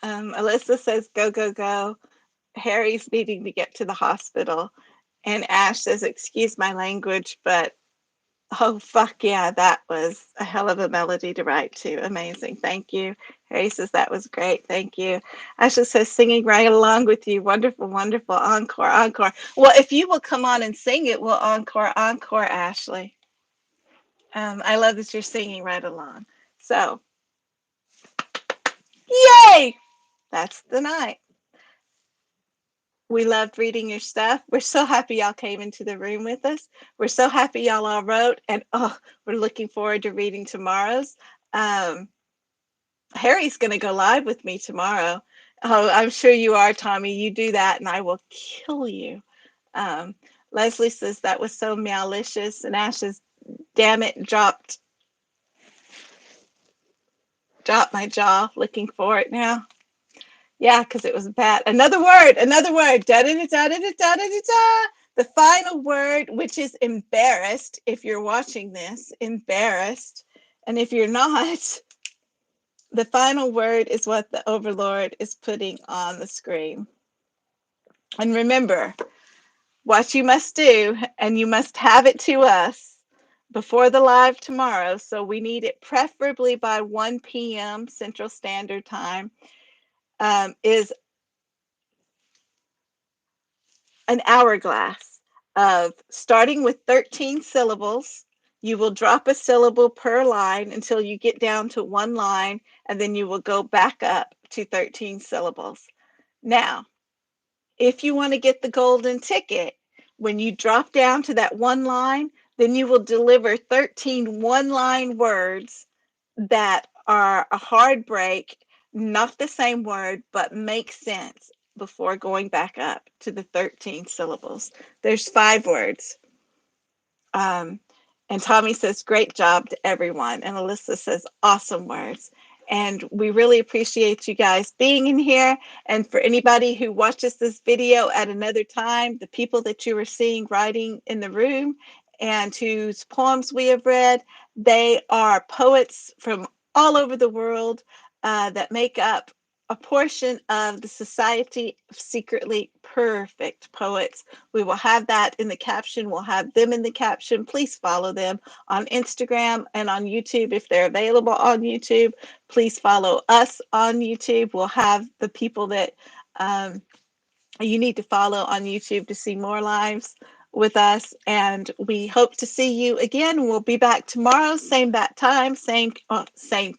Alyssa says, go, go, go. Harry's needing to get to the hospital. And Ash says, excuse my language, but Oh, fuck yeah, that was a hell of a melody to write to. Amazing. Thank you. Harry says that was great. Thank you. Ashley says singing right along with you. Wonderful, wonderful. Encore, encore. Well, if you will come on and sing it, we'll encore, encore, Ashley. I love that you're singing right along. So, yay! That's the night. We loved reading your stuff. We're so happy y'all came into the room with us. We're so happy y'all all wrote, and oh, we're looking forward to reading tomorrow's. Harry's going to go live with me tomorrow. Oh, I'm sure you are, Tommy. You do that, and I will kill you. Um, Leslie says that was so malicious, and Ashes, damn it, dropped my jaw. Looking for it now. Yeah, because it was bad. Another word. Da da da da da da da da. The final word, which is embarrassed. If you're watching this, embarrassed, and if you're not, the final word is what the Overlord is putting on the screen. And remember, what you must do, and you must have it to us before the live tomorrow. So we need it preferably by 1 p.m. Central Standard Time. Is an hourglass of starting with 13 syllables. You will drop a syllable per line until you get down to one line, and then you will go back up to 13 syllables. Now, if you want to get the golden ticket, when you drop down to that one line, then you will deliver 13 one-line words that are a hard break, not the same word, but make sense before going back up to the 13 syllables. There's 5 words. And Tommy says, great job to everyone. And Alyssa says, awesome words. And we really appreciate you guys being in here. And for anybody who watches this video at another time, the people that you are seeing writing in the room and whose poems we have read, they are poets from all over the world that make up a portion of the Society of Secretly Perfect Poets. We will have that in the caption. We'll have them in the caption. Please follow them on Instagram and on YouTube if they're available on YouTube. Please follow us on YouTube. We'll have the people that you need to follow on YouTube to see more lives with us. And we hope to see you again. We'll be back tomorrow, same bat time, same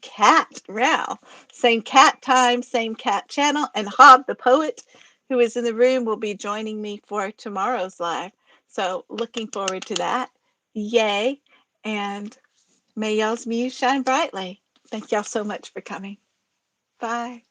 cat row, same cat time, same cat channel. And Hob the poet, who is in the room, will be joining me for tomorrow's live. So looking forward to that. Yay. And may y'all's muse shine brightly. Thank y'all so much for coming. Bye.